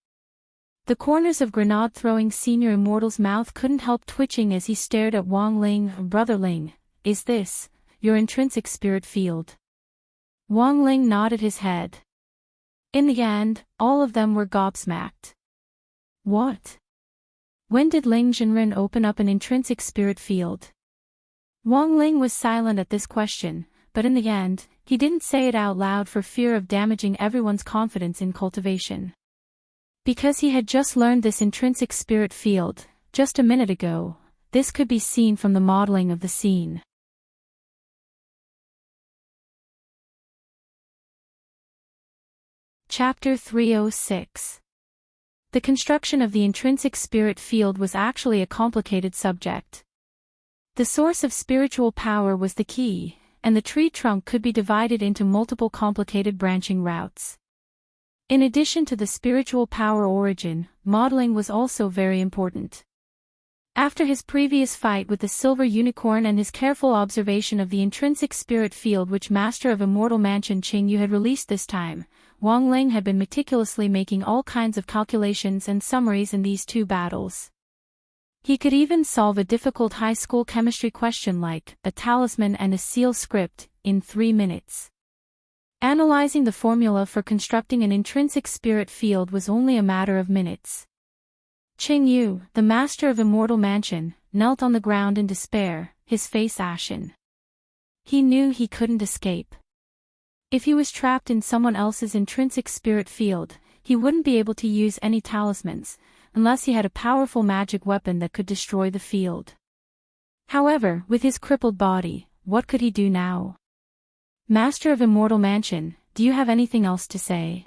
The corners of grenade-throwing Senior Immortal's mouth couldn't help twitching as he stared at Wang Ling. Brother Ling, is this your intrinsic spirit field? Wang Ling nodded his head. In the end, all of them were gobsmacked. What? When did Ling Jinren open up an intrinsic spirit field? Wang Ling was silent at this question, but in the end, he didn't say it out loud for fear of damaging everyone's confidence in cultivation. Because he had just learned this intrinsic spirit field, just a minute ago, this could be seen from the modeling of the scene. Chapter 306. The construction of the intrinsic spirit field was actually a complicated subject. The source of spiritual power was the key, and the tree trunk could be divided into multiple complicated branching routes. In addition to the spiritual power origin, modeling was also very important. After his previous fight with the silver unicorn and his careful observation of the intrinsic spirit field which Master of Immortal Mansion Qing Yu had released this time, Wang Ling had been meticulously making all kinds of calculations and summaries in these two battles. He could even solve a difficult high school chemistry question like a talisman and a seal script in 3 minutes. Analyzing the formula for constructing an intrinsic spirit field was only a matter of minutes. Qing Yu, the master of Immortal Mansion, knelt on the ground in despair, his face ashen. He knew he couldn't escape. If he was trapped in someone else's intrinsic spirit field, he wouldn't be able to use any talismans, unless he had a powerful magic weapon that could destroy the field. However, with his crippled body, what could he do now? Master of Immortal Mansion, do you have anything else to say?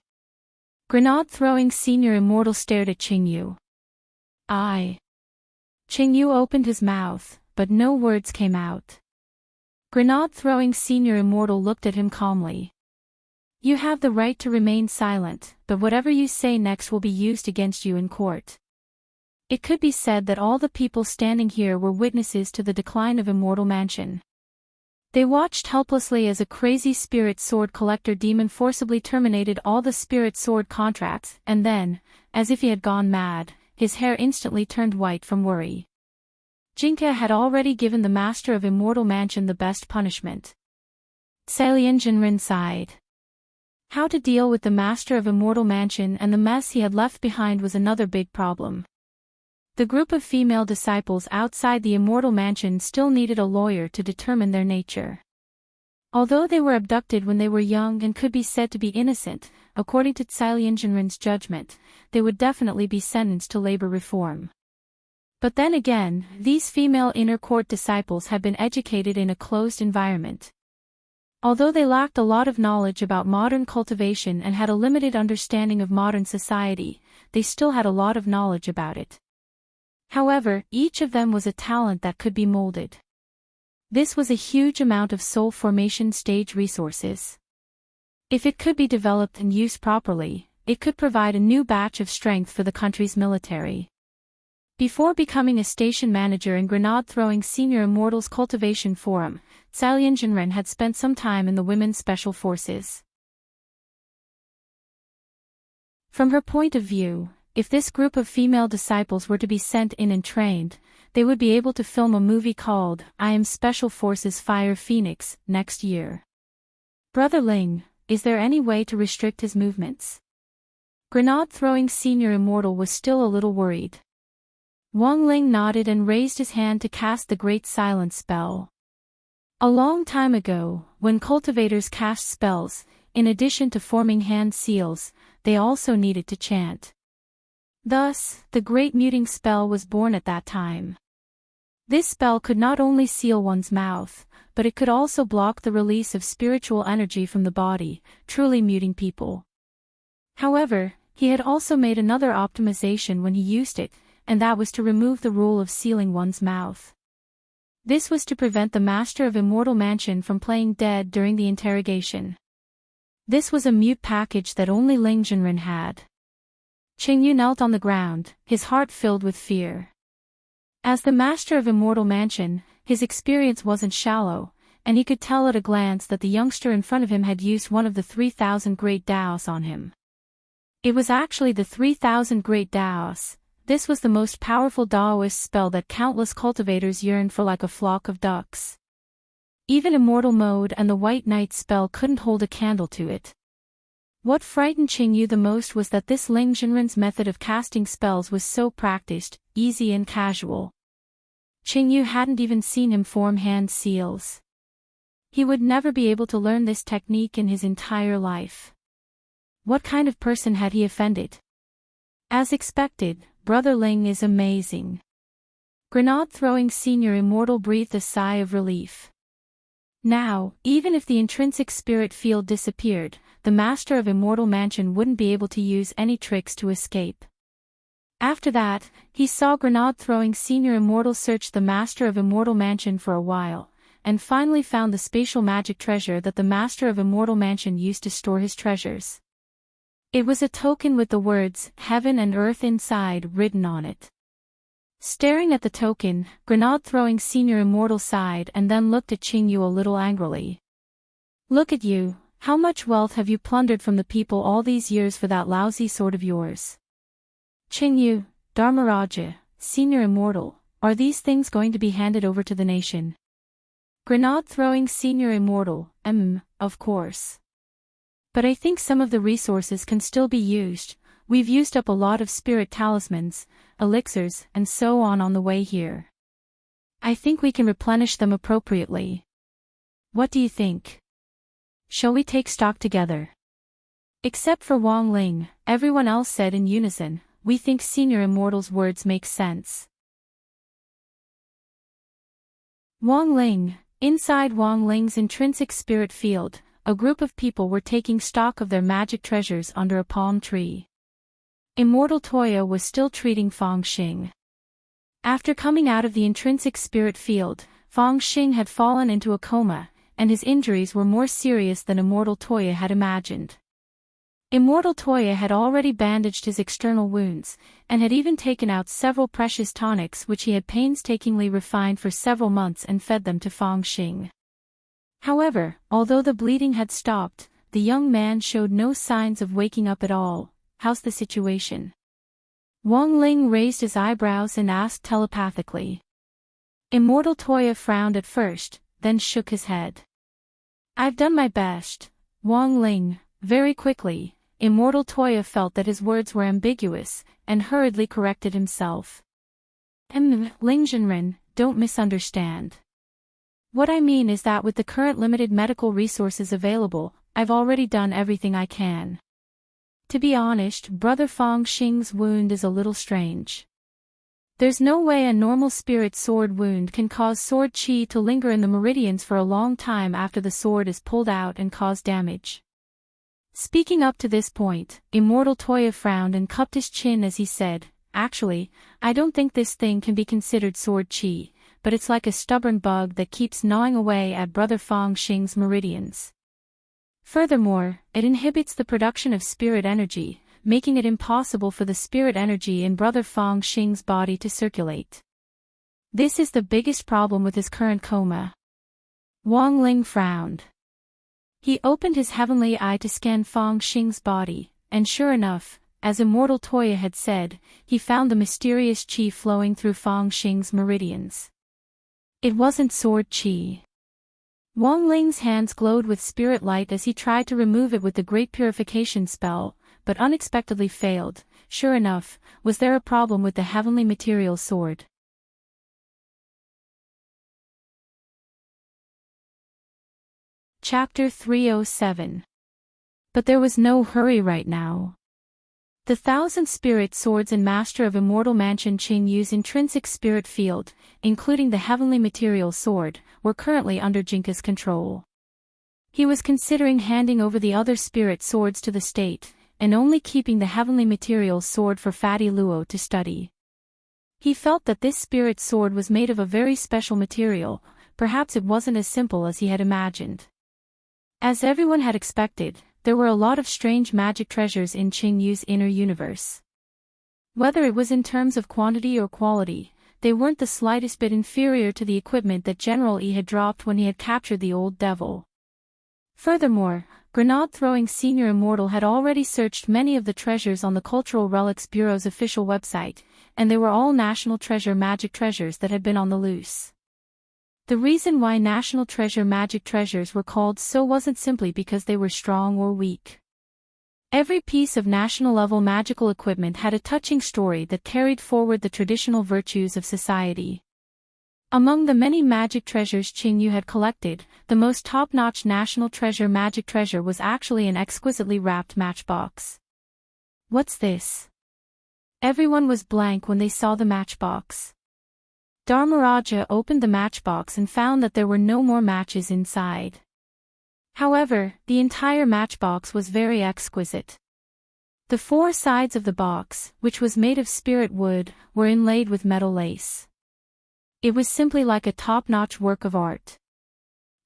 Grenade-throwing Senior Immortal stared at Qing Yu. Qing Yu opened his mouth, but no words came out. Grenade-throwing Senior Immortal looked at him calmly. You have the right to remain silent, but whatever you say next will be used against you in court. It could be said that all the people standing here were witnesses to the decline of Immortal Mansion. They watched helplessly as a crazy spirit sword collector demon forcibly terminated all the spirit sword contracts, and then, as if he had gone mad, his hair instantly turned white from worry. Jinka had already given the master of Immortal Mansion the best punishment. Cailian Jinren sighed. How to deal with the master of Immortal Mansion and the mess he had left behind was another big problem. The group of female disciples outside the Immortal Mansion still needed a lawyer to determine their nature. Although they were abducted when they were young and could be said to be innocent, according to Cailian Jinren's judgment, they would definitely be sentenced to labor reform. But then again, these female inner court disciples had been educated in a closed environment. Although they lacked a lot of knowledge about modern cultivation and had a limited understanding of modern society, they still had a lot of knowledge about it. However, each of them was a talent that could be molded. This was a huge amount of soul formation stage resources. If it could be developed and used properly, it could provide a new batch of strength for the country's military. Before becoming a station manager in Grenade-throwing Senior Immortals Cultivation Forum, Cailian Jinren had spent some time in the Women's Special Forces. From her point of view, if this group of female disciples were to be sent in and trained, they would be able to film a movie called I Am Special Forces Fire Phoenix next year. Brother Ling, is there any way to restrict his movements? Grenade-throwing Senior Immortal was still a little worried. Wang Ling nodded and raised his hand to cast the Great Silence spell. A long time ago, when cultivators cast spells, in addition to forming hand seals, they also needed to chant. Thus, the Great Muting spell was born at that time. This spell could not only seal one's mouth, but it could also block the release of spiritual energy from the body, truly muting people. However, he had also made another optimization when he used it, and that was to remove the rule of sealing one's mouth. This was to prevent the master of Immortal Mansion from playing dead during the interrogation. This was a mute package that only Ling Jinren had. Qing Yu knelt on the ground, his heart filled with fear. As the master of Immortal Mansion, his experience wasn't shallow, and he could tell at a glance that the youngster in front of him had used one of the 3,000 Great Daos on him. It was actually the 3,000 Great Daos. This was the most powerful Daoist spell that countless cultivators yearned for like a flock of ducks. Even Immortal Mode and the White Knight spell couldn't hold a candle to it. What frightened Qingyu the most was that this Ling Zhenren's method of casting spells was so practiced, easy and casual. Qingyu hadn't even seen him form hand seals. He would never be able to learn this technique in his entire life. What kind of person had he offended? As expected, Brother Ling is amazing. Grenade-throwing Senior Immortal breathed a sigh of relief. Now, even if the intrinsic spirit field disappeared, the Master of Immortal Mansion wouldn't be able to use any tricks to escape. After that, he saw Grenade-throwing Senior Immortal search the Master of Immortal Mansion for a while, and finally found the spatial magic treasure that the Master of Immortal Mansion used to store his treasures. It was a token with the words, Heaven and Earth inside, written on it. Staring at the token, Grenade-throwing Senior Immortal sighed and then looked at Qingyu a little angrily. Look at you, how much wealth have you plundered from the people all these years for that lousy sword of yours? Qingyu, Dharmaraja, Senior Immortal, are these things going to be handed over to the nation? Grenade-throwing Senior Immortal, of course. But I think some of the resources can still be used. We've used up a lot of spirit talismans, elixirs, and so on the way here. I think we can replenish them appropriately. What do you think? Shall we take stock together? Except for Wang Ling, everyone else said in unison, we think Senior Immortal's words make sense. Wang Ling. Inside Wang Ling's intrinsic spirit field, a group of people were taking stock of their magic treasures under a palm tree. Immortal Toya was still treating Fang Xing. After coming out of the intrinsic spirit field, Fang Xing had fallen into a coma, and his injuries were more serious than Immortal Toya had imagined. Immortal Toya had already bandaged his external wounds, and had even taken out several precious tonics which he had painstakingly refined for several months and fed them to Fang Xing. However, although the bleeding had stopped, the young man showed no signs of waking up at all. How's the situation? Wang Ling raised his eyebrows and asked telepathically. Immortal Toya frowned at first, then shook his head. I've done my best, Wang Ling. Very quickly, Immortal Toya felt that his words were ambiguous, and hurriedly corrected himself. Ling Zhenren, don't misunderstand. What I mean is that with the current limited medical resources available, I've already done everything I can. To be honest, Brother Fang Xing's wound is a little strange. There's no way a normal spirit sword wound can cause sword chi to linger in the meridians for a long time after the sword is pulled out and cause damage. Speaking up to this point, Immortal Toya frowned and cupped his chin as he said, Actually, I don't think this thing can be considered sword chi, but it's like a stubborn bug that keeps gnawing away at Brother Fang Xing's meridians. Furthermore, it inhibits the production of spirit energy, making it impossible for the spirit energy in Brother Fang Xing's body to circulate. This is the biggest problem with his current coma. Wang Ling frowned. He opened his heavenly eye to scan Fang Xing's body, and sure enough, as Immortal Toya had said, he found the mysterious chi flowing through Fang Xing's meridians. It wasn't sword chi. Wang Ling's hands glowed with spirit light as he tried to remove it with the Great Purification spell, but unexpectedly failed. Sure enough, was there a problem with the heavenly material sword? Chapter 307. But there was no hurry right now. The 1,000 spirit swords in Master of Immortal Mansion Qingyu's intrinsic spirit field, including the heavenly material sword, were currently under Jinka's control. He was considering handing over the other spirit swords to the state, and only keeping the heavenly material sword for Fatty Luo to study. He felt that this spirit sword was made of a very special material, perhaps it wasn't as simple as he had imagined. As everyone had expected, there were a lot of strange magic treasures in Qingyu's inner universe. Whether it was in terms of quantity or quality, they weren't the slightest bit inferior to the equipment that General Yi had dropped when he had captured the old devil. Furthermore, Grenade-throwing Senior Immortal had already searched many of the treasures on the Cultural Relics Bureau's official website, and they were all National Treasure magic treasures that had been on the loose. The reason why National Treasure magic treasures were called so wasn't simply because they were strong or weak. Every piece of national-level magical equipment had a touching story that carried forward the traditional virtues of society. Among the many magic treasures Qingyu had collected, the most top-notch national magic treasure was actually an exquisitely wrapped matchbox. What's this? Everyone was blank when they saw the matchbox. Dharmaraja opened the matchbox and found that there were no more matches inside. However, the entire matchbox was very exquisite. The four sides of the box, which was made of spirit wood, were inlaid with metal lace. It was simply like a top-notch work of art.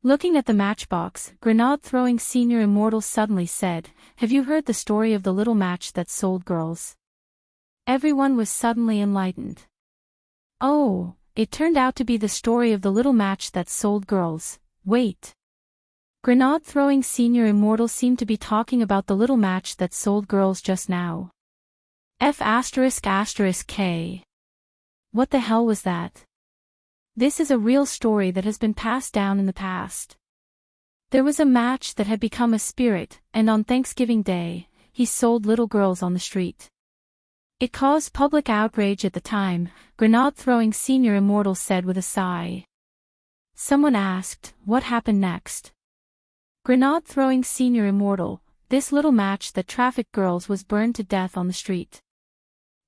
Looking at the matchbox, grenade-throwing senior immortal suddenly said, "Have you heard the story of the little match that sold girls?" Everyone was suddenly enlightened. Oh, it turned out to be the story of the little match that sold girls. Wait. Grenade-throwing senior immortal seemed to be talking about the little match that sold girls just now. F***K. What the hell was that? This is a real story that has been passed down in the past. There was a match that had become a spirit, and on Thanksgiving Day, he sold little girls on the street. It caused public outrage at the time, grenade-throwing senior immortal said with a sigh. Someone asked, what happened next? Grenade-throwing senior immortal, this little match that trafficked girls was burned to death on the street.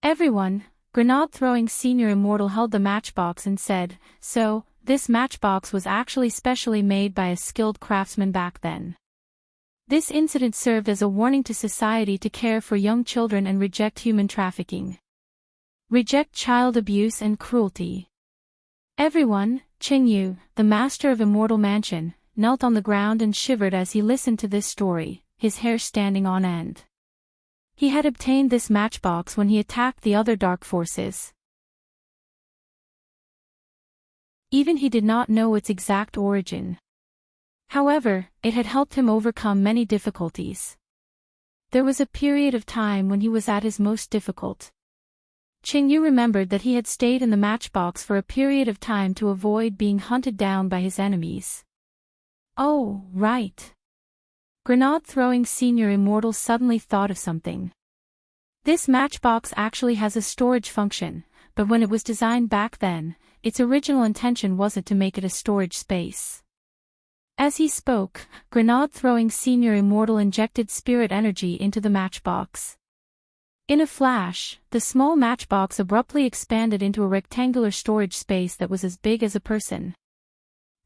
Everyone, grenade-throwing senior immortal held the matchbox and said, so, this matchbox was actually specially made by a skilled craftsman back then. This incident served as a warning to society to care for young children and reject human trafficking. Reject child abuse and cruelty. Everyone, Qingyu, the master of Immortal Mansion, knelt on the ground and shivered as he listened to this story, his hair standing on end. He had obtained this matchbox when he attacked the other dark forces. Even he did not know its exact origin. However, it had helped him overcome many difficulties. There was a period of time when he was at his most difficult. Qingyu remembered that he had stayed in the matchbox for a period of time to avoid being hunted down by his enemies. Oh, right. Grenade-throwing senior immortal suddenly thought of something. This matchbox actually has a storage function, but when it was designed back then, its original intention wasn't to make it a storage space. As he spoke, grenade-throwing senior immortal injected spirit energy into the matchbox. In a flash, the small matchbox abruptly expanded into a rectangular storage space that was as big as a person.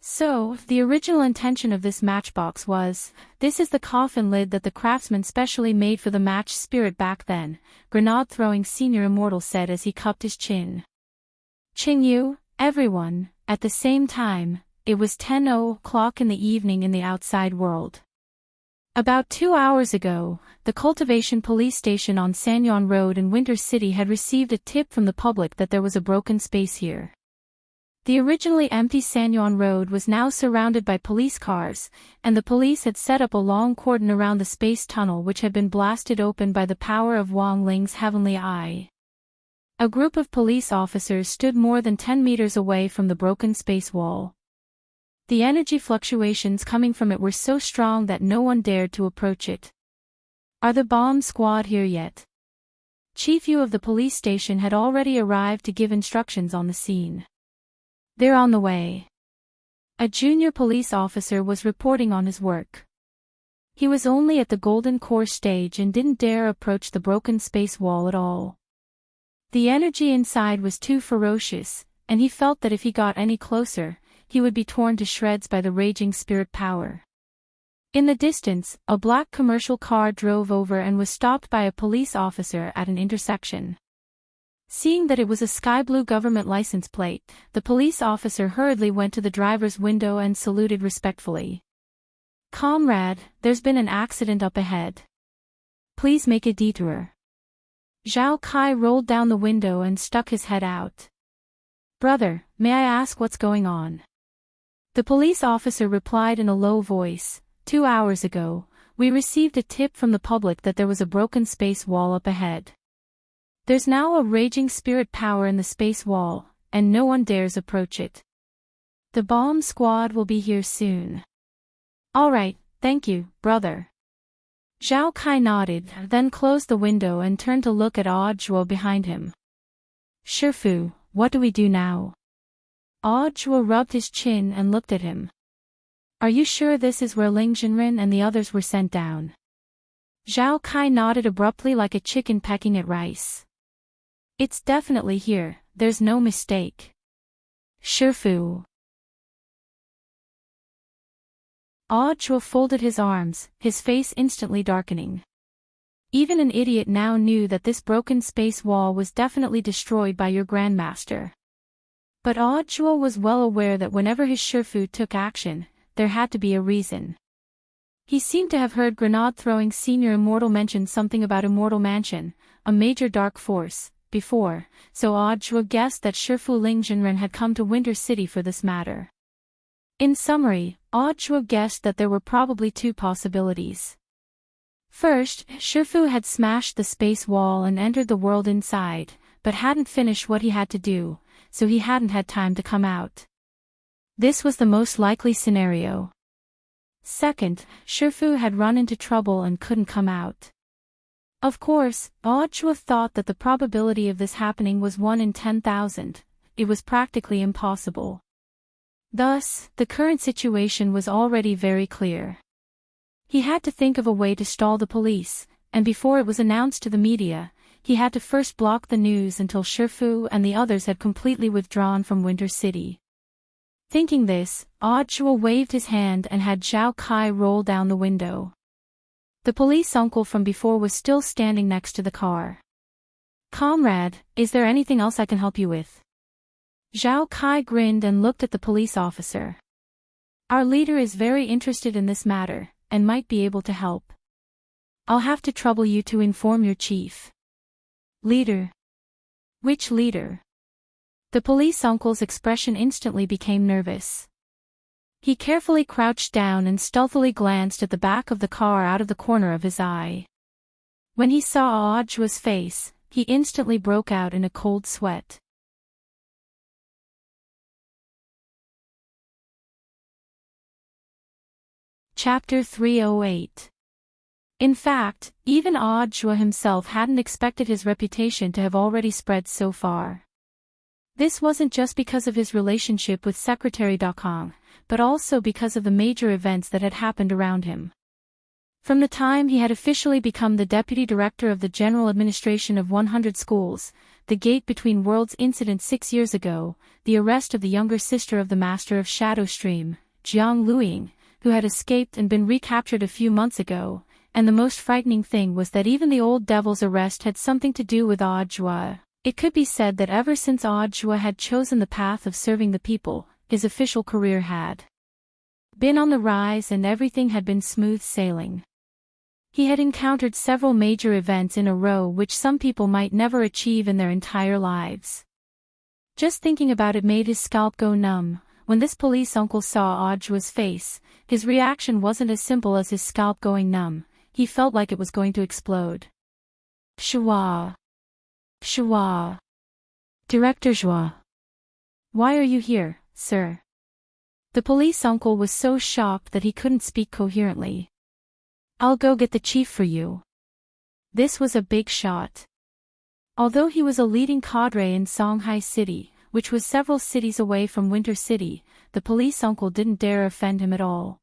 So, the original intention of this matchbox was, this is the coffin lid that the craftsman specially made for the match spirit back then, grenade-throwing senior immortal said as he cupped his chin. Qingyu, everyone, at the same time, it was 10:00 in the evening in the outside world. About 2 hours ago, the Cultivation Police Station on Sanyon Road in Winter City had received a tip from the public that there was a broken space here. The originally empty Sanyon Road was now surrounded by police cars, and the police had set up a long cordon around the space tunnel which had been blasted open by the power of Wang Ling's heavenly eye. A group of police officers stood more than 10 meters away from the broken space wall. The energy fluctuations coming from it were so strong that no one dared to approach it. Are the bomb squad here yet? Chief Yu of the police station had already arrived to give instructions on the scene. They're on the way. A junior police officer was reporting on his work. He was only at the golden core stage and didn't dare approach the broken space wall at all. The energy inside was too ferocious, and he felt that if he got any closer, he would be torn to shreds by the raging spirit power. In the distance, a black commercial car drove over and was stopped by a police officer at an intersection. Seeing that it was a sky blue government license plate, the police officer hurriedly went to the driver's window and saluted respectfully. Comrade, there's been an accident up ahead. Please make a detour. Zhao Kai rolled down the window and stuck his head out. Brother, may I ask what's going on? The police officer replied in a low voice, 2 hours ago, we received a tip from the public that there was a broken space wall up ahead. There's now a raging spirit power in the space wall, and no one dares approach it. The bomb squad will be here soon. Alright, thank you, brother. Zhao Kai nodded, then closed the window and turned to look at Audrey behind him. Shifu, what do we do now? Audrey rubbed his chin and looked at him. Are you sure this is where Ling Jinren and the others were sent down? Zhao Kai nodded abruptly like a chicken pecking at rice. It's definitely here, there's no mistake. Shifu. Audrey folded his arms, his face instantly darkening. Even an idiot now knew that this broken space wall was definitely destroyed by your grandmaster. But Audrey was well aware that whenever his Shifu took action, there had to be a reason. He seemed to have heard grenade-throwing Senior Immortal mention something about Immortal Mansion, a major dark force, before, so Audrey guessed that Shifu Ling Jinren had come to Winter City for this matter. In summary, Audrey guessed that there were probably two possibilities. First, Shifu had smashed the space wall and entered the world inside, but hadn't finished what he had to do, so he hadn't had time to come out. This was the most likely scenario. Second, Shifu had run into trouble and couldn't come out. Of course, Audrey thought that the probability of this happening was 1 in 10,000. It was practically impossible. Thus, the current situation was already very clear. He had to think of a way to stall the police, and before it was announced to the media, he had to first block the news until Shifu and the others had completely withdrawn from Winter City. Thinking this, Audrey waved his hand and had Zhao Kai roll down the window. The police uncle from before was still standing next to the car. Comrade, is there anything else I can help you with? Zhao Kai grinned and looked at the police officer. Our leader is very interested in this matter, and might be able to help. I'll have to trouble you to inform your chief. Leader? Which leader? The police uncle's expression instantly became nervous. He carefully crouched down and stealthily glanced at the back of the car out of the corner of his eye. When he saw Audrey's face, he instantly broke out in a cold sweat. Chapter 308. In fact, even Audrey himself hadn't expected his reputation to have already spread so far. This wasn't just because of his relationship with Secretary Dakong, but also because of the major events that had happened around him. From the time he had officially become the deputy director of the General Administration of 100 Schools, the Gate Between Worlds incident 6 years ago, the arrest of the younger sister of the Master of Shadow Stream, Jiang Luiying, who had escaped and been recaptured a few months ago, and the most frightening thing was that even the old devil's arrest had something to do with Audrey. It could be said that ever since Audrey had chosen the path of serving the people, his official career had been on the rise and everything had been smooth sailing. He had encountered several major events in a row which some people might never achieve in their entire lives. Just thinking about it made his scalp go numb. When this police uncle saw Audrey's face, his reaction wasn't as simple as his scalp going numb. He felt like it was going to explode. Shua. Shua. Director Joie. Why are you here, sir? The police uncle was so shocked that he couldn't speak coherently. I'll go get the chief for you. This was a big shot. Although he was a leading cadre in Songhai City, which was several cities away from Winter City, the police uncle didn't dare offend him at all.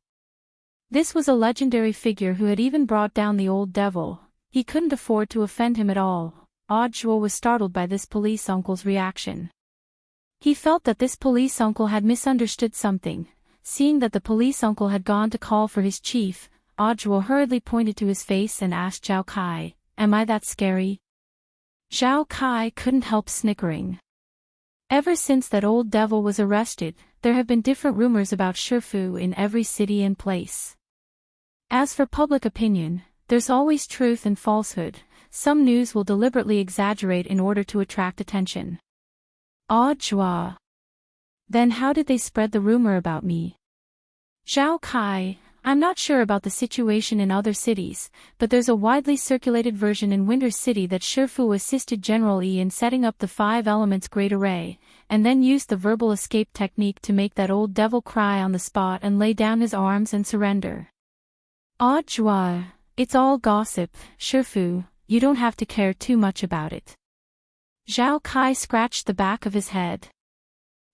This was a legendary figure who had even brought down the old devil. He couldn't afford to offend him at all. Audrey was startled by this police uncle's reaction. He felt that this police uncle had misunderstood something. Seeing that the police uncle had gone to call for his chief, Audrey hurriedly pointed to his face and asked Zhao Kai, "Am I that scary?" Zhao Kai couldn't help snickering. Ever since that old devil was arrested, there have been different rumors about Shifu in every city and place. As for public opinion, there's always truth and falsehood. Some news will deliberately exaggerate in order to attract attention. Audrey. Then how did they spread the rumor about me? Zhao Kai, I'm not sure about the situation in other cities, but there's a widely circulated version in Winter City that Shifu assisted General Yi in setting up the 5 elements Great Array, and then used the verbal escape technique to make that old devil cry on the spot and lay down his arms and surrender. Audrey, It's all gossip, Shifu, you don't have to care too much about it. Zhao Kai scratched the back of his head.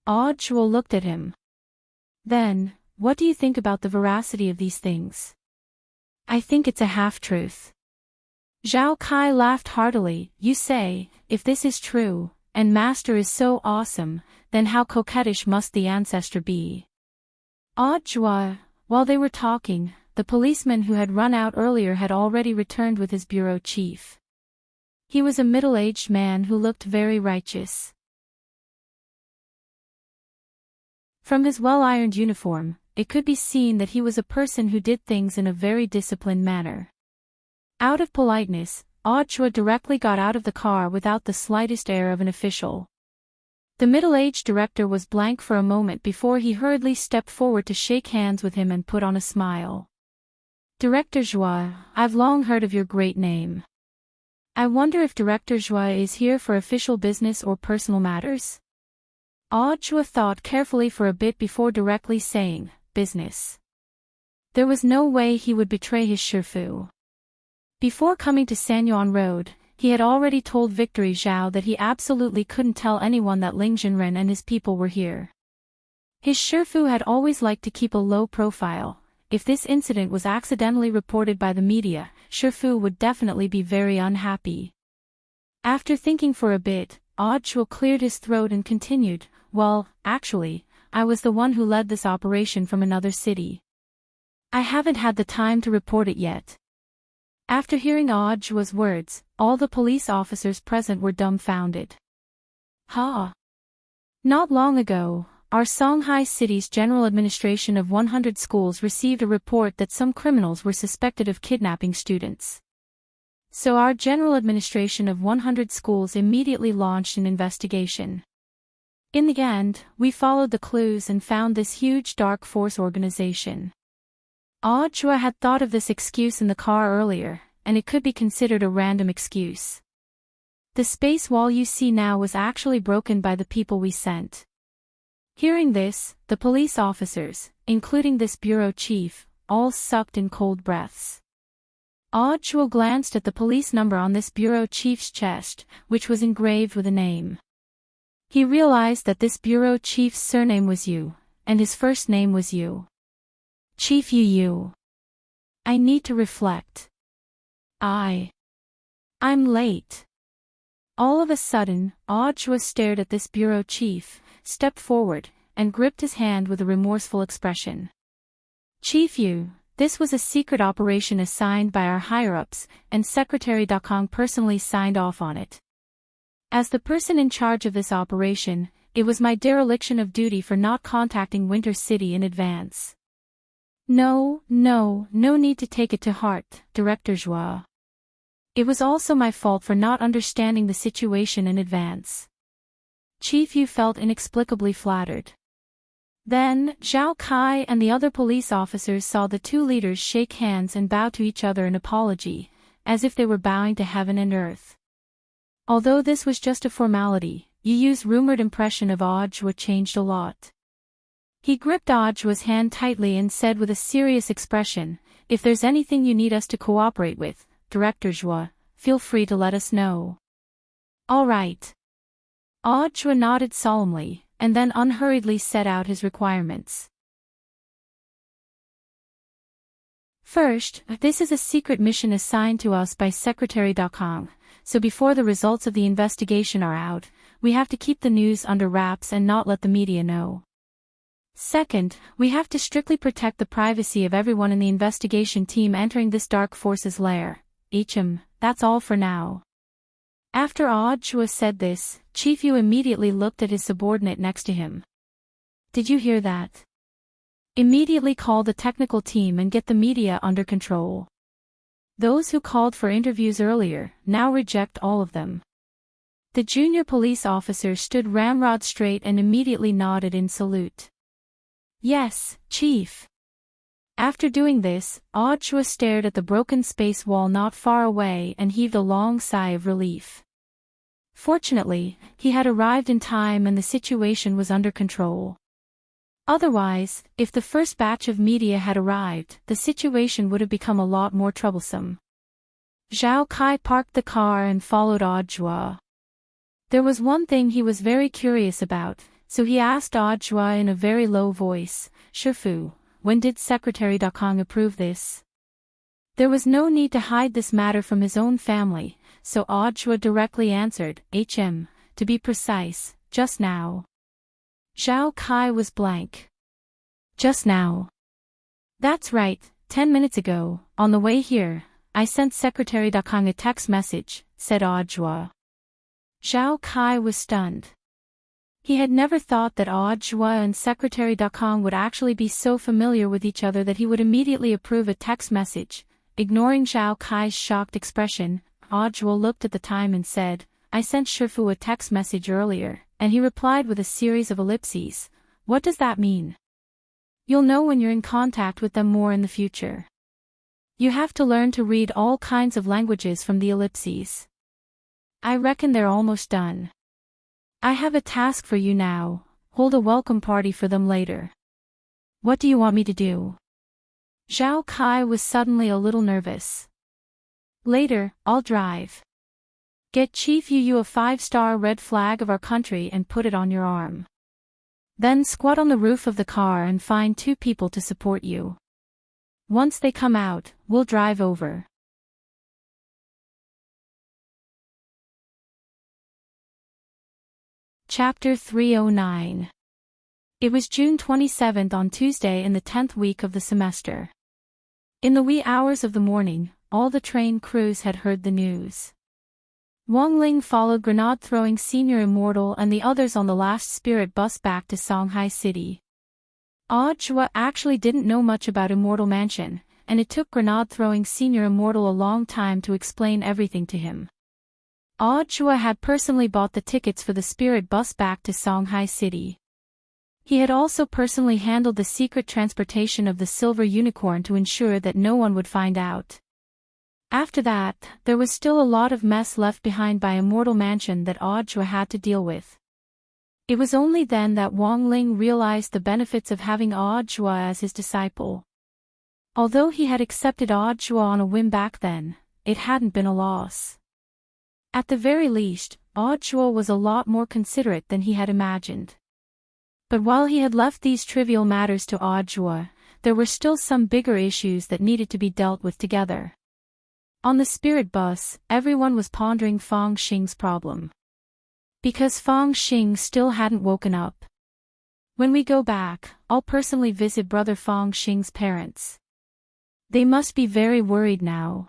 Zhuo looked at him. Then, what do you think about the veracity of these things? I think it's a half-truth. Zhao Kai laughed heartily. You say, if this is true, and Master is so awesome, then how coquettish must the ancestor be? Zhuo, while they were talking, the policeman who had run out earlier had already returned with his bureau chief. He was a middle-aged man who looked very righteous. From his well-ironed uniform, it could be seen that he was a person who did things in a very disciplined manner. Out of politeness, Zhuo directly got out of the car without the slightest air of an official. The middle-aged director was blank for a moment before he hurriedly stepped forward to shake hands with him and put on a smile. Director Zhuo, I've long heard of your great name. I wonder if Director Zhuo is here for official business or personal matters? Zhuo thought carefully for a bit before directly saying, business. There was no way he would betray his Shifu. Before coming to Sanyuan Road, he had already told Victory Zhao that he absolutely couldn't tell anyone that Ling Jinren and his people were here. His Shifu had always liked to keep a low profile. If this incident was accidentally reported by the media, Shifu would definitely be very unhappy. After thinking for a bit, Zhuo cleared his throat and continued, well, actually, I was the one who led this operation from another city. I haven't had the time to report it yet. After hearing Zhuo's words, all the police officers present were dumbfounded. Not long ago, our Songhai City's General Administration of 100 schools received a report that some criminals were suspected of kidnapping students. So our General Administration of 100 schools immediately launched an investigation. In the end, we followed the clues and found this huge dark force organization. Zhuo had thought of this excuse in the car earlier, and it could be considered a random excuse. The space wall you see now was actually broken by the people we sent. Hearing this, the police officers, including this bureau chief, all sucked in cold breaths. Zhuo glanced at the police number on this bureau chief's chest, which was engraved with a name. He realized that this bureau chief's surname was Yu, and his first name was Yu. Chief Yu. I need to reflect. I'm late. All of a sudden, Zhuo stared at this bureau chief, stepped forward, and gripped his hand with a remorseful expression. Chief Yu, this was a secret operation assigned by our higher-ups, and Secretary Dakong personally signed off on it. As the person in charge of this operation, it was my dereliction of duty for not contacting Winter City in advance. No need to take it to heart, Director Zhuo. It was also my fault for not understanding the situation in advance. Chief Yu felt inexplicably flattered. Then, Zhao Kai and the other police officers saw the two leaders shake hands and bow to each other in apology, as if they were bowing to heaven and earth. Although this was just a formality, Yu's rumored impression of Zhuo changed a lot. He gripped Zhuo's hand tightly and said with a serious expression, if there's anything you need us to cooperate with, Director Zhuo, feel free to let us know. All right. Zhuo nodded solemnly, and then unhurriedly set out his requirements. First, this is a secret mission assigned to us by Secretary Dakong, so before the results of the investigation are out, we have to keep the news under wraps and not let the media know. Second, we have to strictly protect the privacy of everyone in the investigation team entering this dark forces lair. That's all for now. After Zhuo said this, Chief Yu immediately looked at his subordinate next to him. Did you hear that? Immediately call the technical team and get the media under control. Those who called for interviews earlier, now reject all of them. The junior police officer stood ramrod straight and immediately nodded in salute. Yes, Chief. After doing this, Zhuo stared at the broken space wall not far away and heaved a long sigh of relief. Fortunately, he had arrived in time and the situation was under control. Otherwise, if the first batch of media had arrived, the situation would have become a lot more troublesome. Zhao Kai parked the car and followed Audjua. There was one thing he was very curious about, so he asked Audjua in a very low voice, "Shifu, when did Secretary Dakang approve this?" There was no need to hide this matter from his own family, so Audjua directly answered, to be precise, just now. Zhao Kai was blank. Just now. That's right, 10 minutes ago, on the way here, I sent Secretary Dakang a text message, said Audjua. Zhao Kai was stunned. He had never thought that Audjua and Secretary Dakang would actually be so familiar with each other that he would immediately approve a text message. Ignoring Zhao Kai's shocked expression, Audjua looked at the time and said, "I sent Shifu a text message earlier, and he replied with a series of ellipses. What does that mean?" You'll know when you're in contact with them more in the future. You have to learn to read all kinds of languages from the ellipses. I reckon they're almost done. I have a task for you now, hold a welcome party for them later. What do you want me to do? Zhao Kai was suddenly a little nervous. Later, I'll drive. Get Chief Yu a 5-star red flag of our country and put it on your arm. Then squat on the roof of the car and find 2 people to support you. Once they come out, we'll drive over. Chapter 309. It was June 27th on Tuesday in the 10th week of the semester. In the wee hours of the morning, all the train crews had heard the news. Wang Ling followed grenade-throwing Senior Immortal and the others on the last spirit bus back to Songhai City. Audjua actually didn't know much about Immortal Mansion, and it took grenade-throwing Senior Immortal a long time to explain everything to him. Audjua had personally bought the tickets for the spirit bus back to Songhai City. He had also personally handled the secret transportation of the Silver Unicorn to ensure that no one would find out. After that, there was still a lot of mess left behind by Immortal Mansion that Audjua had to deal with. It was only then that Wang Ling realized the benefits of having Audjua as his disciple. Although he had accepted Audjua on a whim back then, it hadn't been a loss. At the very least, Audjua was a lot more considerate than he had imagined. But while he had left these trivial matters to Audjua, there were still some bigger issues that needed to be dealt with together. On the spirit bus, everyone was pondering Fang Xing's problem. Because Fang Xing still hadn't woken up. When we go back, I'll personally visit Brother Fang Xing's parents. They must be very worried now.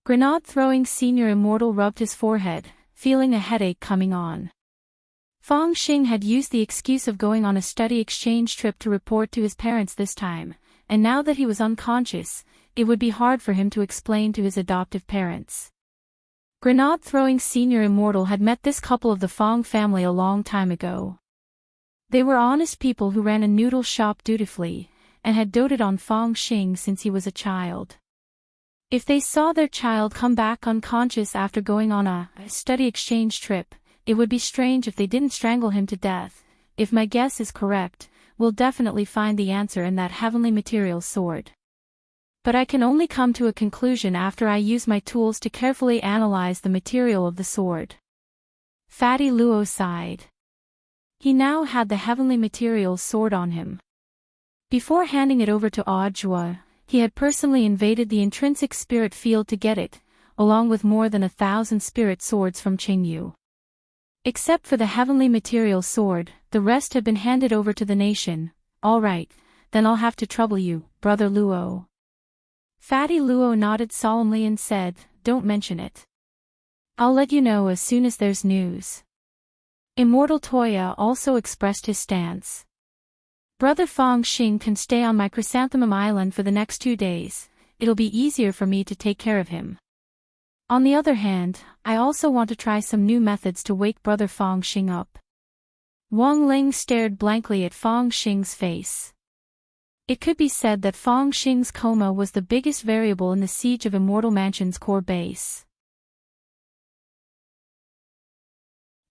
Grenade-throwing Senior Immortal rubbed his forehead, feeling a headache coming on. Fang Xing had used the excuse of going on a study exchange trip to report to his parents this time, and now that he was unconscious, it would be hard for him to explain to his adoptive parents. Grenade-throwing Senior Immortal had met this couple of the Fang family a long time ago. They were honest people who ran a noodle shop dutifully, and had doted on Fang Xing since he was a child. If they saw their child come back unconscious after going on a study exchange trip, it would be strange if they didn't strangle him to death. If my guess is correct, we'll definitely find the answer in that heavenly material sword. But I can only come to a conclusion after I use my tools to carefully analyze the material of the sword. Fatty Luo sighed. He now had the heavenly material sword on him. Before handing it over to Audjua, he had personally invaded the intrinsic spirit field to get it, along with more than 1,000 spirit swords from Qingyu. Except for the heavenly material sword, the rest had been handed over to the nation. All right, then I'll have to trouble you, Brother Luo. Fatty Luo nodded solemnly and said, "Don't mention it. I'll let you know as soon as there's news." Immortal Toya also expressed his stance. Brother Fang Xing can stay on my Chrysanthemum Island for the next 2 days. It'll be easier for me to take care of him. On the other hand, I also want to try some new methods to wake Brother Fang Xing up. Wang Ling stared blankly at Fang Xing's face. It could be said that Fang Xing's coma was the biggest variable in the siege of Immortal Mansion's core base.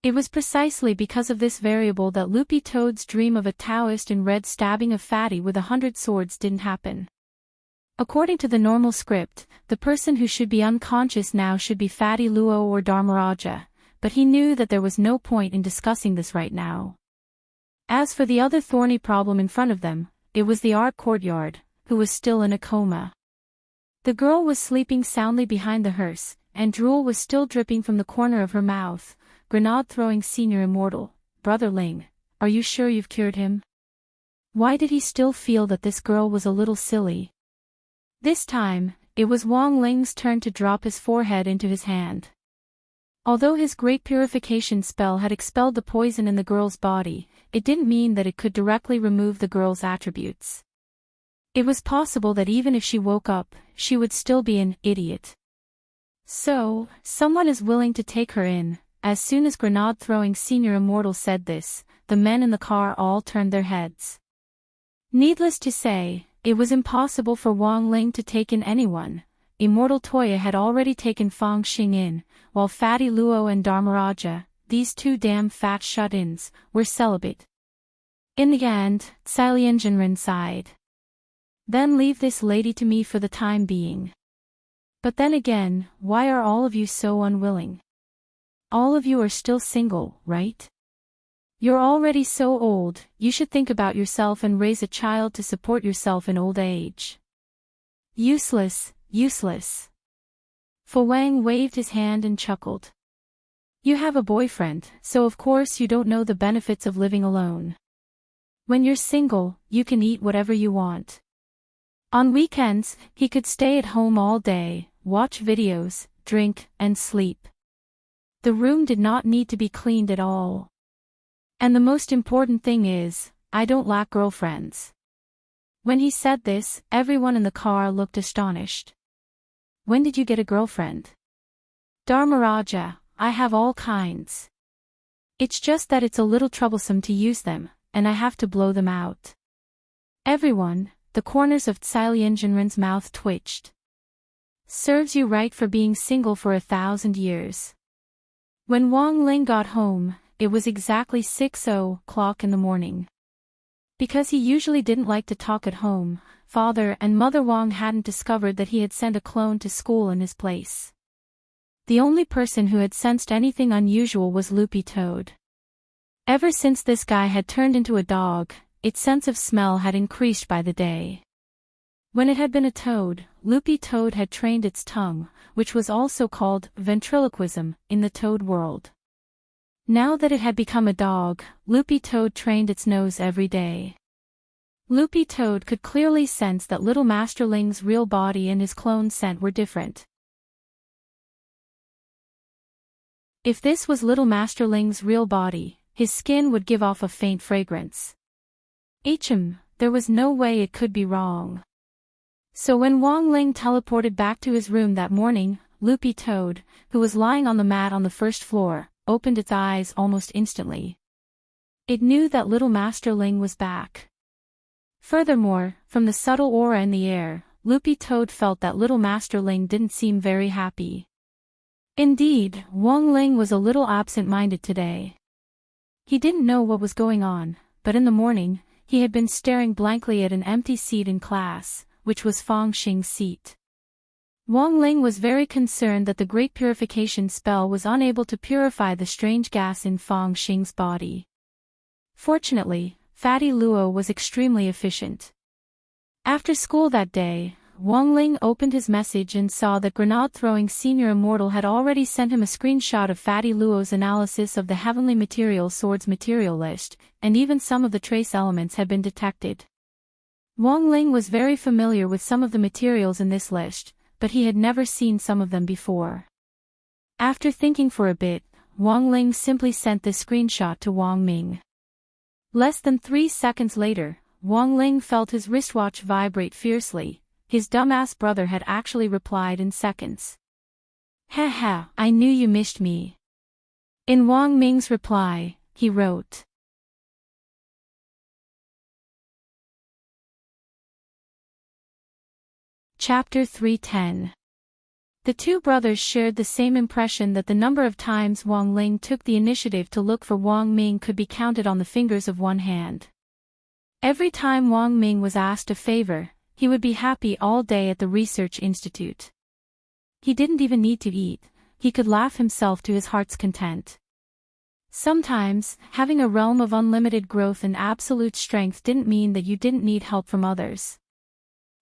It was precisely because of this variable that Loopy Toad's dream of a Taoist in red stabbing a fatty with 100 swords didn't happen. According to the normal script, the person who should be unconscious now should be Fatty Luo or Dharmaraja, but he knew that there was no point in discussing this right now. As for the other thorny problem in front of them, it was the art courtyard, who was still in a coma. The girl was sleeping soundly behind the hearse, and drool was still dripping from the corner of her mouth. Grenade-throwing senior immortal, Brother Ling, are you sure you've cured him? Why did he still feel that this girl was a little silly? This time, it was Wang Ling's turn to drop his forehead into his hand. Although his great purification spell had expelled the poison in the girl's body, it didn't mean that it could directly remove the girl's attributes. It was possible that even if she woke up, she would still be an idiot. So, someone is willing to take her in. As soon as Grenade-throwing senior immortal said this, the men in the car all turned their heads. Needless to say, it was impossible for Wang Ling to take in anyone. Immortal Toya had already taken Fang Xing in, while Fatty Luo and Dharmaraja, these two damn fat shut-ins, were celibate. In the end, Xilianjinren sighed. Then leave this lady to me for the time being. But then again, why are all of you so unwilling? All of you are still single, right? You're already so old, you should think about yourself and raise a child to support yourself in old age. Useless, useless. Fu Wang waved his hand and chuckled. You have a boyfriend, so of course you don't know the benefits of living alone. When you're single, you can eat whatever you want. On weekends, he could stay at home all day, watch videos, drink, and sleep. The room did not need to be cleaned at all. And the most important thing is, I don't lack girlfriends. When he said this, everyone in the car looked astonished. When did you get a girlfriend? Dharmaraja, I have all kinds. It's just that it's a little troublesome to use them, and I have to blow them out. Everyone, the corners of Xilianjinren's mouth twitched. Serves you right for being single for 1,000 years. When Wang Ling got home, it was exactly 6:00 in the morning. Because he usually didn't like to talk at home, Father and Mother Wang hadn't discovered that he had sent a clone to school in his place. The only person who had sensed anything unusual was Loopy Toad. Ever since this guy had turned into a dog, its sense of smell had increased by the day. When it had been a toad, Loopy Toad had trained its tongue, which was also called ventriloquism in the toad world. Now that it had become a dog, Loopy Toad trained its nose every day. Loopy Toad could clearly sense that Little Master Ling's real body and his clone scent were different. If this was Little Master Ling's real body, his skin would give off a faint fragrance. There was no way it could be wrong. So when Wang Ling teleported back to his room that morning, Loopy Toad, who was lying on the mat on the first floor, opened its eyes almost instantly. It knew that Little Master Ling was back. Furthermore, from the subtle aura in the air, Loopy Toad felt that Little Master Ling didn't seem very happy. Indeed, Wang Ling was a little absent-minded today. He didn't know what was going on, but in the morning, he had been staring blankly at an empty seat in class, which was Fang Xing's seat. Wang Ling was very concerned that the Great Purification spell was unable to purify the strange gas in Fang Xing's body. Fortunately, Fatty Luo was extremely efficient. After school that day, Wang Ling opened his message and saw that Grenade-throwing senior immortal had already sent him a screenshot of Fatty Luo's analysis of the Heavenly Material Swords material list, and even some of the trace elements had been detected. Wang Ling was very familiar with some of the materials in this list, but he had never seen some of them before. After thinking for a bit, Wang Ling simply sent this screenshot to Wang Ming. Less than 3 seconds later, Wang Ling felt his wristwatch vibrate fiercely. His dumbass brother had actually replied in seconds. Haha, I knew you missed me. In Wang Ming's reply, he wrote. Chapter 310. The two brothers shared the same impression that the number of times Wang Ling took the initiative to look for Wang Ming could be counted on the fingers of one hand. Every time Wang Ming was asked a favor, he would be happy all day at the research institute. He didn't even need to eat, he could laugh himself to his heart's content. Sometimes, having a realm of unlimited growth and absolute strength didn't mean that you didn't need help from others.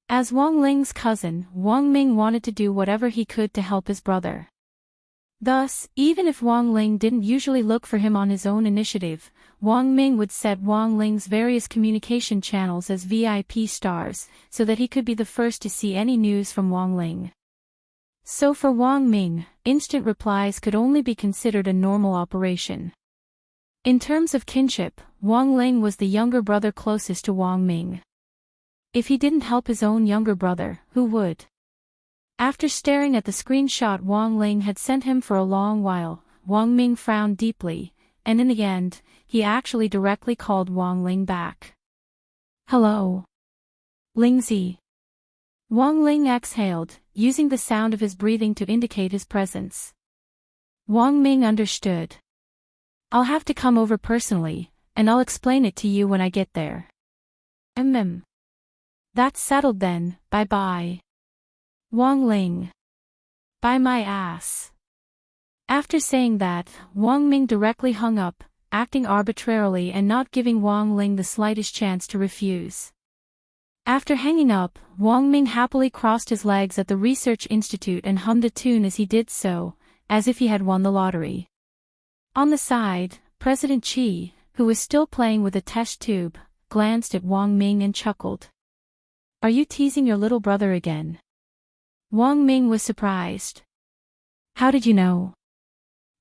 As Wang Ling's cousin, Wang Ming wanted to do whatever he could to help his brother. Thus, even if Wang Ling didn't usually look for him on his own initiative, Wang Ming would set Wang Ling's various communication channels as VIP stars, so that he could be the first to see any news from Wang Ling. So for Wang Ming, instant replies could only be considered a normal operation. In terms of kinship, Wang Ling was the younger brother closest to Wang Ming. If he didn't help his own younger brother, who would? After staring at the screenshot Wang Ling had sent him for a long while, Wang Ming frowned deeply, and in the end, he actually directly called Wang Ling back. "Hello. Lingzi." Wang Ling exhaled, using the sound of his breathing to indicate his presence. Wang Ming understood. "I'll have to come over personally, and I'll explain it to you when I get there." "That's settled then, bye-bye." Wang Ling. "By my ass." After saying that, Wang Ming directly hung up, acting arbitrarily and not giving Wang Ling the slightest chance to refuse. After hanging up, Wang Ming happily crossed his legs at the research institute and hummed a tune as he did so, as if he had won the lottery. On the side, President Qi, who was still playing with a test tube, glanced at Wang Ming and chuckled. "Are you teasing your little brother again?" Wang Ming was surprised. "How did you know?"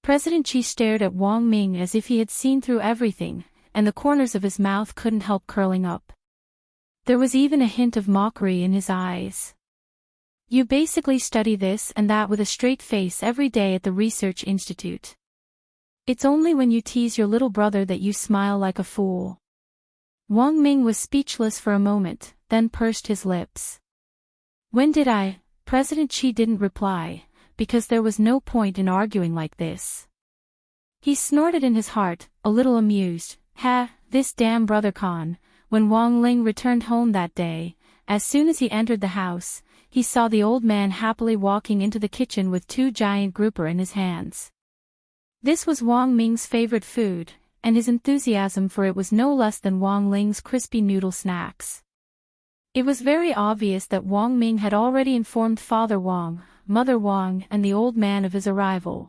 President Qi stared at Wang Ming as if he had seen through everything, and the corners of his mouth couldn't help curling up. There was even a hint of mockery in his eyes. "You basically study this and that with a straight face every day at the research institute. It's only when you tease your little brother that you smile like a fool." Wang Ming was speechless for a moment, then pursed his lips. "When did I?" President Qi didn't reply, because there was no point in arguing like this. He snorted in his heart, a little amused. This damn brother Khan." When Wang Ling returned home that day, as soon as he entered the house, he saw the old man happily walking into the kitchen with 2 giant grouper in his hands. This was Wang Ming's favorite food, and his enthusiasm for it was no less than Wang Ling's crispy noodle snacks. It was very obvious that Wang Ming had already informed Father Wang, Mother Wang, and the old man of his arrival.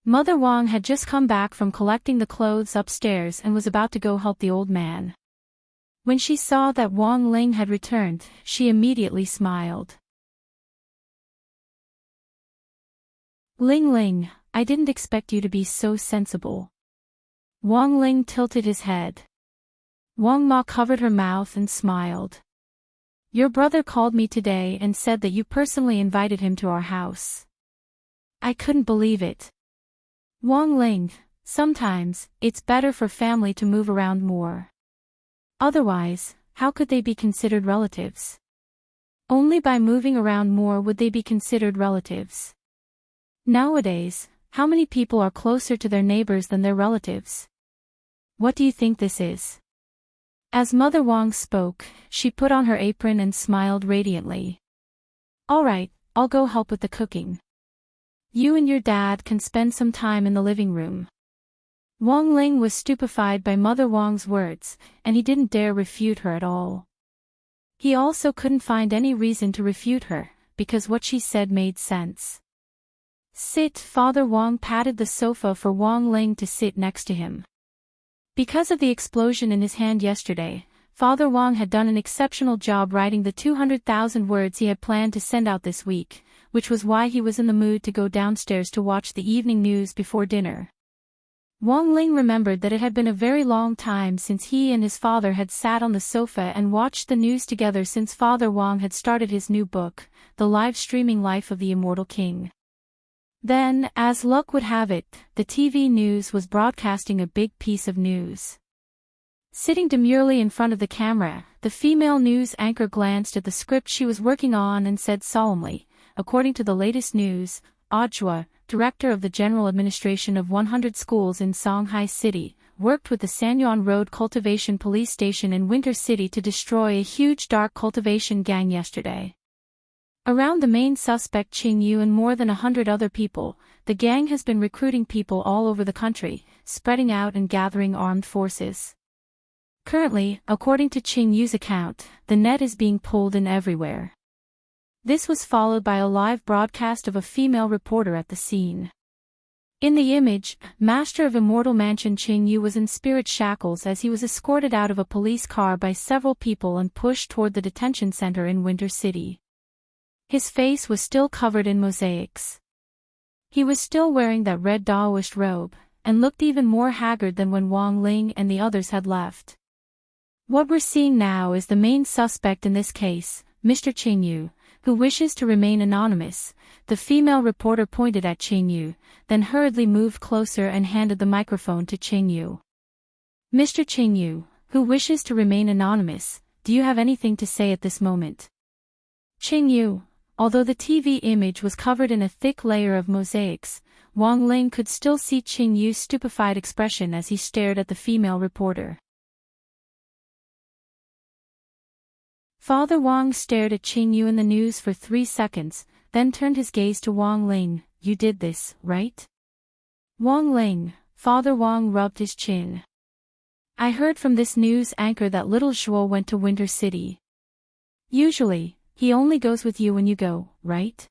Mother Wang had just come back from collecting the clothes upstairs and was about to go help the old man. When she saw that Wang Ling had returned, she immediately smiled. "Ling Ling, I didn't expect you to be so sensible." Wang Ling tilted his head. Wang Ma covered her mouth and smiled. "Your brother called me today and said that you personally invited him to our house." I couldn't believe it. "Wang Ling, sometimes, it's better for family to move around more. Otherwise, how could they be considered relatives? Only by moving around more would they be considered relatives. Nowadays, how many people are closer to their neighbors than their relatives? What do you think this is?" As Mother Wang spoke, she put on her apron and smiled radiantly. "All right, I'll go help with the cooking. You and your dad can spend some time in the living room." Wang Ling was stupefied by Mother Wang's words, and he didn't dare refute her at all. He also couldn't find any reason to refute her, because what she said made sense. "Sit." Father Wang patted the sofa for Wang Ling to sit next to him. Because of the explosion in his hand yesterday, Father Wang had done an exceptional job writing the 200,000 words he had planned to send out this week, which was why he was in the mood to go downstairs to watch the evening news before dinner. Wang Ling remembered that it had been a very long time since he and his father had sat on the sofa and watched the news together since Father Wang had started his new book, The Live-Streaming Life of the Immortal King. Then, as luck would have it, the TV news was broadcasting a big piece of news. Sitting demurely in front of the camera, the female news anchor glanced at the script she was working on and said solemnly, according to the latest news. Audiobook, director of the General Administration of 100 schools in Shanghai City, worked with the Sanyuan Road Cultivation Police Station in Winter City to destroy a huge dark cultivation gang yesterday. Around the main suspect Qing Yu and more than 100 other people, the gang has been recruiting people all over the country, spreading out and gathering armed forces. Currently, according to Qing Yu's account, the net is being pulled in everywhere. This was followed by a live broadcast of a female reporter at the scene. In the image, Master of Immortal Mansion Qing Yu was in spirit shackles as he was escorted out of a police car by several people and pushed toward the detention center in Winter City. His face was still covered in mosaics. He was still wearing that red Daoist robe, and looked even more haggard than when Wang Ling and the others had left. What we're seeing now is the main suspect in this case, Mr. Qing Yu, who wishes to remain anonymous. The female reporter pointed at Qing Yu, then hurriedly moved closer and handed the microphone to Qing Yu. Mr. Qing Yu, who wishes to remain anonymous, do you have anything to say at this moment? Qing Yu, although the TV image was covered in a thick layer of mosaics, Wang Ling could still see Qing Yu's stupefied expression as he stared at the female reporter. Father Wang stared at Qing Yu in the news for 3 seconds, then turned his gaze to Wang Ling. You did this, right? Wang Ling, Father Wang rubbed his chin. I heard from this news anchor that little Zhuo went to Winter City. Usually, he only goes with you when you go, right?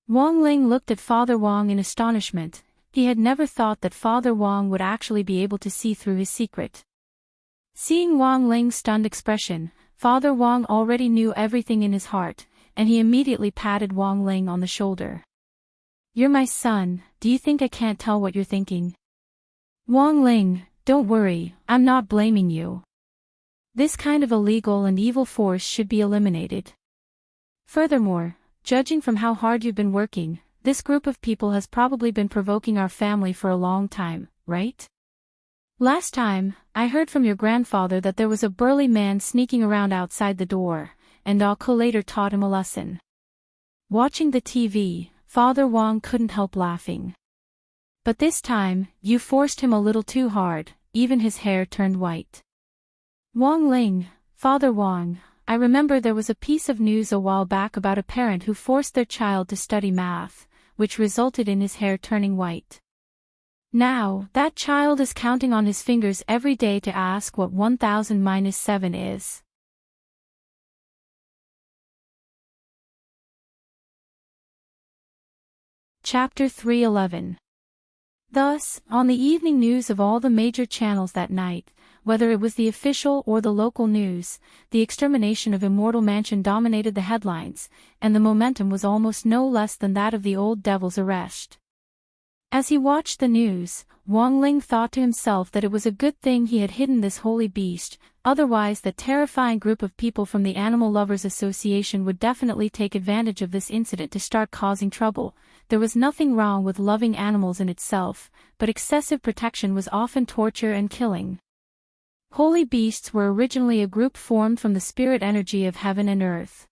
Wang Ling looked at Father Wang in astonishment. He had never thought that Father Wang would actually be able to see through his secret. Seeing Wang Ling's stunned expression, Father Wang already knew everything in his heart, and he immediately patted Wang Ling on the shoulder. You're my son, do you think I can't tell what you're thinking? Wang Ling, don't worry, I'm not blaming you. This kind of illegal and evil force should be eliminated. Furthermore, judging from how hard you've been working, this group of people has probably been provoking our family for a long time, right? Last time, I heard from your grandfather that there was a burly man sneaking around outside the door, and Ako later taught him a lesson. Watching the TV, Father Wang couldn't help laughing. But this time, you forced him a little too hard, even his hair turned white. Wang Ling, Father Wang, I remember there was a piece of news a while back about a parent who forced their child to study math, which resulted in his hair turning white. Now, that child is counting on his fingers every day to ask what 1000 minus 7 is. Chapter 311. Thus, on the evening news of all the major channels that night, whether it was the official or the local news, the extermination of Immortal Mansion dominated the headlines, and the momentum was almost no less than that of the old devil's arrest. As he watched the news, Wang Ling thought to himself that it was a good thing he had hidden this holy beast, otherwise that terrifying group of people from the Animal Lovers Association would definitely take advantage of this incident to start causing trouble. There was nothing wrong with loving animals in itself, but excessive protection was often torture and killing. Holy beasts were originally a group formed from the spirit energy of heaven and earth.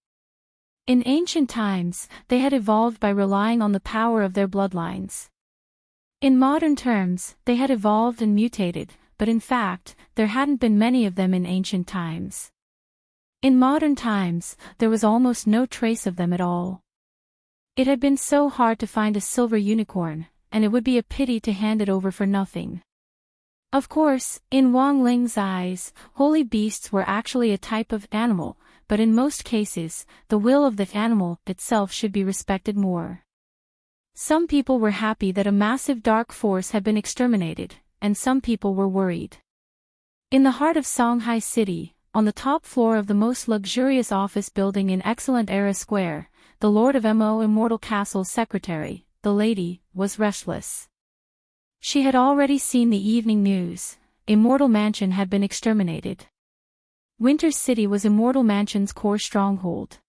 In ancient times, they had evolved by relying on the power of their bloodlines. In modern terms, they had evolved and mutated, but in fact, there hadn't been many of them in ancient times. In modern times, there was almost no trace of them at all. It had been so hard to find a silver unicorn, and it would be a pity to hand it over for nothing. Of course, in Wang Ling's eyes, holy beasts were actually a type of animal, but in most cases, the will of the animal itself should be respected more. Some people were happy that a massive dark force had been exterminated, and some people were worried. In the heart of Shanghai City, on the top floor of the most luxurious office building in Excellent Era Square, the Lord of Mo Immortal Castle's secretary, the lady, was restless. She had already seen the evening news. Immortal Mansion had been exterminated. Winter City was Immortal Mansion's core stronghold.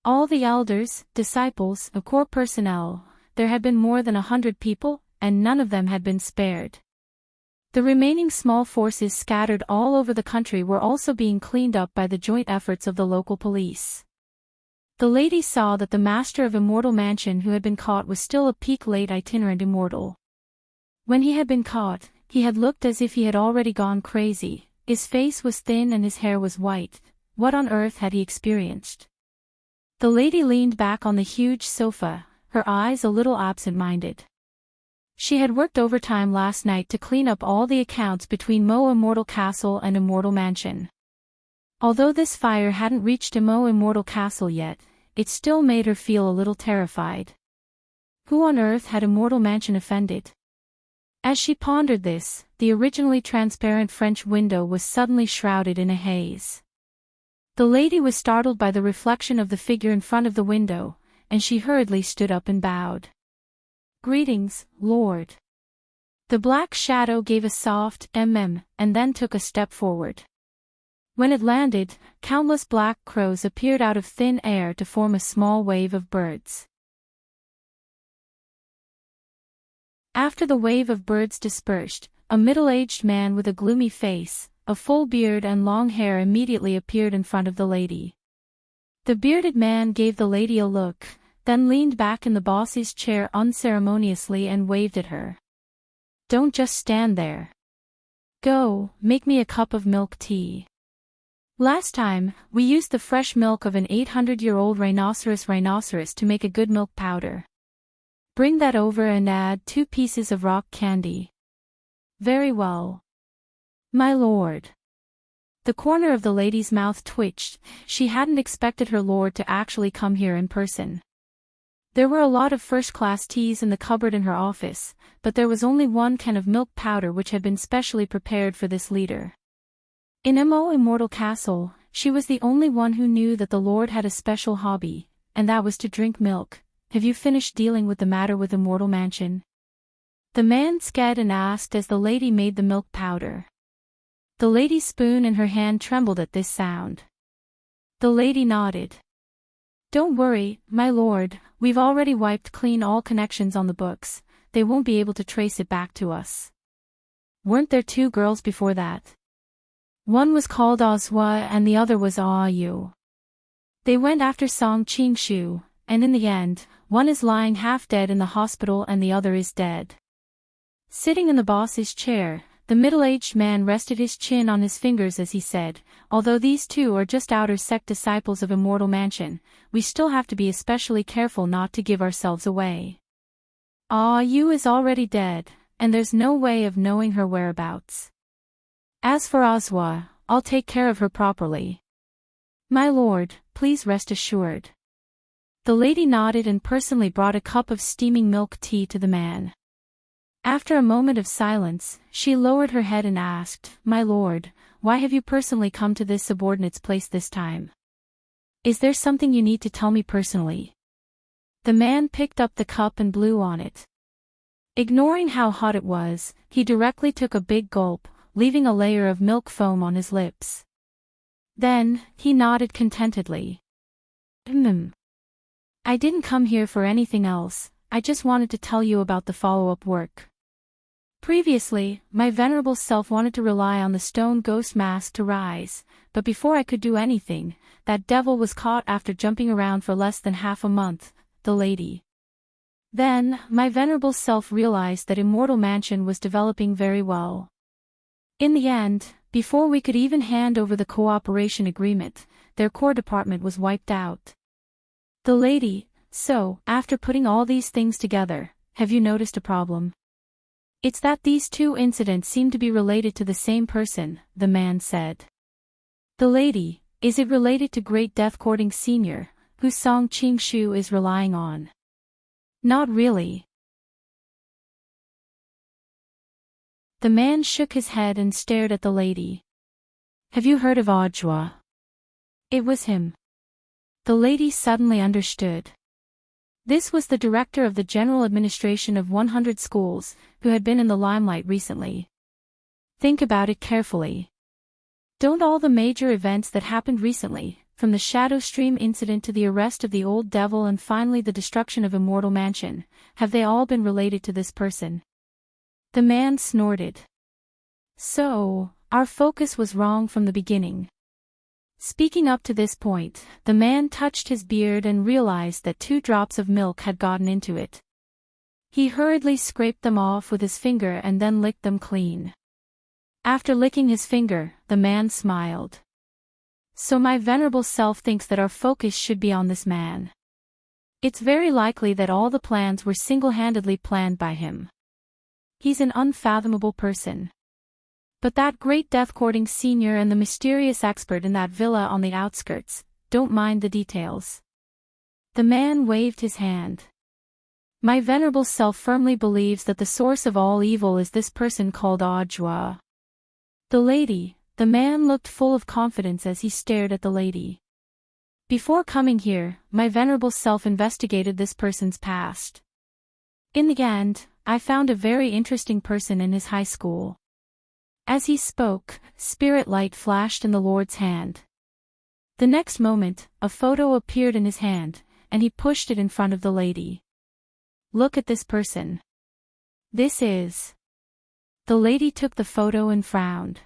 All the elders, disciples, and core personnel, there had been more than 100 people, and none of them had been spared. The remaining small forces scattered all over the country were also being cleaned up by the joint efforts of the local police. The lady saw that the master of Immortal Mansion who had been caught was still a peak late itinerant immortal. When he had been caught, he had looked as if he had already gone crazy. His face was thin and his hair was white. What on earth had he experienced? The lady leaned back on the huge sofa, her eyes a little absent-minded. She had worked overtime last night to clean up all the accounts between Mo Immortal Castle and Immortal Mansion. Although this fire hadn't reached Mo Immortal Castle yet, it still made her feel a little terrified. Who on earth had Immortal Mansion offended? As she pondered this, the originally transparent French window was suddenly shrouded in a haze. The lady was startled by the reflection of the figure in front of the window, and she hurriedly stood up and bowed. "Greetings, Lord." The black shadow gave a soft and then took a step forward. When it landed, countless black crows appeared out of thin air to form a small wave of birds. After the wave of birds dispersed, a middle-aged man with a gloomy face, a full beard and long hair immediately appeared in front of the lady. The bearded man gave the lady a look, then leaned back in the boss's chair unceremoniously and waved at her. "Don't just stand there. Go, make me a cup of milk tea. Last time, we used the fresh milk of an 800-year-old rhinoceros to make a good milk powder. Bring that over and add 2 pieces of rock candy." "Very well, my lord." The corner of the lady's mouth twitched. She hadn't expected her lord to actually come here in person. There were a lot of first-class teas in the cupboard in her office, but there was only 1 can of milk powder which had been specially prepared for this leader. In Mo Immortal Castle, she was the only one who knew that the lord had a special hobby, and that was to drink milk. "Have you finished dealing with the matter with Immortal Mansion?" The man sked and asked as the lady made the milk powder. The lady's spoon in her hand trembled at this sound. The lady nodded. "Don't worry, my lord, we've already wiped clean all connections on the books. They won't be able to trace it back to us." "Weren't there 2 girls before that? One was called Ozwa and the other was Yu. They went after Song Qingshu, and in the end, one is lying half dead in the hospital and the other is dead." Sitting in the boss's chair, the middle-aged man rested his chin on his fingers as he said, "Although these 2 are just outer sect disciples of Immortal Mansion, we still have to be especially careful not to give ourselves away. Yu is already dead, and there's no way of knowing her whereabouts. As for Ozwa, I'll take care of her properly. My lord, please rest assured." The lady nodded and personally brought a cup of steaming milk tea to the man. After a moment of silence, she lowered her head and asked, "My lord, why have you personally come to this subordinate's place this time? Is there something you need to tell me personally?" The man picked up the cup and blew on it. Ignoring how hot it was, he directly took a big gulp, leaving a layer of milk foam on his lips. Then, he nodded contentedly. I didn't come here for anything else, I just wanted to tell you about the follow-up work. Previously, my venerable self wanted to rely on the stone ghost mask to rise, but before I could do anything, that devil was caught after jumping around for less than half a month, the lady. Then, my venerable self realized that Immortal Mansion was developing very well. In the end, before we could even hand over the cooperation agreement, their core department was wiped out. The lady, so, after putting all these things together, have you noticed a problem? It's that these 2 incidents seem to be related to the same person, the man said. The lady, is it related to Great Death Courting Senior, who Song Qingshu is relying on? Not really. The man shook his head and stared at the lady. Have you heard of Ojwa? It was him. The lady suddenly understood. This was the director of the general administration of 100 schools, who had been in the limelight recently. Think about it carefully. Don't all the major events that happened recently, from the Shadow Stream incident to the arrest of the old devil and finally the destruction of Immortal Mansion, have they all been related to this person? The man snorted. So, our focus was wrong from the beginning. Speaking up to this point, the man touched his beard and realized that 2 drops of milk had gotten into it. He hurriedly scraped them off with his finger and then licked them clean. After licking his finger, the man smiled. So my venerable self thinks that our focus should be on this man. It's very likely that all the plans were single-handedly planned by him. He's an unfathomable person. But that great death-courting senior and the mysterious expert in that villa on the outskirts, don't mind the details. The man waved his hand. My venerable self firmly believes that the source of all evil is this person called Audiobook. The man looked full of confidence as he stared at the lady. Before coming here, my venerable self investigated this person's past. In the end, I found a very interesting person in his high school. As he spoke, spirit light flashed in the Lord's hand. The next moment, a photo appeared in his hand, and he pushed it in front of the lady. Look at this person. This is. The lady took the photo and frowned.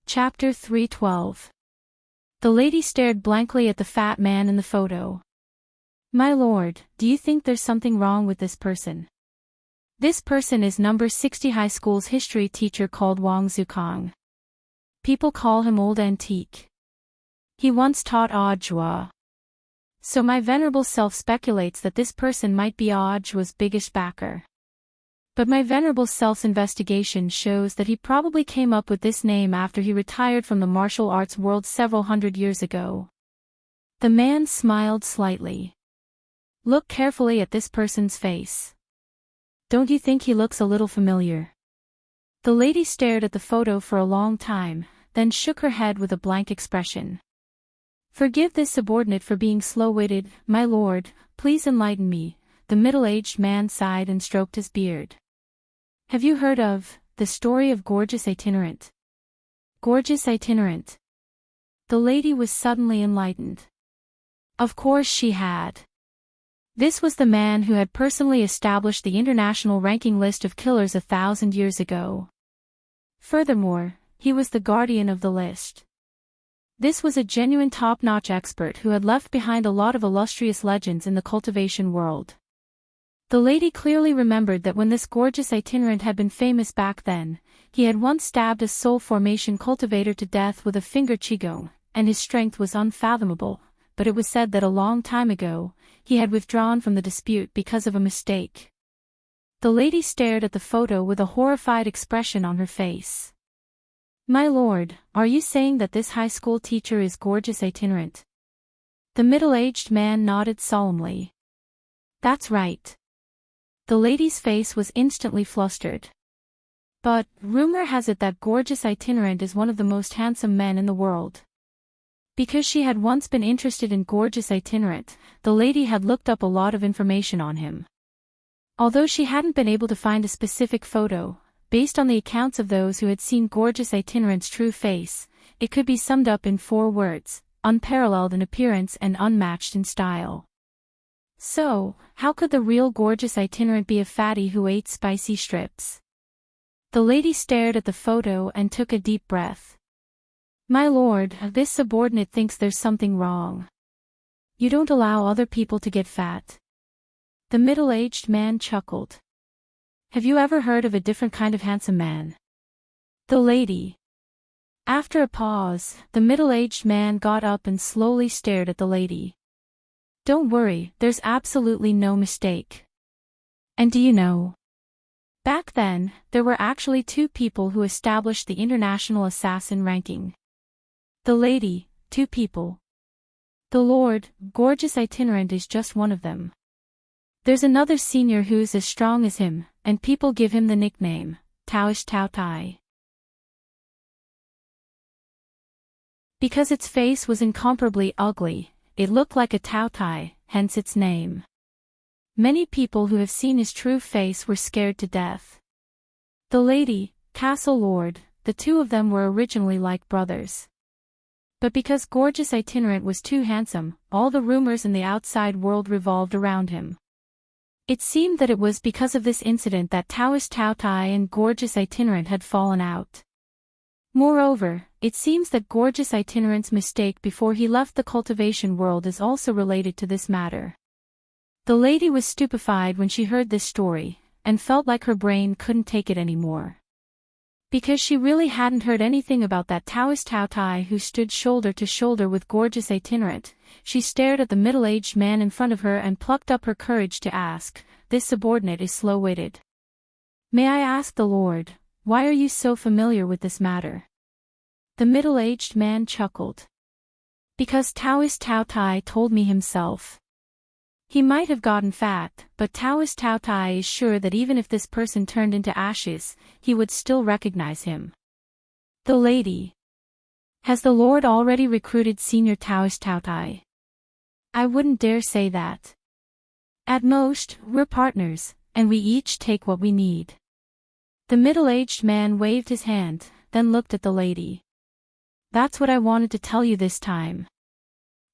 Chapter 3:12. The lady stared blankly at the fat man in the photo. My lord, do you think there's something wrong with this person? This person is number 60 high school's history teacher called Wang Zukang. People call him Old Antique. He once taught Audiobook. So my venerable self speculates that this person might be Audiobook's biggest backer. But my venerable self's investigation shows that he probably came up with this name after he retired from the martial arts world several hundred years ago. The man smiled slightly. Look carefully at this person's face. Don't you think he looks a little familiar? The lady stared at the photo for a long time, then shook her head with a blank expression. Forgive this subordinate for being slow-witted, my lord, please enlighten me. The middle-aged man sighed and stroked his beard. Have you heard of the story of Gorgeous Itinerant? Gorgeous Itinerant. The lady was suddenly enlightened. Of course she had. This was the man who had personally established the international ranking list of killers 1,000 years ago. Furthermore, he was the guardian of the list. This was a genuine top-notch expert who had left behind a lot of illustrious legends in the cultivation world. The lady clearly remembered that when this gorgeous itinerant had been famous back then, he had once stabbed a soul formation cultivator to death with a finger qigong, and his strength was unfathomable, but it was said that a long time ago, he had withdrawn from the dispute because of a mistake. The lady stared at the photo with a horrified expression on her face. My lord, are you saying that this high school teacher is Gorgeous Itinerant? The middle-aged man nodded solemnly. That's right. The lady's face was instantly flustered. But, rumor has it that Gorgeous Itinerant is one of the most handsome men in the world. Because she had once been interested in Gorgeous Itinerant, the lady had looked up a lot of information on him. Although she hadn't been able to find a specific photo, based on the accounts of those who had seen Gorgeous Itinerant's true face, it could be summed up in 4 words: unparalleled in appearance and unmatched in style. So, how could the real Gorgeous Itinerant be a fatty who ate spicy strips? The lady stared at the photo and took a deep breath. My lord, this subordinate thinks there's something wrong. You don't allow other people to get fat. The middle-aged man chuckled. Have you ever heard of a different kind of handsome man? The lady. After a pause, the middle-aged man got up and slowly stared at the lady. Don't worry, there's absolutely no mistake. And do you know? Back then, there were actually 2 people who established the international assassin ranking. The lady, 2 people. The lord, Gorgeous Itinerant is just one of them. There's another senior who's as strong as him, and people give him the nickname, Taoish Tao Tai. Because its face was incomparably ugly, it looked like a Tao Tai, hence its name. Many people who have seen his true face were scared to death. The lady, Castle Lord, the 2 of them were originally like brothers. But because Gorgeous Itinerant was too handsome, all the rumors in the outside world revolved around him. It seemed that it was because of this incident that Taoist Tao Tai and Gorgeous Itinerant had fallen out. Moreover, it seems that Gorgeous Itinerant's mistake before he left the cultivation world is also related to this matter. The lady was stupefied when she heard this story, and felt like her brain couldn't take it anymore. Because she really hadn't heard anything about that Taoist Tao Tai who stood shoulder to shoulder with Gorgeous Itinerant, she stared at the middle-aged man in front of her and plucked up her courage to ask, "This subordinate is slow-witted. May I ask the Lord, why are you so familiar with this matter?" The middle-aged man chuckled. "Because Taoist Tao Tai told me himself. He might have gotten fat, but Taoist Tao Tai is sure that even if this person turned into ashes, he would still recognize him." The lady. "Has the Lord already recruited senior Taoist Tao Tai?" "I wouldn't dare say that. At most, we're partners, and we each take what we need." The middle-aged man waved his hand, then looked at the lady. "That's what I wanted to tell you this time."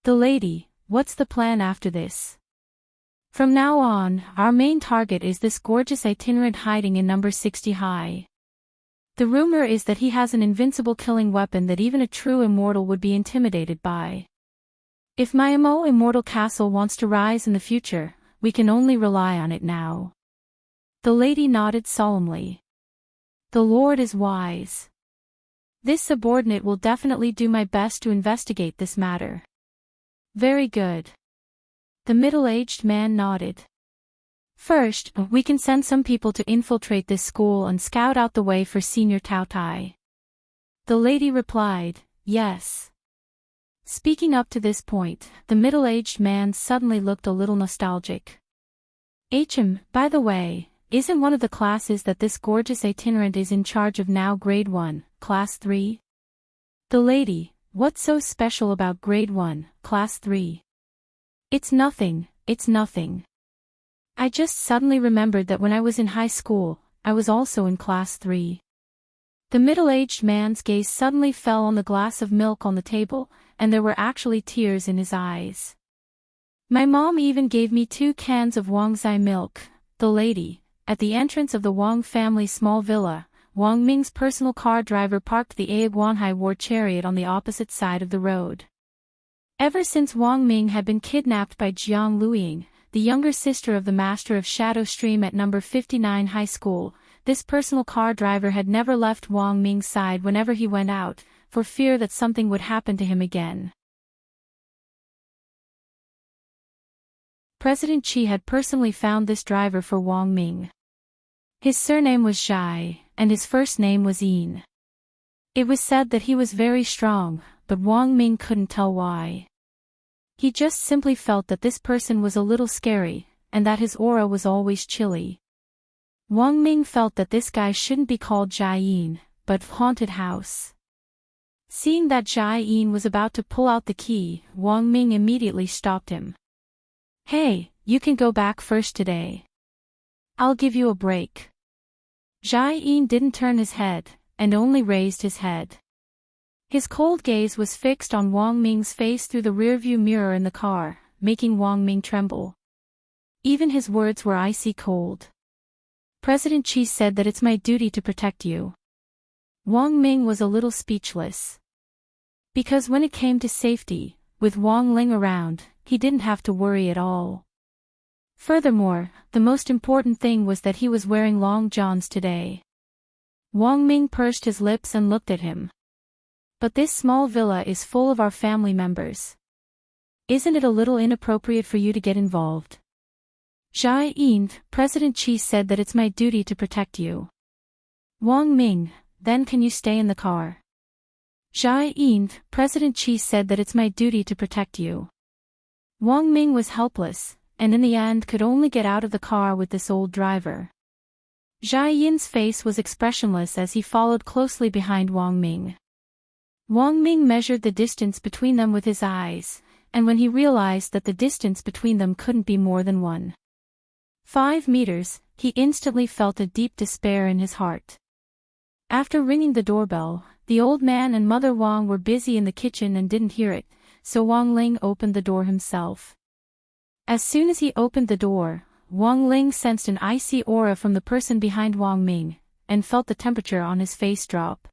The lady, "What's the plan after this?" "From now on, our main target is this Gorgeous Itinerant hiding in number 60 high. The rumor is that he has an invincible killing weapon that even a true immortal would be intimidated by. If my immortal castle wants to rise in the future, we can only rely on it now." The lady nodded solemnly. "The Lord is wise. This subordinate will definitely do my best to investigate this matter." "Very good." The middle-aged man nodded. "First, we can send some people to infiltrate this school and scout out the way for senior Tao Tai." The lady replied, "Yes." Speaking up to this point, the middle-aged man suddenly looked a little nostalgic. By the way, isn't one of the classes that this Gorgeous Itinerant is in charge of now grade 1, class 3? The lady, "What's so special about grade 1, class 3? It's nothing. I just suddenly remembered that when I was in high school, I was also in class 3. The middle-aged man's gaze suddenly fell on the glass of milk on the table, and there were actually tears in his eyes. "My mom even gave me 2 cans of Wangzai milk." The lady, at the entrance of the Wang family's small villa, Wang Ming's personal car driver parked the Aiguanhai war chariot on the opposite side of the road. Ever since Wang Ming had been kidnapped by Jiang Luiying, the younger sister of the master of Shadow Stream at number 59 high school, this personal car driver had never left Wang Ming's side whenever he went out, for fear that something would happen to him again. President Qi had personally found this driver for Wang Ming. His surname was Zhai, and his first name was Yin. It was said that he was very strong, but Wang Ming couldn't tell why. He just simply felt that this person was a little scary, and that his aura was always chilly. Wang Ming felt that this guy shouldn't be called Zhai Yin, but Haunted House. Seeing that Zhai Yin was about to pull out the key, Wang Ming immediately stopped him. "Hey, you can go back first today. I'll give you a break." Zhai Yin didn't turn his head, and only raised his head. His cold gaze was fixed on Wang Ming's face through the rearview mirror in the car, making Wang Ming tremble. Even his words were icy cold. "President Qi said that it's my duty to protect you." Wang Ming was a little speechless. Because when it came to safety, with Wang Ling around, he didn't have to worry at all. Furthermore, the most important thing was that he was wearing long johns today. Wang Ming pursed his lips and looked at him. "But this small villa is full of our family members. Isn't it a little inappropriate for you to get involved?" "Zhai Yin, President Qi said that it's my duty to protect you." "Wang Ming, then can you stay in the car?" "Zhai Yin, President Qi said that it's my duty to protect you." Wang Ming was helpless, and in the end could only get out of the car with this old driver. Zhai Yin's face was expressionless as he followed closely behind Wang Ming. Wang Ming measured the distance between them with his eyes, and when he realized that the distance between them couldn't be more than 1.5 meters, he instantly felt a deep despair in his heart. After ringing the doorbell, the old man and Mother Wang were busy in the kitchen and didn't hear it, so Wang Ling opened the door himself. As soon as he opened the door, Wang Ling sensed an icy aura from the person behind Wang Ming, and felt the temperature on his face drop.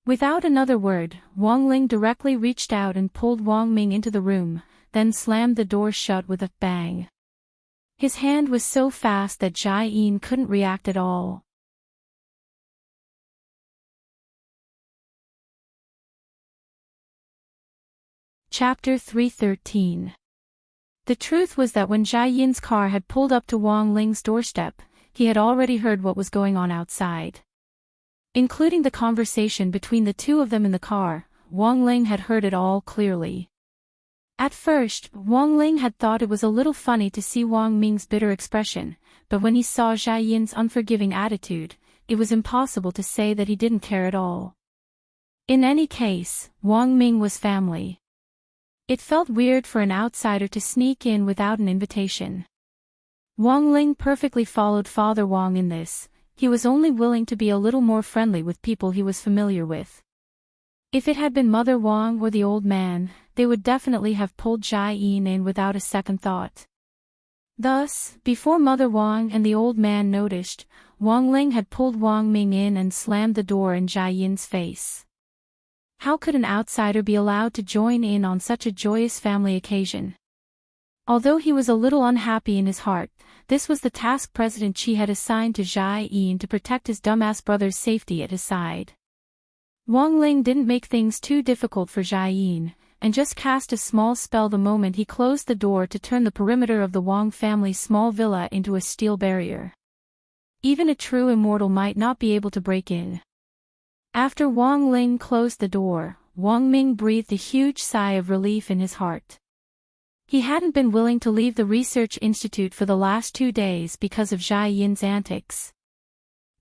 Without another word, Wang Ling directly reached out and pulled Wang Ming into the room, then slammed the door shut with a bang. His hand was so fast that Jai Yin couldn't react at all. Chapter 313. The truth was that when Jai Yin's car had pulled up to Wang Ling's doorstep, he had already heard what was going on outside. Including the conversation between the two of them in the car, Wang Ling had heard it all clearly. At first, Wang Ling had thought it was a little funny to see Wang Ming's bitter expression, but when he saw Jai Yin's unforgiving attitude, it was impossible to say that he didn't care at all. In any case, Wang Ming was family. It felt weird for an outsider to sneak in without an invitation. Wang Ling perfectly followed Father Wang in this. He was only willing to be a little more friendly with people he was familiar with. If it had been Mother Wang or the old man, they would definitely have pulled Jai Yin in without a second thought. Thus, before Mother Wang and the old man noticed, Wang Ling had pulled Wang Ming in and slammed the door in Jai Yin's face. How could an outsider be allowed to join in on such a joyous family occasion? Although he was a little unhappy in his heart, this was the task President Qi had assigned to Jai Yin to protect his dumbass brother's safety at his side. Wang Ling didn't make things too difficult for Jai Yin, and just cast a small spell the moment he closed the door to turn the perimeter of the Wang family's small villa into a steel barrier. Even a true immortal might not be able to break in. After Wang Ling closed the door, Wang Ming breathed a huge sigh of relief in his heart. He hadn't been willing to leave the research institute for the last 2 days because of Jai Yin's antics.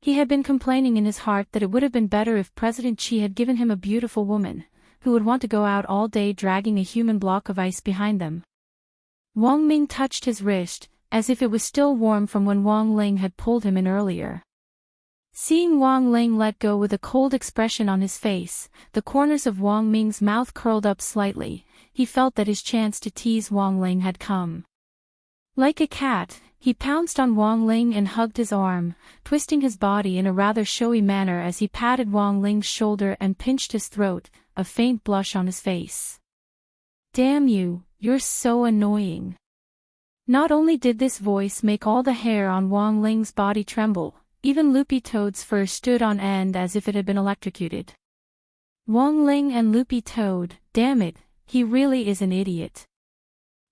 He had been complaining in his heart that it would have been better if President Qi had given him a beautiful woman, who would want to go out all day dragging a human block of ice behind them. Wang Ming touched his wrist, as if it was still warm from when Wang Ling had pulled him in earlier. Seeing Wang Ling let go with a cold expression on his face, the corners of Wang Ming's mouth curled up slightly. He felt that his chance to tease Wang Ling had come. Like a cat, he pounced on Wang Ling and hugged his arm, twisting his body in a rather showy manner as he patted Wang Ling's shoulder and pinched his throat, a faint blush on his face. "Damn you, you're so annoying." Not only did this voice make all the hair on Wang Ling's body tremble, even Loopy Toad's fur stood on end as if it had been electrocuted. Wang Ling and Loopy Toad, damn it. He really is an idiot.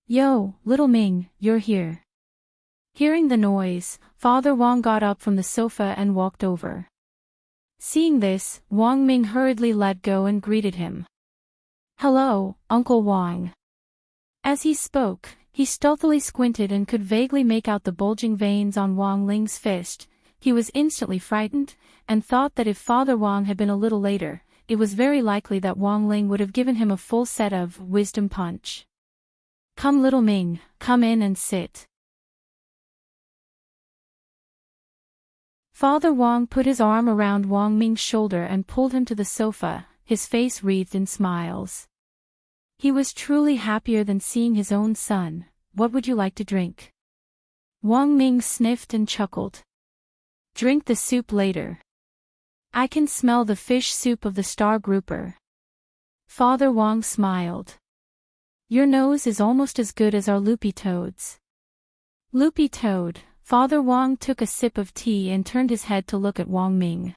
"Yo, little Ming, you're here." Hearing the noise, Father Wang got up from the sofa and walked over. Seeing this, Wang Ming hurriedly let go and greeted him. "Hello, Uncle Wang." As he spoke, he stealthily squinted and could vaguely make out the bulging veins on Wang Ling's fist. He was instantly frightened, and thought that if Father Wang had been a little later, it was very likely that Wang Ling would have given him a full set of wisdom punch. "Come little Ming, come in and sit." Father Wang put his arm around Wang Ming's shoulder and pulled him to the sofa, his face wreathed in smiles. He was truly happier than seeing his own son. "What would you like to drink?" Wang Ming sniffed and chuckled. "Drink the soup later. I can smell the fish soup of the star grouper." Father Wang smiled. "Your nose is almost as good as our Loopy Toad's." Loopy Toad, Father Wang took a sip of tea and turned his head to look at Wang Ming.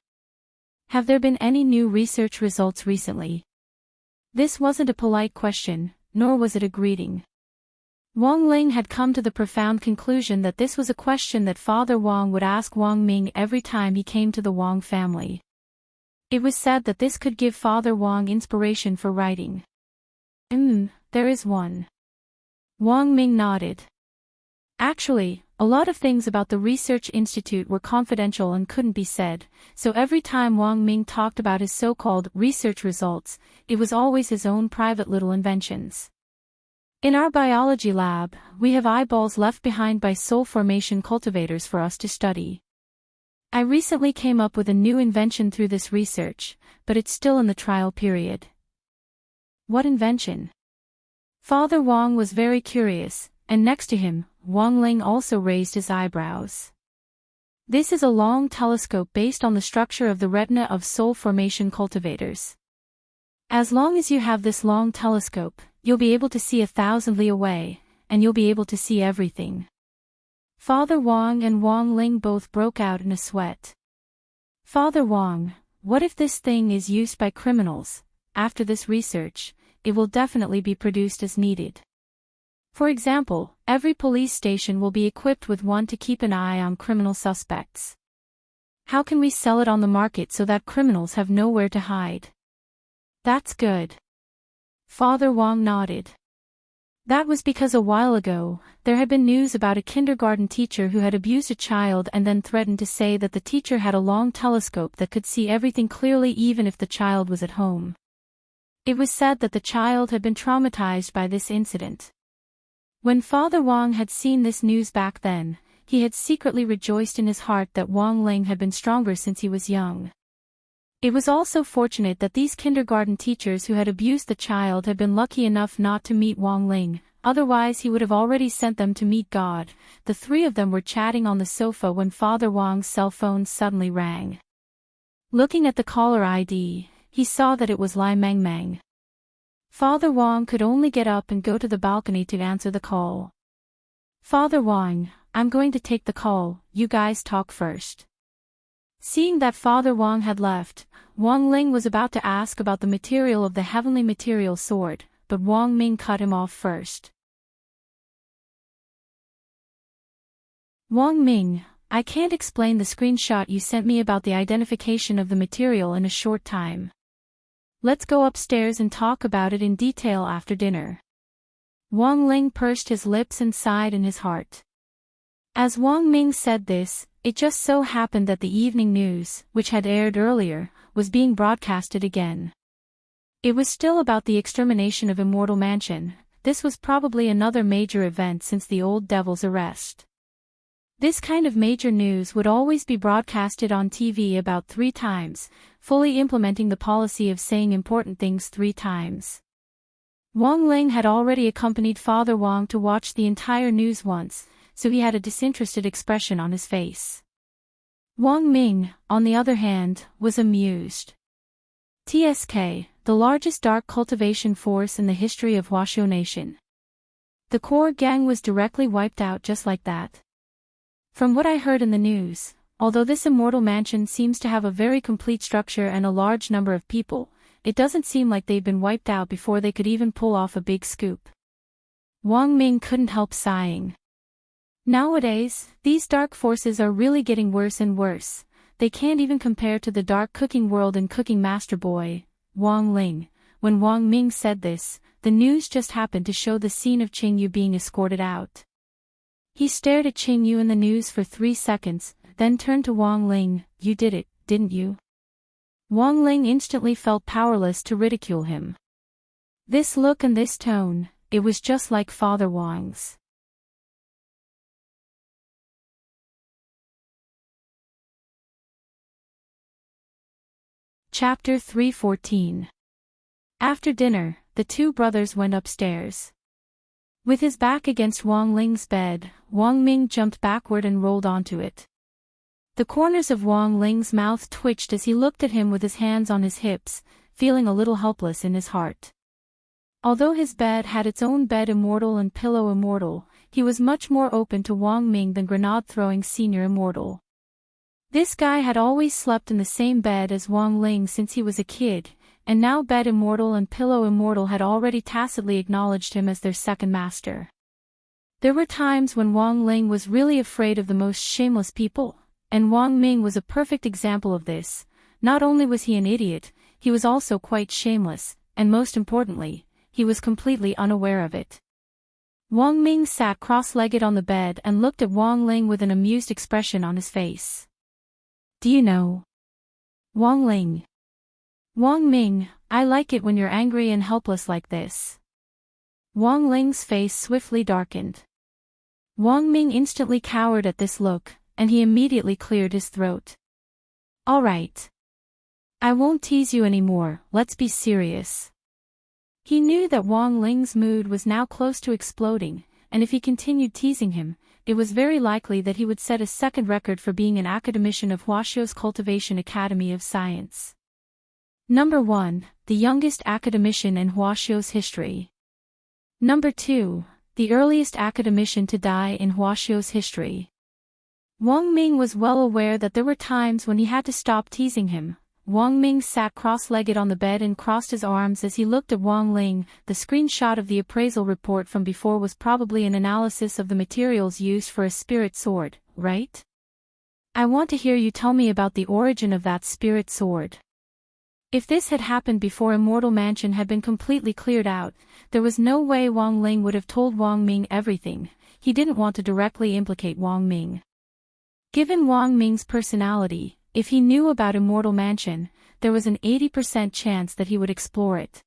"Have there been any new research results recently?" This wasn't a polite question, nor was it a greeting. Wang Ling had come to the profound conclusion that this was a question that Father Wang would ask Wang Ming every time he came to the Wang family. It was said that this could give Father Wang inspiration for writing. There is one." Wang Ming nodded. Actually, a lot of things about the research institute were confidential and couldn't be said, so every time Wang Ming talked about his so-called research results, it was always his own private little inventions. "In our biology lab, we have eyeballs left behind by soul formation cultivators for us to study. I recently came up with a new invention through this research, but it's still in the trial period." "What invention?" Father Wang was very curious, and next to him, Wang Ling also raised his eyebrows. This is a long telescope based on the structure of the retina of soul formation cultivators. As long as you have this long telescope, you'll be able to see 1,000 li away, and you'll be able to see everything. Father Wang and Wang Ling both broke out in a sweat. Father Wang, what if this thing is used by criminals? After this research, it will definitely be produced as needed. For example, every police station will be equipped with one to keep an eye on criminal suspects. How can we sell it on the market so that criminals have nowhere to hide? That's good. Father Wang nodded. That was because a while ago, there had been news about a kindergarten teacher who had abused a child and then threatened to say that the teacher had a long telescope that could see everything clearly even if the child was at home. It was said that the child had been traumatized by this incident. When Father Wang had seen this news back then, he had secretly rejoiced in his heart that Wang Ling had been stronger since he was young. It was also fortunate that these kindergarten teachers who had abused the child had been lucky enough not to meet Wang Ling, otherwise he would have already sent them to meet God. The three of them were chatting on the sofa when Father Wang's cell phone suddenly rang. Looking at the caller ID, he saw that it was Lai Mengmeng. Father Wang could only get up and go to the balcony to answer the call. Father Wang, I'm going to take the call, you guys talk first. Seeing that Father Wang had left, Wang Ling was about to ask about the material of the heavenly material sword, but Wang Ming cut him off first. Wang Ming, I can't explain the screenshot you sent me about the identification of the material in a short time. Let's go upstairs and talk about it in detail after dinner. Wang Ling pursed his lips and sighed in his heart. As Wang Ming said this, it just so happened that the evening news, which had aired earlier, was being broadcasted again. It was still about the extermination of Immortal Mansion. This was probably another major event since the old devil's arrest. This kind of major news would always be broadcasted on TV about 3 times, fully implementing the policy of saying important things 3 times. Wang Ling had already accompanied Father Wang to watch the entire news once, so he had a disinterested expression on his face. Wang Ming, on the other hand, was amused. TSK, the largest dark cultivation force in the history of Huaxiu Nation. The core gang was directly wiped out just like that. From what I heard in the news, although this immortal mansion seems to have a very complete structure and a large number of people, it doesn't seem like they've been wiped out before they could even pull off a big scoop. Wang Ming couldn't help sighing. Nowadays, these dark forces are really getting worse and worse. They can't even compare to the dark cooking world and Cooking Master Boy, Wang Ling. When Wang Ming said this, the news just happened to show the scene of Qingyu being escorted out. He stared at Qingyu in the news for 3 seconds, then turned to Wang Ling. You did it, didn't you? Wang Ling instantly felt powerless to ridicule him. This look and this tone, it was just like Father Wang's. Chapter 314. After dinner, the 2 brothers went upstairs. With his back against Wang Ling's bed, Wang Ming jumped backward and rolled onto it. The corners of Wang Ling's mouth twitched as he looked at him with his hands on his hips, feeling a little helpless in his heart. Although his bed had its own bed immortal and pillow immortal, he was much more open to Wang Ming than grenade-throwing senior immortal. This guy had always slept in the same bed as Wang Ling since he was a kid, and now Bed Immortal and Pillow Immortal had already tacitly acknowledged him as their second master. There were times when Wang Ling was really afraid of the most shameless people, and Wang Ming was a perfect example of this. Not only was he an idiot, he was also quite shameless, and most importantly, he was completely unaware of it. Wang Ming sat cross-legged on the bed and looked at Wang Ling with an amused expression on his face. Do you know? Wang Ling. Wang Ming, I like it when you're angry and helpless like this. Wang Ling's face swiftly darkened. Wang Ming instantly cowered at this look, and he immediately cleared his throat. All right. I won't tease you anymore, let's be serious. He knew that Wang Ling's mood was now close to exploding, and if he continued teasing him, it was very likely that he would set a second record for being an academician of Huaxiao's Cultivation Academy of Science. Number 1. The youngest academician in Huaxiao's history. Number 2. The earliest academician to die in Huaxiao's history. Wang Ming was well aware that there were times when he had to stop teasing him. Wang Ming sat cross-legged on the bed and crossed his arms as he looked at Wang Ling. The screenshot of the appraisal report from before was probably an analysis of the materials used for a spirit sword, right? I want to hear you tell me about the origin of that spirit sword. If this had happened before Immortal Mansion had been completely cleared out, there was no way Wang Ling would have told Wang Ming everything. He didn't want to directly implicate Wang Ming. Given Wang Ming's personality, if he knew about Immortal Mansion, there was an 80% chance that he would explore it.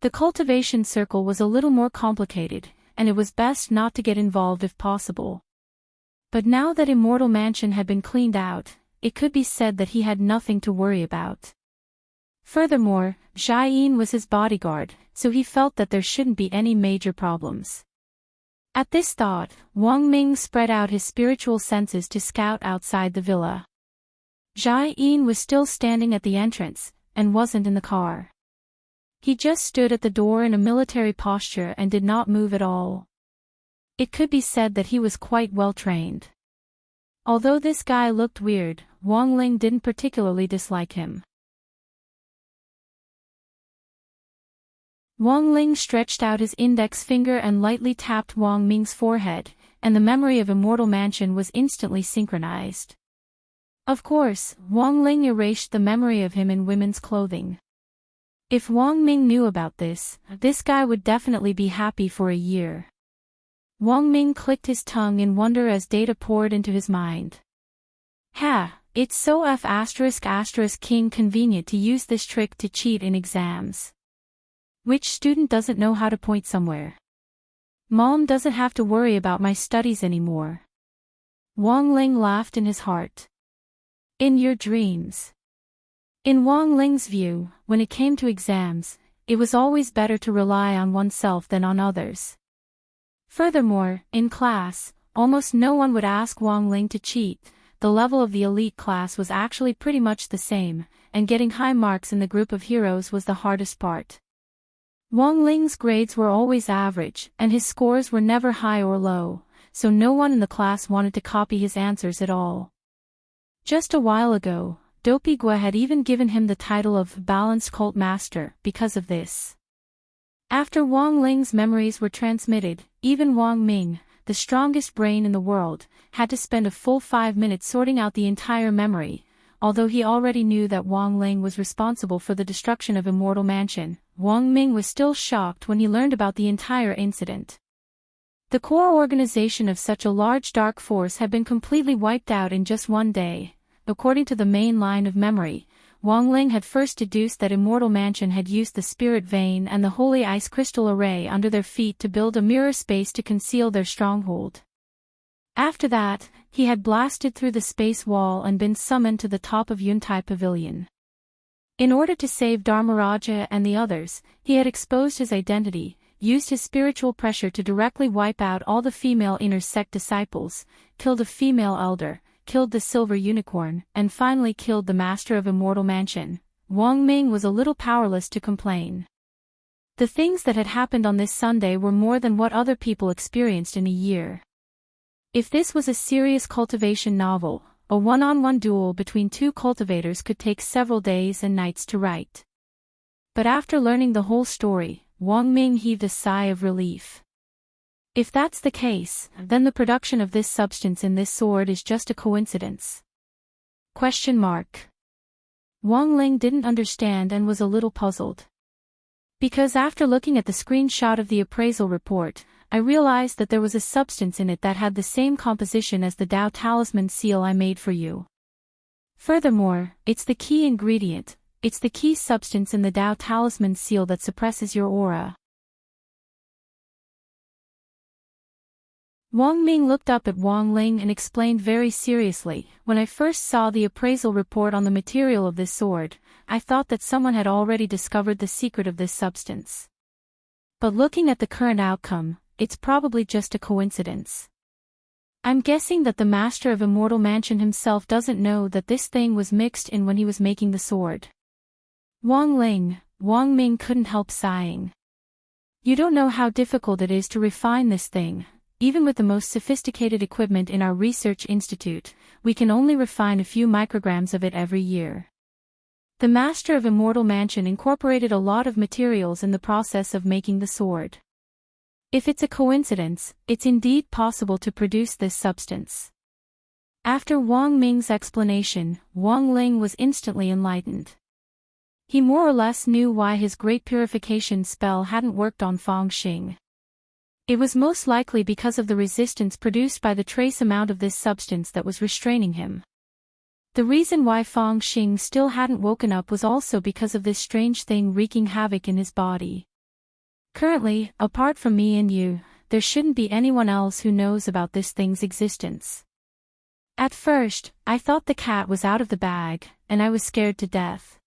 The cultivation circle was a little more complicated, and it was best not to get involved if possible. But now that Immortal Mansion had been cleaned out, it could be said that he had nothing to worry about. Furthermore, Zhai Yin was his bodyguard, so he felt that there shouldn't be any major problems. At this thought, Wang Ming spread out his spiritual senses to scout outside the villa. Zhai Yin was still standing at the entrance, and wasn't in the car. He just stood at the door in a military posture and did not move at all. It could be said that he was quite well trained. Although this guy looked weird, Wang Ling didn't particularly dislike him. Wang Ling stretched out his index finger and lightly tapped Wang Ming's forehead, and the memory of Immortal Mansion was instantly synchronized. Of course, Wang Ling erased the memory of him in women's clothing. If Wang Ming knew about this guy would definitely be happy for a year. Wang Ming clicked his tongue in wonder as data poured into his mind. It's so **** convenient to use this trick to cheat in exams. Which student doesn't know how to point somewhere? Mom doesn't have to worry about my studies anymore. Wang Ling laughed in his heart. In your dreams. In Wang Ling's view, when it came to exams, it was always better to rely on oneself than on others. Furthermore, in class, almost no one would ask Wang Ling to cheat. The level of the elite class was actually pretty much the same, and getting high marks in the group of heroes was the hardest part. Wang Ling's grades were always average, and his scores were never high or low, so no one in the class wanted to copy his answers at all. Just a while ago, Dopey Gua had even given him the title of Balanced Cult Master because of this. After Wang Ling's memories were transmitted, even Wang Ming, the strongest brain in the world, had to spend a full 5 minutes sorting out the entire memory. Although he already knew that Wang Ling was responsible for the destruction of Immortal Mansion, Wang Ming was still shocked when he learned about the entire incident. The core organization of such a large dark force had been completely wiped out in just one day. According to the main line of memory, Wang Ling had first deduced that Immortal Mansion had used the Spirit Vein and the Holy Ice Crystal Array under their feet to build a mirror space to conceal their stronghold. After that, he had blasted through the space wall and been summoned to the top of Yuntai Pavilion. In order to save Dharmaraja and the others, he had exposed his identity, used his spiritual pressure to directly wipe out all the female inner sect disciples, killed a female elder, killed the silver unicorn, and finally killed the master of Immortal Mansion. Wang Ming was a little powerless to complain. The things that had happened on this Sunday were more than what other people experienced in a year. If this was a serious cultivation novel, a one-on-one duel between two cultivators could take several days and nights to write. But after learning the whole story, Wang Ming heaved a sigh of relief. If that's the case, then the production of this substance in this sword is just a coincidence. Wang Ling didn't understand and was a little puzzled. Because after looking at the screenshot of the appraisal report, I realized that there was a substance in it that had the same composition as the Dao Talisman seal I made for you. Furthermore, it's the key ingredient, it's the key substance in the Dao Talisman seal that suppresses your aura. Wang Ming looked up at Wang Ling and explained very seriously, when I first saw the appraisal report on the material of this sword, I thought that someone had already discovered the secret of this substance. But looking at the current outcome, it's probably just a coincidence. I'm guessing that the master of Immortal Mansion himself doesn't know that this thing was mixed in when he was making the sword. Wang Ming couldn't help sighing. You don't know how difficult it is to refine this thing. Even with the most sophisticated equipment in our research institute, we can only refine a few micrograms of it every year. The master of Immortal Mansion incorporated a lot of materials in the process of making the sword. If it's a coincidence, it's indeed possible to produce this substance. After Wang Ming's explanation, Wang Ling was instantly enlightened. He more or less knew why his great purification spell hadn't worked on Feng Xing. It was most likely because of the resistance produced by the trace amount of this substance that was restraining him. The reason why Feng Xing still hadn't woken up was also because of this strange thing wreaking havoc in his body. Currently, apart from me and you, there shouldn't be anyone else who knows about this thing's existence. At first, I thought the cat was out of the bag, and I was scared to death.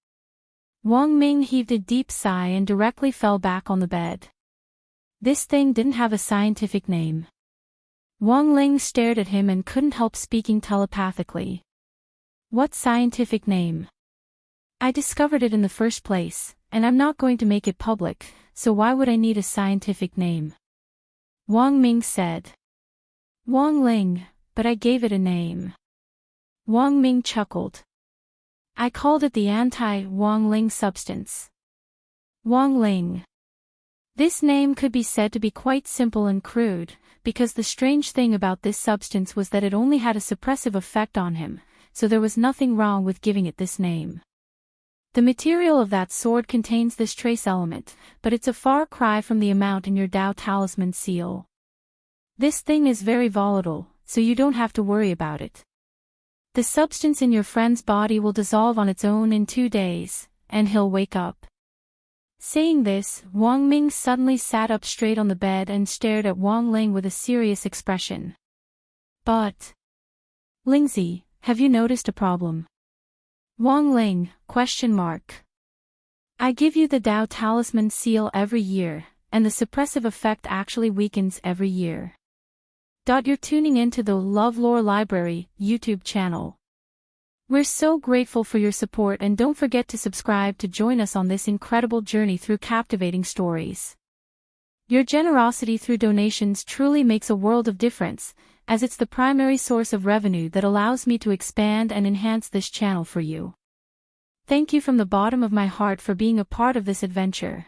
Wang Ming heaved a deep sigh and directly fell back on the bed. This thing didn't have a scientific name. Wang Ling stared at him and couldn't help speaking telepathically. What scientific name? I discovered it in the first place, and I'm not going to make it public, so why would I need a scientific name? Wang Ming said. Wang Ling, but I gave it a name. Wang Ming chuckled. I called it the anti-Wang Ling substance. Wang Ling. This name could be said to be quite simple and crude, because the strange thing about this substance was that it only had a suppressive effect on him, so there was nothing wrong with giving it this name. The material of that sword contains this trace element, but it's a far cry from the amount in your Dao Talisman seal. This thing is very volatile, so you don't have to worry about it. The substance in your friend's body will dissolve on its own in 2 days, and he'll wake up. Saying this, Wang Ming suddenly sat up straight on the bed and stared at Wang Ling with a serious expression. But... Lingzi, have you noticed a problem? Wang Ling, ? I give you the Dao Talisman seal every year, and the suppressive effect actually weakens every year. You're tuning into the LoveLore Library YouTube channel. We're so grateful for your support, and don't forget to subscribe to join us on this incredible journey through captivating stories. Your generosity through donations truly makes a world of difference, as it's the primary source of revenue that allows me to expand and enhance this channel for you. Thank you from the bottom of my heart for being a part of this adventure.